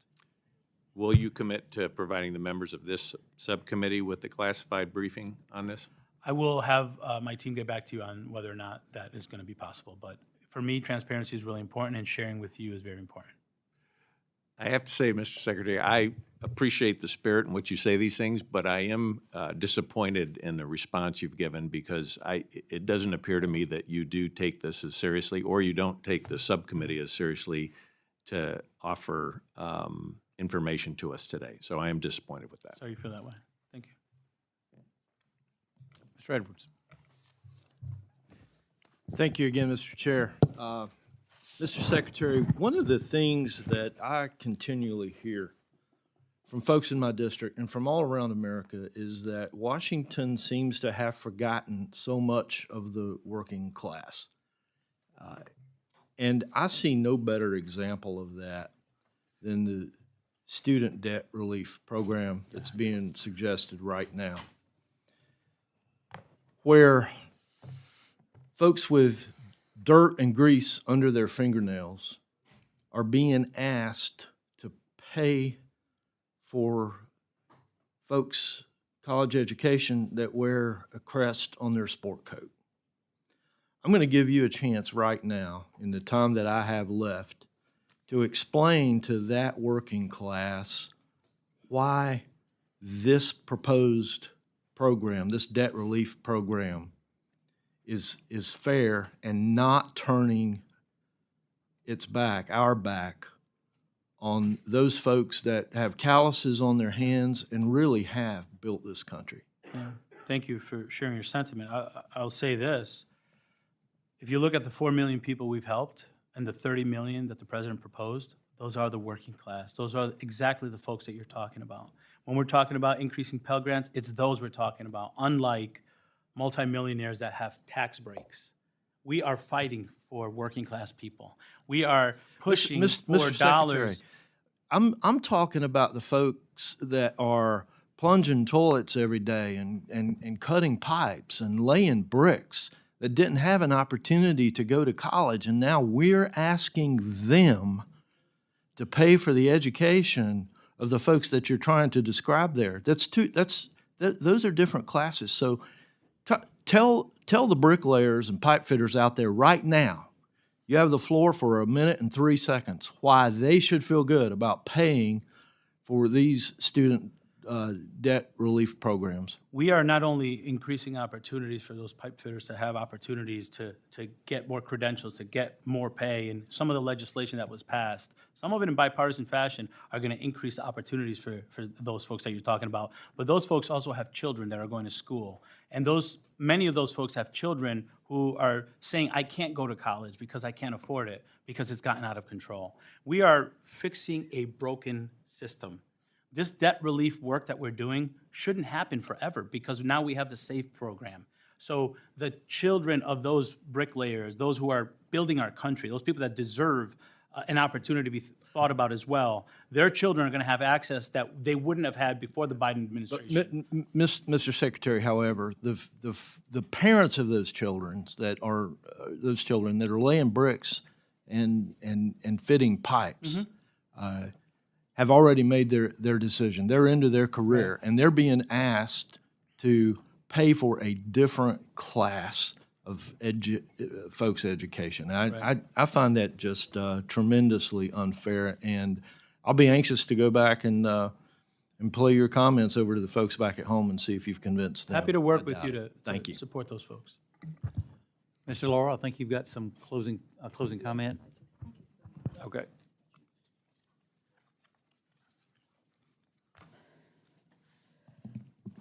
Speaker 8: Will you commit to providing the members of this subcommittee with the classified briefing on this?
Speaker 3: I will have my team get back to you on whether or not that is going to be possible, but for me, transparency is really important, and sharing with you is very important.
Speaker 8: I have to say, Mr. Secretary, I appreciate the spirit in which you say these things, but I am disappointed in the response you've given because it doesn't appear to me that you do take this as seriously, or you don't take the subcommittee as seriously to offer information to us today. So I am disappointed with that.
Speaker 3: Sorry you feel that way. Thank you.
Speaker 1: Mr. Edwards.
Speaker 15: Thank you again, Mr. Chair. Mr. Secretary, one of the things that I continually hear from folks in my district and from all around America is that Washington seems to have forgotten so much of the working class. And I see no better example of that than the student debt relief program that's being suggested right now, where folks with dirt and grease under their fingernails are being asked to pay for folks' college education that wear a crest on their sport coat. I'm going to give you a chance right now, in the time that I have left, to explain to that working class why this proposed program, this debt relief program, is fair and not turning its back, our back, on those folks that have calluses on their hands and really have built this country.
Speaker 3: Yeah. Thank you for sharing your sentiment. I'll say this. If you look at the 4 million people we've helped and the 30 million that the president proposed, those are the working class. Those are exactly the folks that you're talking about. When we're talking about increasing Pell Grants, it's those we're talking about, unlike multimillionaires that have tax breaks. We are fighting for working class people. We are pushing for dollars.
Speaker 15: I'm talking about the folks that are plunging toilets every day and cutting pipes and laying bricks that didn't have an opportunity to go to college, and now we're asking them to pay for the education of the folks that you're trying to describe there. Those are different classes. So tell the bricklayers and pipe fitters out there right now, you have the floor for 1 minute and 3 seconds, why they should feel good about paying for these student debt relief programs.
Speaker 3: We are not only increasing opportunities for those pipe fitters to have opportunities to get more credentials, to get more pay, and some of the legislation that was passed, some of it in bipartisan fashion, are going to increase the opportunities for those folks that you're talking about. But those folks also have children that are going to school. And many of those folks have children who are saying, I can't go to college because I can't afford it, because it's gotten out of control. We are fixing a broken system. This debt relief work that we're doing shouldn't happen forever, because now we have the SAFE program. So the children of those bricklayers, those who are building our country, those people that deserve an opportunity to be thought about as well, their children are going to have access that they wouldn't have had before the Biden administration.
Speaker 15: Mr. Secretary, however, the parents of those children that are laying bricks and fitting pipes have already made their decision. They're into their career, and they're being asked to pay for a different class of folks' education. I find that just tremendously unfair, and I'll be anxious to go back and play your comments over to the folks back at home and see if you've convinced them.
Speaker 3: Happy to work with you to
Speaker 15: Thank you.
Speaker 3: support those folks.
Speaker 1: Mr. DeLauro, I think you've got some closing comment. Okay.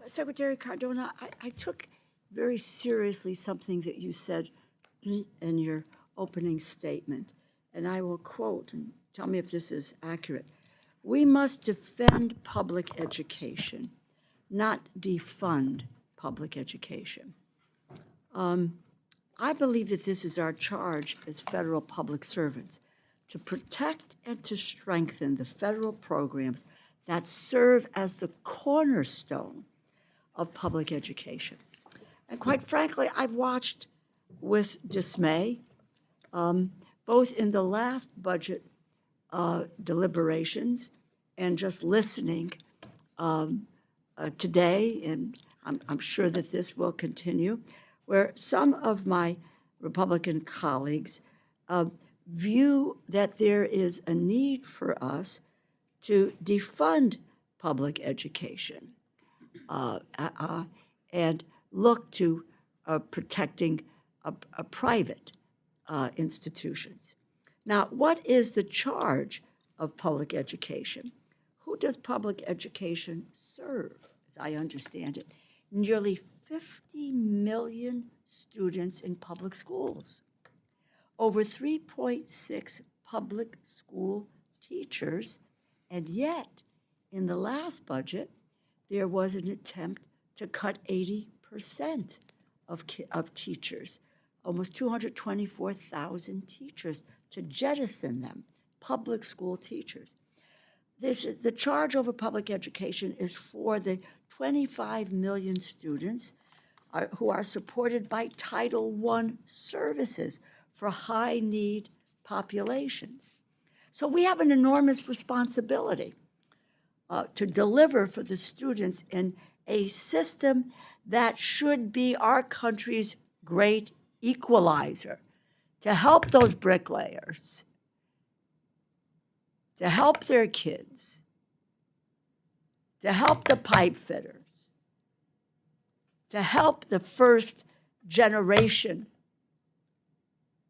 Speaker 2: Secretary Cardona, I took very seriously something that you said in your opening statement, and I will quote, and tell me if this is accurate. We must defend public education, not defund public education. I believe that this is our charge as federal public servants, to protect and to strengthen the federal programs that serve as the cornerstone of public education. And quite frankly, I've watched with dismay, both in the last budget deliberations and just listening today, and I'm sure that this will continue, where some of my Republican colleagues view that there is a need for us to defund public education and look to protecting private institutions. Now, what is the charge of public education? Who does public education serve, as I understand it? Nearly 50 million students in public schools, over 3.6 public school teachers, and yet, in the last budget, there was an attempt to cut 80% of teachers, almost 224,000 teachers, to jettison them, public school teachers. The charge over public education is for the 25 million students who are supported by Title I services for high-need populations. So we have an enormous responsibility to deliver for the students in a system that should be our country's great equalizer to help those bricklayers, to help their kids, to help the pipe fitters, to help the first generation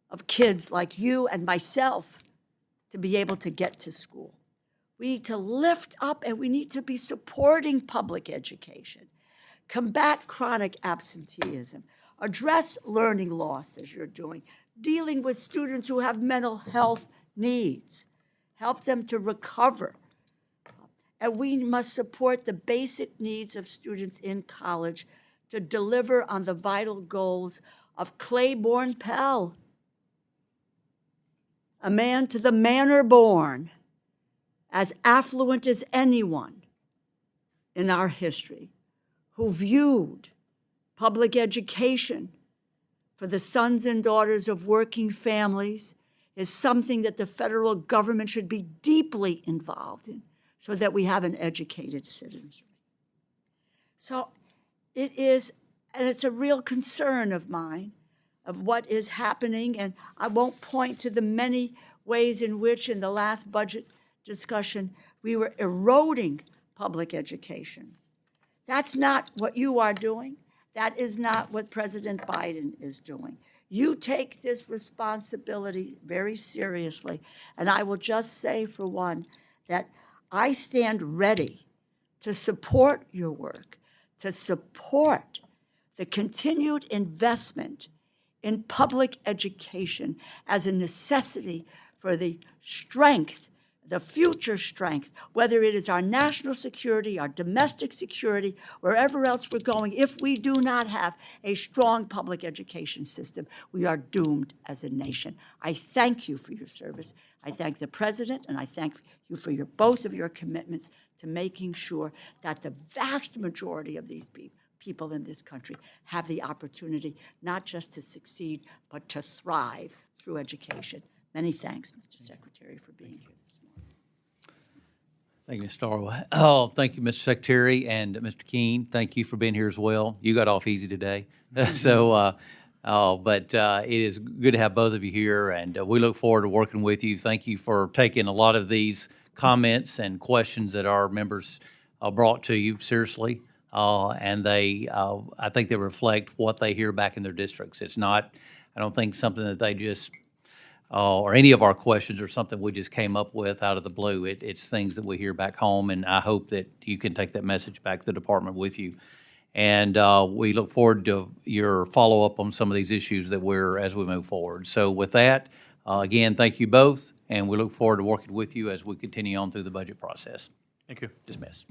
Speaker 2: of kids like you and myself to be able to get to school. We need to lift up and we need to be supporting public education, combat chronic absenteeism, address learning loss as you're doing, dealing with students who have mental health needs, help them to recover. And we must support the basic needs of students in college to deliver on the vital goals of Claiborne Pell, a man to the manor born, as affluent as anyone in our history, who viewed public education for the sons and daughters of working families is something that the federal government should be deeply involved in so that we have an educated citizenry. So it is, and it's a real concern of mine, of what is happening, and I won't point to the many ways in which in the last budget discussion we were eroding public education. That's not what you are doing. That is not what President Biden is doing. You take this responsibility very seriously, and I will just say for one that I stand ready to support your work, to support the continued investment in public education as a necessity for the strength, the future strength, whether it is our national security, our domestic security, wherever else we're going. If we do not have a strong public education system, we are doomed as a nation. I thank you for your service. I thank the President, and I thank you for both of your commitments to making sure that the vast majority of these people in this country have the opportunity not just to succeed, but to thrive through education. Many thanks, Mr. Secretary, for being here this morning.
Speaker 1: Thank you, Ms. Starwell. Oh, thank you, Mr. Secretary, and Mr. Keene. Thank you for being here as well. You got off easy today. So, but it is good to have both of you here, and we look forward to working with you. Thank you for taking a lot of these comments and questions that our members brought to you seriously. And they, I think they reflect what they hear back in their districts. It's not, I don't think something that they just, or any of our questions are something we just came up with out of the blue. It's things that we hear back home, and I hope that you can take that message back to the department with you. And we look forward to your follow-up on some of these issues that as we move forward. So with that, again, thank you both, and we look forward to working with you as we continue on through the budget process.
Speaker 3: Thank you.
Speaker 1: Dismissed.